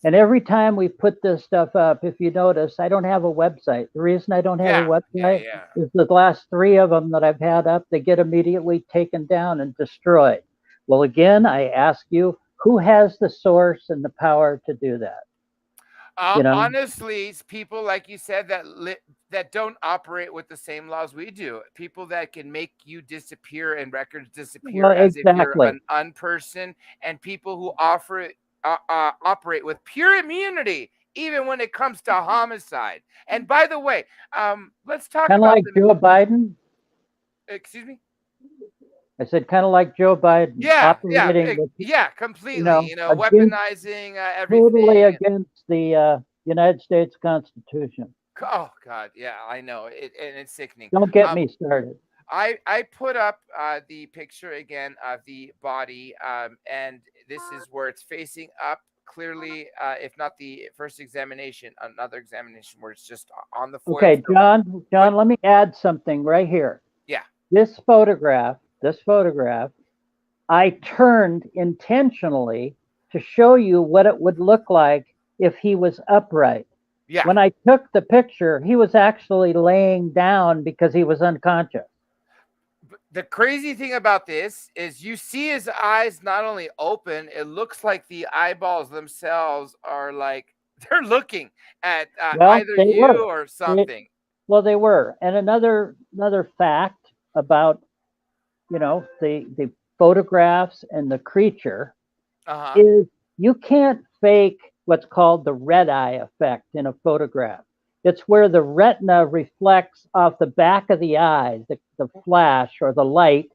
Speaker 3: And every time we put this stuff up, if you notice, I don't have a website. The reason I don't have a website is the last 3 of them that I've had up, they get immediately taken down and destroyed. Well, again, I ask you, who has the source and the power to do that?
Speaker 1: Honestly, it's people like you said that don't operate with the same laws we do. People that can make you disappear and records disappear as if you're an unperson, and people who operate with pure immunity, even when it comes to homicide. And by the way, let's talk
Speaker 3: about like Joe Biden.
Speaker 1: Excuse me.
Speaker 3: I said kind of like Joe Biden.
Speaker 1: Operating with, completely. Weaponizing everything.
Speaker 3: Totally against the United States Constitution.
Speaker 1: Oh God, yeah, I know it, and it's sickening.
Speaker 3: Don't get me started.
Speaker 1: I put up the picture again of the body, and this is where it's facing up. Clearly, if not the first examination, another examination where it's just on the foil.
Speaker 3: Okay, John, let me add something right here.
Speaker 1: Yeah.
Speaker 3: This photograph, I turned intentionally to show you what it would look like if he was upright.
Speaker 1: Yeah.
Speaker 3: When I took the picture, he was actually laying down because he was unconscious.
Speaker 1: The crazy thing about this is you see his eyes not only open, it looks like the eyeballs themselves are like they're looking at either you or something.
Speaker 3: They were. And another fact about, the photographs and the creature is you can't fake what's called the red eye effect in a photograph. It's where the retina reflects off the back of the eye, the flash or the light,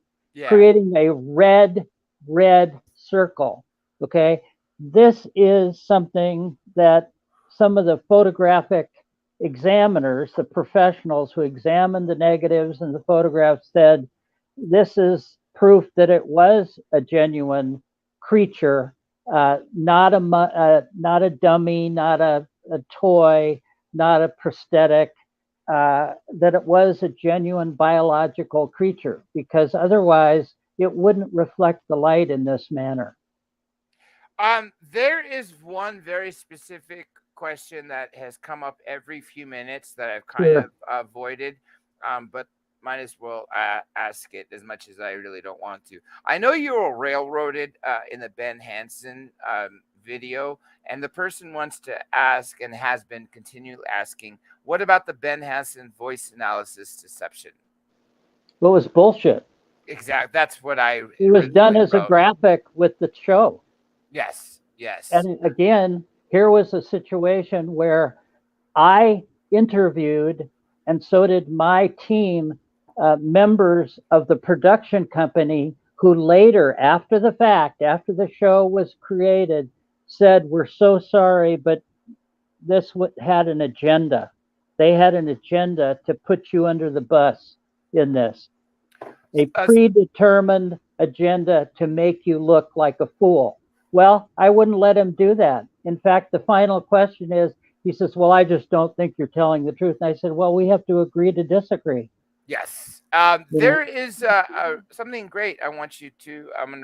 Speaker 3: creating a red circle. Okay. This is something that some of the photographic examiners, the professionals who examined the negatives and the photographs, said this is proof that it was a genuine creature, not a dummy, not a toy, not a prosthetic, that it was a genuine biological creature, because otherwise it wouldn't reflect the light in this manner.
Speaker 1: There is one very specific question that has come up every few minutes that I've kind of avoided, but might as well ask it as much as I really don't want to. I know you were railroaded in the Ben Hansen video, and the person wants to ask and has been continually asking, what about the Ben Hansen voice analysis deception?
Speaker 3: Well, it was bullshit.
Speaker 1: Exactly. That's what
Speaker 3: it was done as a graphic with the show.
Speaker 1: Yes.
Speaker 3: And again, here was a situation where I interviewed, and so did my team, members of the production company who later, after the fact, after the show was created, said, we're so sorry, but this had an agenda. They had an agenda to put you under the bus in this. A predetermined agenda to make you look like a fool. Well, I wouldn't let him do that. In fact, the final question is, he says, well, I just don't think you're telling the truth. And I said, well, we have to agree to disagree.
Speaker 1: Yes. There is something great I'm going to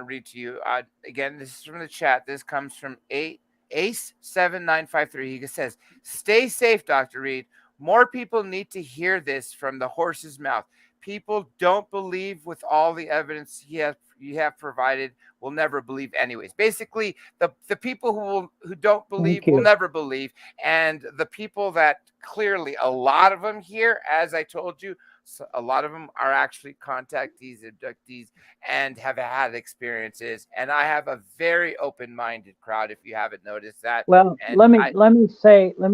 Speaker 1: read to you. Again, this is from the chat. This comes from Ace7953. He says, stay safe, Dr. Reed. More people need to hear this from the horse's mouth. People don't believe with all the evidence you have provided will never believe anyways. Basically, the people who don't believe will never believe. And the people that clearly, a lot of them here, as I told you, so a lot of them are actually contactees, abductees, and have had experiences. And I have a very open-minded crowd, if you haven't noticed that.
Speaker 3: Well, let me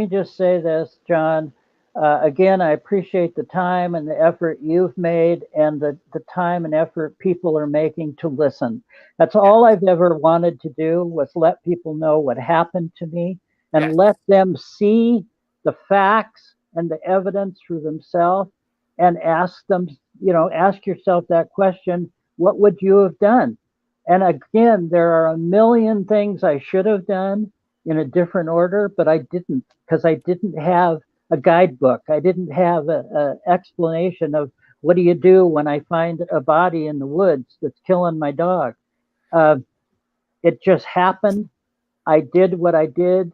Speaker 3: just say this, John. Again, I appreciate the time and the effort you've made, and the time and effort people are making to listen. That's all I've ever wanted to do, was let people know what happened to me and let them see the facts and the evidence for themselves, and ask them, ask yourself that question, what would you have done? And again, there are a million things I should have done in a different order, but I didn't, because I didn't have a guidebook. I didn't have an explanation of what do you do when I find a body in the woods that's killing my dog. It just happened. I did what I did.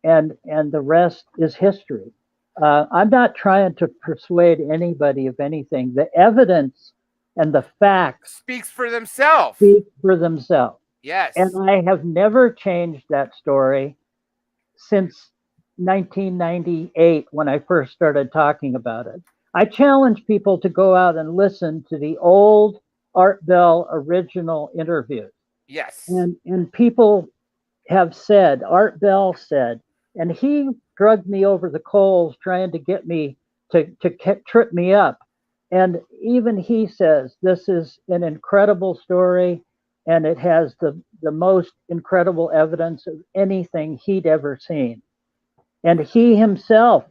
Speaker 3: and the rest is history. I'm not trying to persuade anybody of anything. The evidence and the facts
Speaker 1: Speaks for themselves.
Speaker 3: speak for themselves.
Speaker 1: Yes.
Speaker 3: And I have never changed that story since 1998 when I first started talking about it. I challenge people to go out and listen to the old Art Bell original interviews.
Speaker 1: Yes.
Speaker 3: And people have said, Art Bell said, and he drugged me over the coals trying to get me to trip me up. And even he says, this is an incredible story and it has the most incredible evidence of anything he'd ever seen. And he himself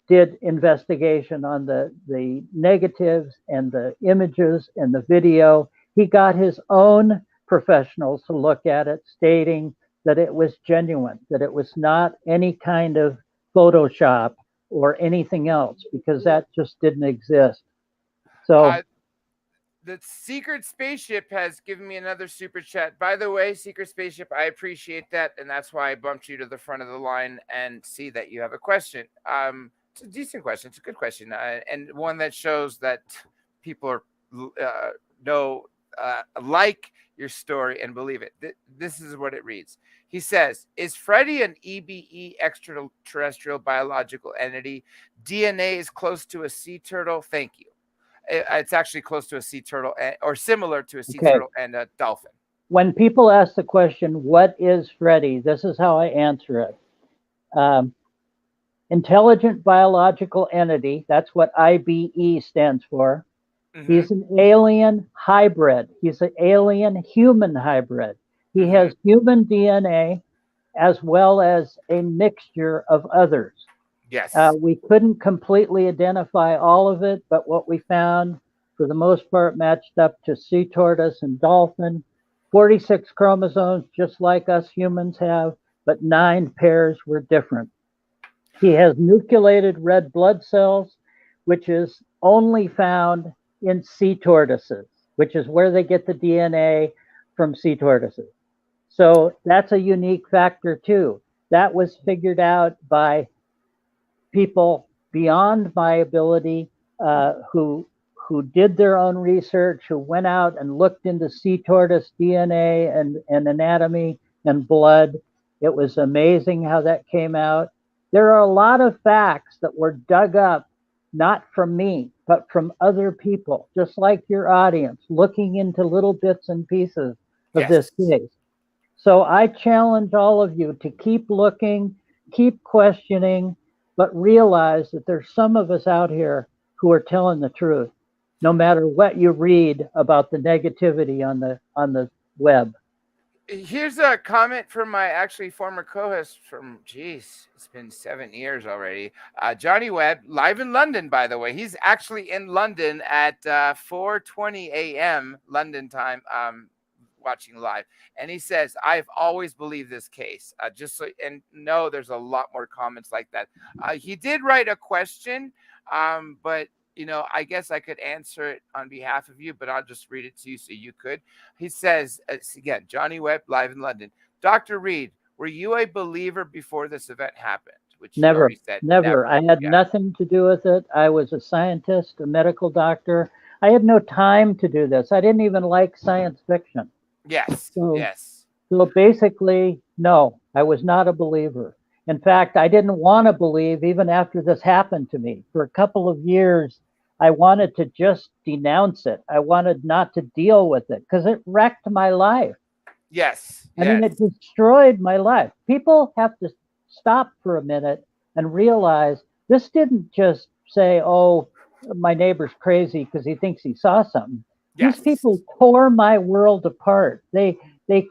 Speaker 3: did investigation on the negatives and the images and the video. He got his own professionals to look at it, stating that it was genuine, that it was not any kind of Photoshop or anything else, because that just didn't exist. So
Speaker 1: the Secret Spaceship has given me another super chat. By the way, Secret Spaceship, I appreciate that, and that's why I bumped you to the front of the line and see that you have a question. It's a decent question. It's a good question, and one that shows that people are like your story and believe it. This is what it reads. He says, is Freddy an EBE, extraterrestrial biological entity? DNA is close to a sea turtle. Thank you. It's actually close to a sea turtle or similar to a sea turtle and a dolphin.
Speaker 3: When people ask the question, what is Freddy? This is how I answer it. Intelligent biological entity, that's what IBE stands for. Mm-hmm. He's an alien hybrid. He's an alien human hybrid. He mm-hmm. has human DNA as well as a mixture of others.
Speaker 1: Yes.
Speaker 3: We couldn't completely identify all of it, but what we found, for the most part, matched up to sea tortoise and dolphin. 46 chromosomes, just like us humans have, but 9 pairs were different. He has nucleated red blood cells, which is only found in sea tortoises, which is where they get the DNA from sea tortoises. So that's a unique factor too. That was figured out by people beyond my ability, who did their own research, who went out and looked into sea tortoise DNA and anatomy and blood. It was amazing how that came out. There are a lot of facts that were dug up, not from me, but from other people, just like your audience, looking into little bits and pieces of this case. So I challenge all of you to keep looking, keep questioning, but realize that there's some of us out here who are telling the truth, no matter what you read about the negativity on the web.
Speaker 1: Here's a comment from my actually former co-host from, it's been 7 years already. Johnny Webb, live in London, by the way. He's actually in London at 4:20 a.m. London time, watching live. And he says, I've always believed this case. There's a lot more comments like that. He did write a question, but I guess I could answer it on behalf of you, but I'll just read it to you so you could. He says, again, Johnny Webb, live in London. Dr. Reed, were you a believer before this event happened? Which
Speaker 3: never, never. I had nothing to do with it. I was a scientist, a medical doctor. I had no time to do this. I didn't even like science fiction.
Speaker 1: Yes, yes.
Speaker 3: So basically, no, I was not a believer. In fact, I didn't want to believe even after this happened to me. For a couple of years, I wanted to just denounce it. I wanted not to deal with it because it wrecked my life.
Speaker 1: Yes.
Speaker 3: I mean, it destroyed my life. People have to stop for a minute and realize this didn't just say, oh, my neighbor's crazy because he thinks he saw something. Yes. These people tore my world apart. They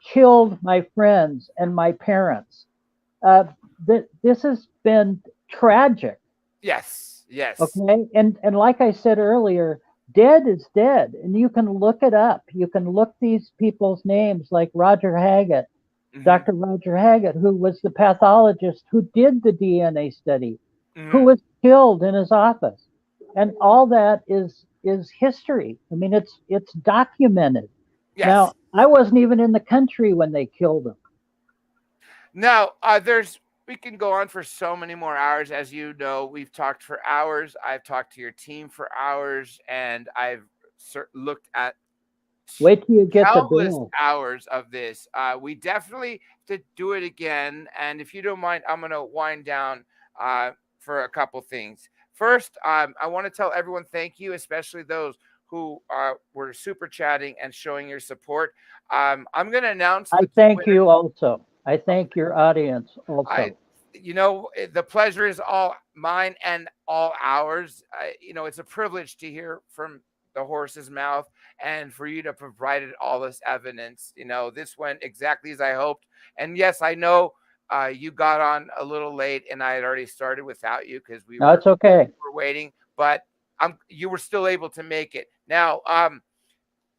Speaker 3: killed my friends and my parents. This has been tragic.
Speaker 1: Yes, yes.
Speaker 3: Okay, and like I said earlier, dead is dead, and you can look it up. You can look these people's names, like Roger Haggett, mm-hmm. Dr. Roger Haggett, who was the pathologist who did the DNA study, mm-hmm. who was killed in his office, and all that is history. I mean, it's documented. Yes. Now, I wasn't even in the country when they killed him.
Speaker 1: Now, there's we can go on for so many more hours. As you know, we've talked for hours. I've talked to your team for hours, and I've looked at
Speaker 3: Wait till you get the
Speaker 1: countless
Speaker 3: bill.
Speaker 1: hours of this. We definitely have to do it again. And if you don't mind, I'm going to wind down for a couple things. First, I want to tell everyone thank you, especially those who were super chatting and showing your support. I'm going to announce
Speaker 3: I
Speaker 1: the
Speaker 3: thank
Speaker 1: winners.
Speaker 3: you also. I thank your audience
Speaker 1: I,
Speaker 3: also.
Speaker 1: the pleasure is all mine and all ours. It's a privilege to hear from the horse's mouth and for you to provide all this evidence. This went exactly as I hoped. And yes, I know you got on a little late, and I had already started without you because we
Speaker 3: No, it's okay.
Speaker 1: were waiting, but you were still able to make it. Now,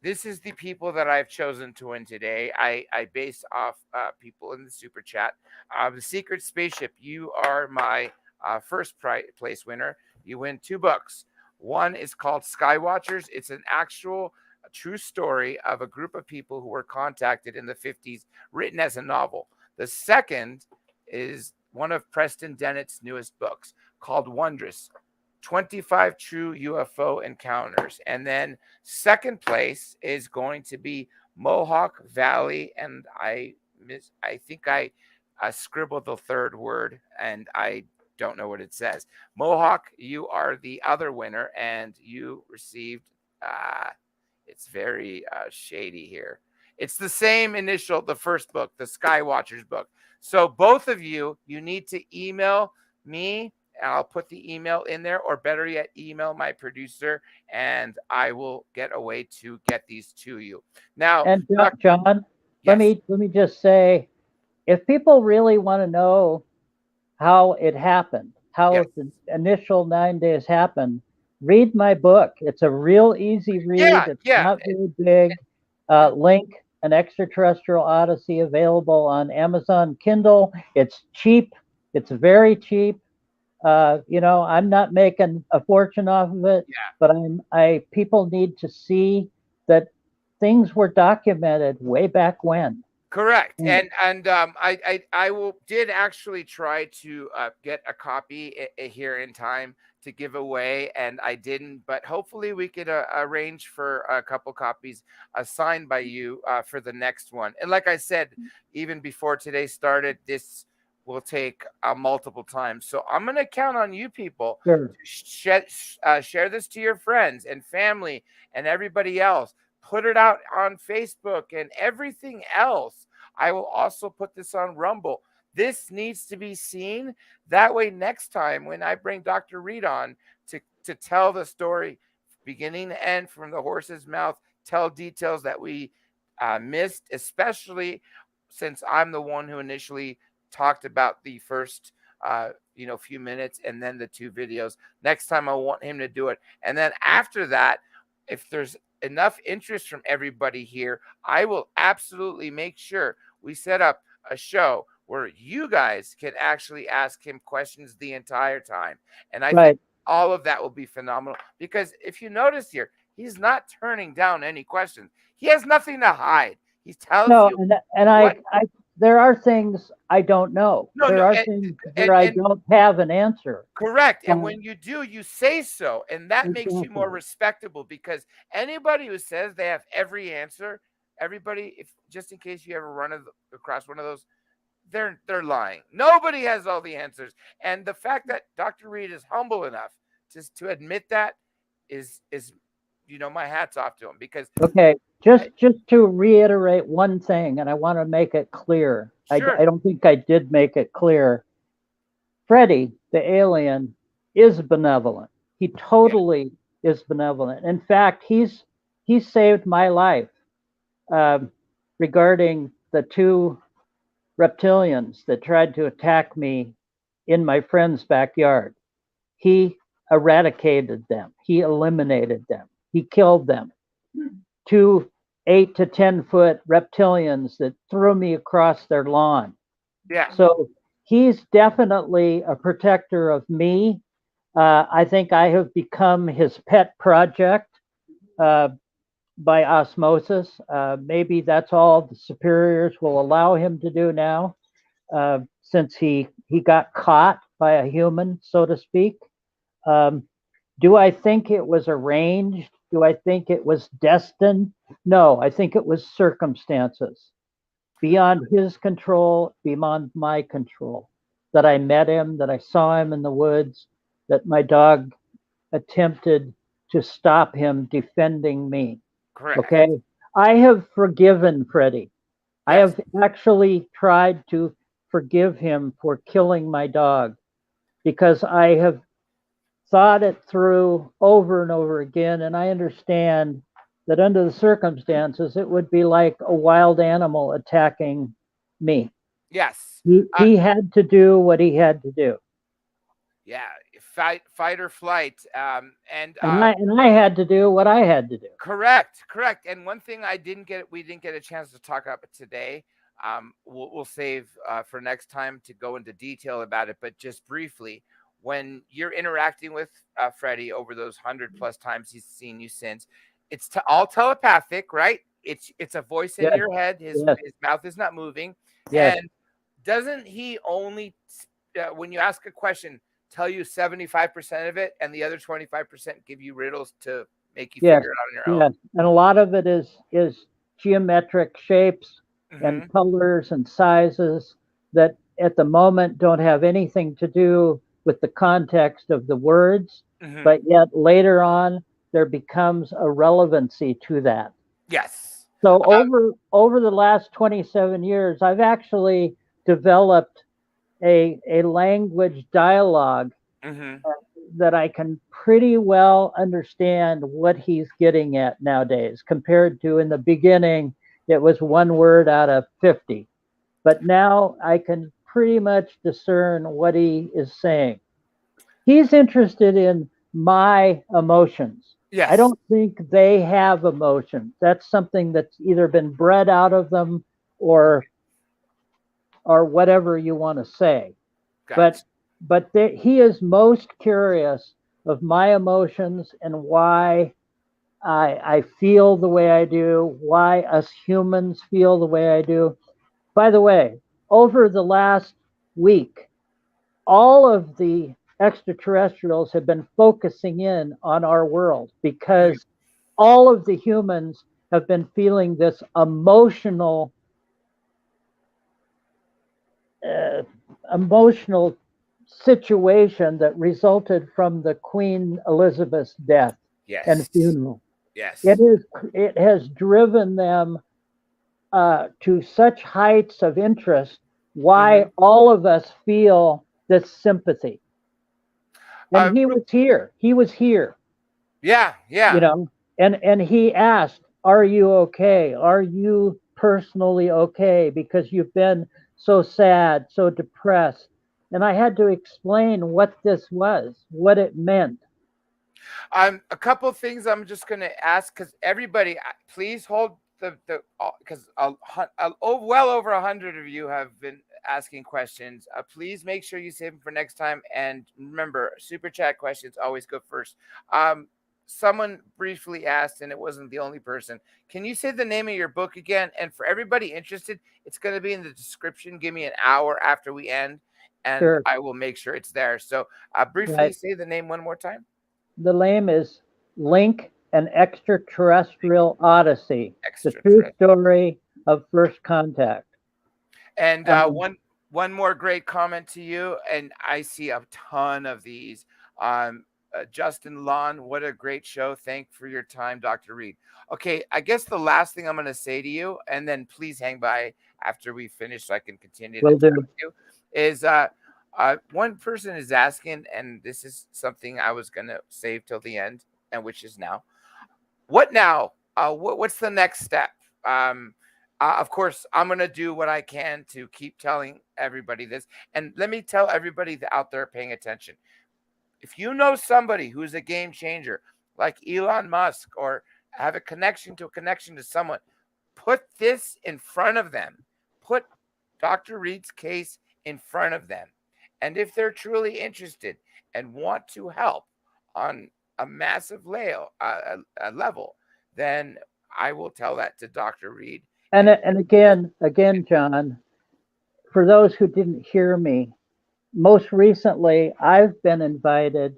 Speaker 1: this is the people that I've chosen to win today. I base off people in the super chat. The Secret Spaceship, you are my first place winner. You win 2 books. One is called Skywatchers. It's an actual true story of a group of people who were contacted in the 50s, written as a novel. The second is one of Preston Dennett's newest books called Wondrous, 25 true UFO encounters. And then second place is going to be Mohawk Valley. And I think I scribbled the third word, and I don't know what it says. Mohawk, you are the other winner, and you received, it's very shady here. It's the same initial, the first book, the Skywatchers book. So both of you need to email me, and I'll put the email in there, or better yet, email my producer, and I will get a way to get these to you. Now,
Speaker 3: And John,
Speaker 1: yes.
Speaker 3: let me just say, if people really want to know how it happened, how
Speaker 1: Yes.
Speaker 3: the initial 9 days happened, read my book. It's a real easy read. It's not very big. Link, An Extraterrestrial Odyssey, available on Amazon Kindle. It's cheap. It's very cheap. I'm not making a fortune off of it, but people need to see that things were documented way back when.
Speaker 1: Correct. And I did actually try to get a copy here in time to give away, and I didn't, but hopefully we could arrange for a couple copies signed by you for the next one. And like I said, even before today started, this will take multiple times. So I'm going to count on you people
Speaker 3: Sure.
Speaker 1: to share this to your friends and family and everybody else. Put it out on Facebook and everything else. I will also put this on Rumble. This needs to be seen. That way, next time when I bring Dr. Reed on to tell the story beginning to end from the horse's mouth, tell details that we missed, especially since I'm the one who initially talked about the first few minutes and then the 2 videos. Next time I want him to do it. And then after that, if there's enough interest from everybody here, I will absolutely make sure we set up a show where you guys can actually ask him questions the entire time. And I think all of that will be phenomenal, because if you notice here, he's not turning down any questions. He has nothing to hide. He tells you.
Speaker 3: And there are things I don't know. There are things that I don't have an answer.
Speaker 1: Correct. And when you do, you say so. And that makes you more respectable, because anybody who says they have every answer, everybody, if just in case you ever run across one of those, they're lying. Nobody has all the answers. And the fact that Dr. Reed is humble enough just to admit that is my hat's off to him. Because
Speaker 3: just to reiterate one thing, and I want to make it clear.
Speaker 1: Sure.
Speaker 3: I don't think I did make it clear. Freddy, the alien, is benevolent. He totally is benevolent. In fact, he's saved my life regarding the 2 reptilians that tried to attack me in my friend's backyard. He eradicated them. He eliminated them. He killed them. 2 8 to 10 foot reptilians that threw me across their lawn.
Speaker 1: Yeah.
Speaker 3: So he's definitely a protector of me. I think I have become his pet project by osmosis. Maybe that's all the superiors will allow him to do now, since he he got caught by a human, so to speak. Do I think it was arranged? Do I think it was destined? No, I think it was circumstances beyond his control, beyond my control. That I met him, that I saw him in the woods, that my dog attempted to stop him defending me.
Speaker 1: Correct.
Speaker 3: Okay. I have forgiven Freddy. I
Speaker 1: Yes.
Speaker 3: have actually tried to forgive him for killing my dog because I have thought it through over and over again. And I understand that under the circumstances, it would be like a wild animal attacking me.
Speaker 1: Yes.
Speaker 3: He had to do what he had to do.
Speaker 1: Yeah. Fight or flight. And
Speaker 3: I had to do what I had to do.
Speaker 1: correct. And one thing we didn't get a chance to talk about today. We'll save for next time to go into detail about it. But just briefly, when you're interacting with Freddy over those 100+ times he's seen you since, it's all telepathic, right? It's a voice in your head. His mouth is not moving.
Speaker 3: Yes.
Speaker 1: And doesn't he only, when you ask a question, tell you 75% of it, and the other 25% give you riddles to make you figure it out on your own?
Speaker 3: And a lot of it is geometric shapes and colors and sizes that at the moment don't have anything to do with the context of the words, but yet later on there becomes a relevancy to that.
Speaker 1: Yes.
Speaker 3: So over the last 27 years, I've actually developed a language dialogue that I can pretty well understand what he's getting at nowadays, compared to in the beginning, it was one word out of 50. But now I can pretty much discern what he is saying. He's interested in my emotions.
Speaker 1: Yes.
Speaker 3: I don't think they have emotions. That's something that's either been bred out of them or whatever you want to say.
Speaker 1: Gotcha.
Speaker 3: But he is most curious of my emotions and why I feel the way I do, why us humans feel the way I do. By the way, over the last week, all of the extraterrestrials have been focusing in on our world because all of the humans have been feeling this emotional situation that resulted from the Queen Elizabeth's death and funeral.
Speaker 1: Yes.
Speaker 3: It has driven them to such heights of interest. Why all of us feel this sympathy. And he was here. He was here.
Speaker 1: Yeah.
Speaker 3: You know, and he asked, "Are you okay? Are you personally okay? Because you've been so sad, so depressed." And I had to explain what this was, what it meant.
Speaker 1: A couple of things I'm just going to ask, because everybody, please hold because well over 100 of you have been asking questions. Please make sure you save them for next time. And remember, super chat questions always go first. Someone briefly asked, and it wasn't the only person, can you say the name of your book again? And for everybody interested, it's going to be in the description. Give me an hour after we end, and I will make sure it's there. So briefly say the name one more time.
Speaker 3: The name is Link, an Extraterrestrial Odyssey, the true story of first contact.
Speaker 1: And one more great comment to you, and I see a ton of these. Justin Lawn, what a great show. Thank you for your time, Dr. Reed. Okay, I guess the last thing I'm going to say to you, and then please hang by after we finish so I can continue to talk with you, is one person is asking, and this is something I was going to save till the end, and which is now. What now? What's the next step? Of course, I'm going to do what I can to keep telling everybody this. And let me tell everybody out there paying attention. If you know somebody who's a game changer, like Elon Musk, or have a connection to someone, put this in front of them. Put Dr. Reed's case in front of them. And if they're truly interested and want to help on a massive level, then I will tell that to Dr. Reed.
Speaker 3: And again, John, for those who didn't hear me, most recently, I've been invited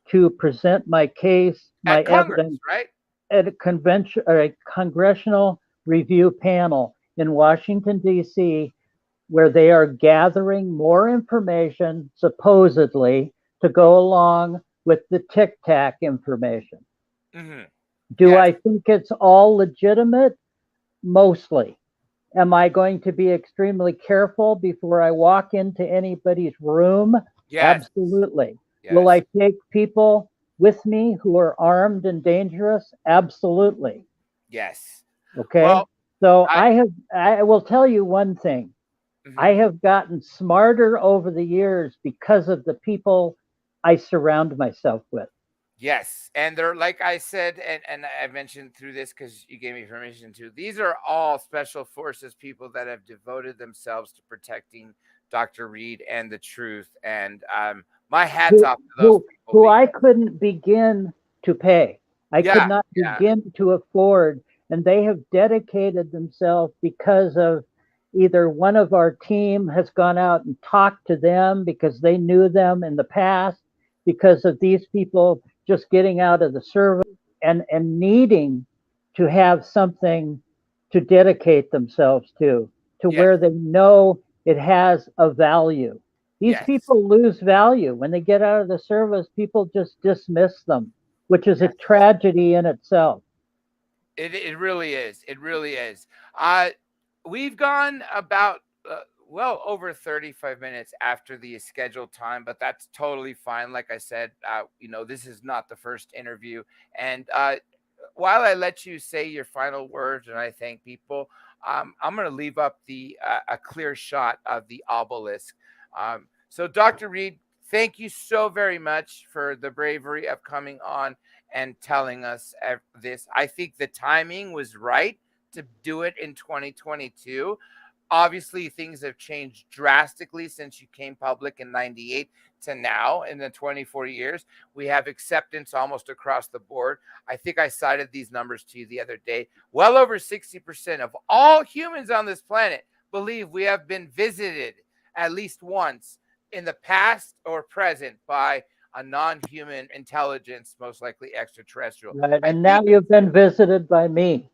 Speaker 3: to present my case, my
Speaker 1: At Congress,
Speaker 3: evidence
Speaker 1: right?
Speaker 3: at a convention or a congressional review panel in Washington, D.C., where they are gathering more information, supposedly, to go along with the Tic Tac information.
Speaker 1: Hmm.
Speaker 3: Do
Speaker 1: Yes,
Speaker 3: I think it's all legitimate? Mostly. Am I going to be extremely careful before I walk into anybody's room?
Speaker 1: yes,
Speaker 3: Absolutely. Will
Speaker 1: yes.
Speaker 3: I take people with me who are armed and dangerous? Absolutely.
Speaker 1: Yes.
Speaker 3: Okay.
Speaker 1: Well,
Speaker 3: So
Speaker 1: I
Speaker 3: I will tell you one thing. I
Speaker 1: mhm.
Speaker 3: have gotten smarter over the years because of the people I surround myself with.
Speaker 1: Yes, and they're like I said, and I mentioned through this because you gave me permission to. These are all special forces people that have devoted themselves to protecting Dr. Reed and the truth. And my hats
Speaker 3: who
Speaker 1: off to those
Speaker 3: who
Speaker 1: people
Speaker 3: who I
Speaker 1: because
Speaker 3: couldn't begin to pay. I could
Speaker 1: yeah,
Speaker 3: not
Speaker 1: yeah,
Speaker 3: begin to afford, and they have dedicated themselves because of either one of our team has gone out and talked to them because they knew them in the past, because of these people just getting out of the service and needing to have something to dedicate themselves to
Speaker 1: yes,
Speaker 3: where they know it has a value. These
Speaker 1: yes,
Speaker 3: people lose value when they get out of the service. People just dismiss them, which is a
Speaker 1: yes.
Speaker 3: tragedy in itself.
Speaker 1: It really is. It really is. Uh, we've gone about well over 35 minutes after the scheduled time, but that's totally fine. Like I said, this is not the first interview, and while I let you say your final words and I thank people, I'm going to leave up the a clear shot of the obelisk. So, Dr. Reed, thank you so very much for the bravery of coming on and telling us this. I think the timing was right to do it in 2022. Obviously, things have changed drastically since you came public in 98 to now in the 24 years. We have acceptance almost across the board. I think I cited these numbers to you the other day. Well over 60% of all humans on this planet believe we have been visited at least once in the past or present by a non-human intelligence, most likely extraterrestrial.
Speaker 3: Right.
Speaker 1: I
Speaker 3: And now
Speaker 1: think,
Speaker 3: you've been visited by me.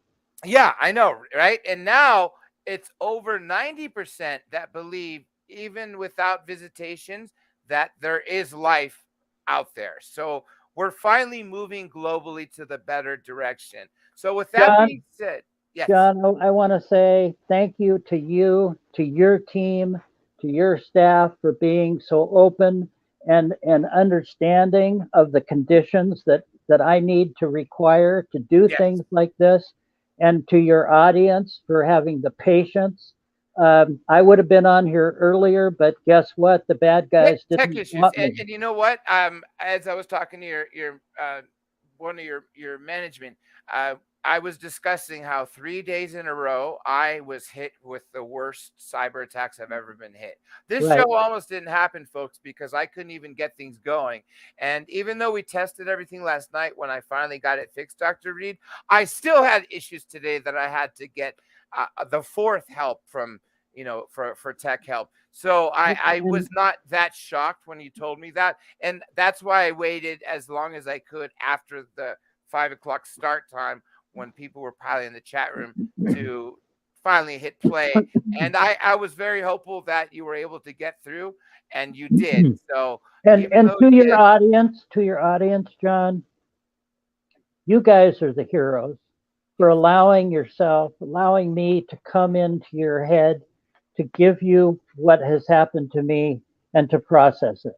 Speaker 1: yeah, I know, right? And now it's over 90% that believe, even without visitations, that there is life out there. So we're finally moving globally to the better direction. So with that
Speaker 3: John,
Speaker 1: being said, yes,
Speaker 3: John, I want to say thank you, to your team, to your staff for being so open and understanding of the conditions that I need to require to do
Speaker 1: yes.
Speaker 3: things like this, and to your audience for having the patience. I would have been on here earlier, but guess what? The bad
Speaker 1: Tech,
Speaker 3: guys
Speaker 1: tech
Speaker 3: didn't
Speaker 1: issues,
Speaker 3: want me.
Speaker 1: and you know what? As I was talking to your one of your management, uh, I was discussing how 3 days in a row I was hit with the worst cyber attacks I've ever been hit. This
Speaker 3: Right.
Speaker 1: show almost didn't happen, folks, because I couldn't even get things going. And even though we tested everything last night, when I finally got it fixed, Dr. Reed, I still had issues today that I had to get the fourth help from for tech help. So I was
Speaker 3: And
Speaker 1: not that shocked when you told me that. And that's why I waited as long as I could after the 5 o'clock start time when people were piling in the chat room to finally hit play. And I was very hopeful that you were able to get through, and you did. So even
Speaker 3: and
Speaker 1: though yes,
Speaker 3: to your audience, John, you guys are the heroes for
Speaker 1: yes,
Speaker 3: allowing me to come into your head, to give you what has happened to me and to process it.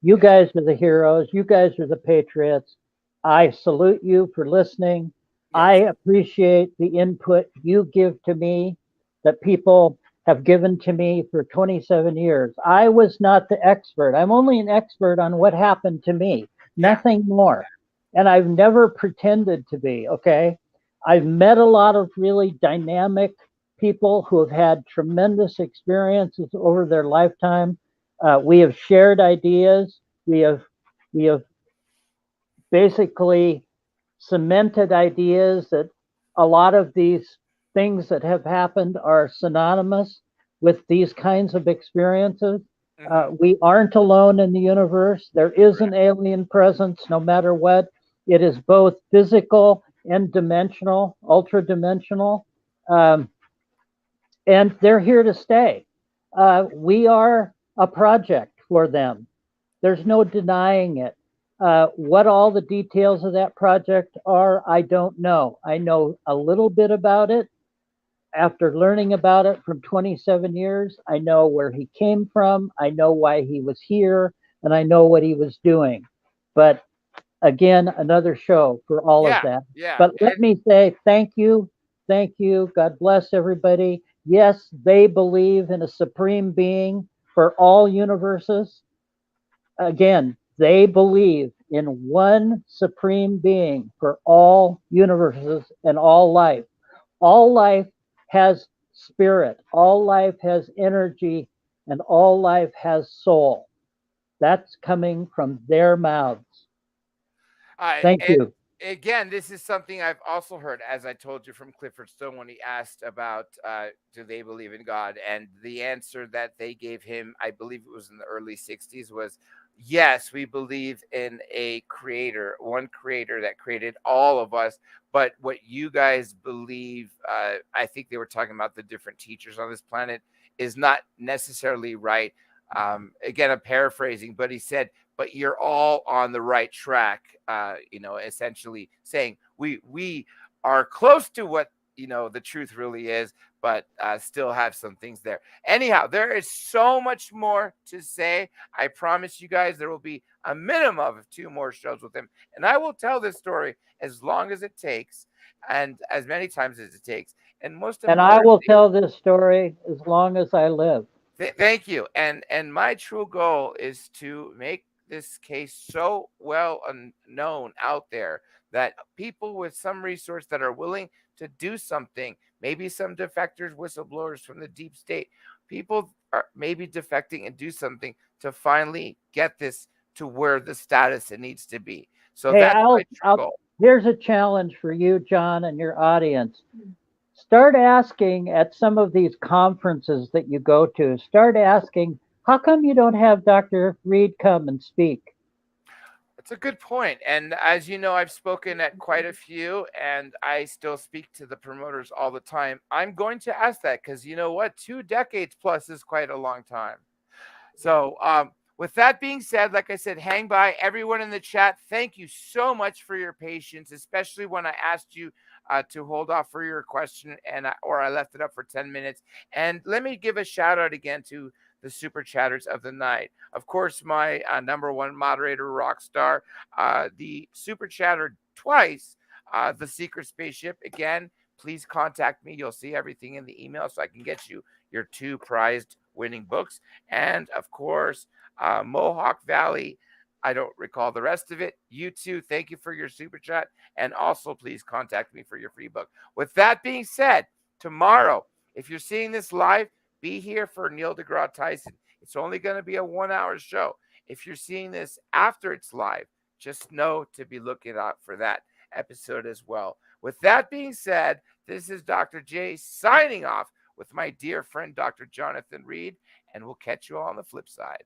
Speaker 3: You
Speaker 1: yes,
Speaker 3: guys are the heroes. You guys are the patriots. I salute you for listening. I
Speaker 1: yes,
Speaker 3: appreciate the input you give to me that people have given to me for 27 years. I was not the expert. I'm only an expert on what happened to me,
Speaker 1: yeah,
Speaker 3: nothing more. And I've never pretended to be, okay? I've met a lot of really dynamic people who have had tremendous experiences over their lifetime. We have shared ideas. We have basically cemented ideas that a lot of these things that have happened are synonymous with these kinds of experiences. We aren't alone in the universe. There is an alien presence, no matter what. It is both physical and dimensional, ultra dimensional, and they're here to stay. We are a project for them. There's no denying it. What all the details of that project are, I don't know. I know a little bit about it. After learning about it from 27 years, I know where he came from, I know why he was here, and I know what he was doing. But again, another show for all of that.
Speaker 1: Yeah.
Speaker 3: But let me say thank you. Thank you. God bless everybody. Yes, they believe in a supreme being for all universes. Again, they believe in one supreme being for all universes and all life. All life has spirit, all life has energy, and all life has soul. That's coming from their mouths. Thank
Speaker 1: And
Speaker 3: you.
Speaker 1: again, this is something I've also heard, as I told you, from Clifford Stone when he asked about do they believe in God, and the answer that they gave him, I believe it was in the early '60s, was yes, we believe in a creator, one creator that created all of us. But what you guys believe, I think they were talking about the different teachers on this planet, is not necessarily right. Again, I'm paraphrasing, but he said, but you're all on the right track. Essentially saying we are close to what the truth really is, but still have some things there. Anyhow, there is so much more to say. I promise you guys there will be a minimum of 2 more shows with him, and I will tell this story as long as it takes, and as many times as it takes, and most
Speaker 3: And I will
Speaker 1: importantly,
Speaker 3: tell this story as long as I live.
Speaker 1: thank you. And my true goal is to make this case so well known out there that people with some resource that are willing to do something, maybe some defectors, whistleblowers from the deep state, people are maybe defecting and do something to finally get this to where the status it needs to be. So
Speaker 3: Hey,
Speaker 1: that's my true goal.
Speaker 3: here's a challenge for you, John, and your audience. Start asking at some of these conferences that you go to, start asking, how come you don't have Dr. Reed come and speak?
Speaker 1: That's a good point. And as you know, I've spoken at quite a few, and I still speak to the promoters all the time. I'm going to ask that because you know what? 2 decades plus is quite a long time. So, with that being said, like I said, hang by everyone in the chat. Thank you so much for your patience, especially when I asked you to hold off for your question or I left it up for 10 minutes. And let me give a shout out again to the super chatters of the night. Of course, my number one moderator, Rockstar, the super chatter twice, the secret spaceship. Again, please contact me. You'll see everything in the email so I can get you your 2 prized winning books. And of course, Mohawk Valley. I don't recall the rest of it. You too. Thank you for your super chat. And also, please contact me for your free book. With that being said, tomorrow, if you're seeing this live, be here for Neil deGrasse Tyson. It's only going to be a 1-hour show. If you're seeing this after it's live, just know to be looking out for that episode as well. With that being said, this is Dr. J signing off with my dear friend, Dr. Jonathon Reed, and we'll catch you all on the flip side.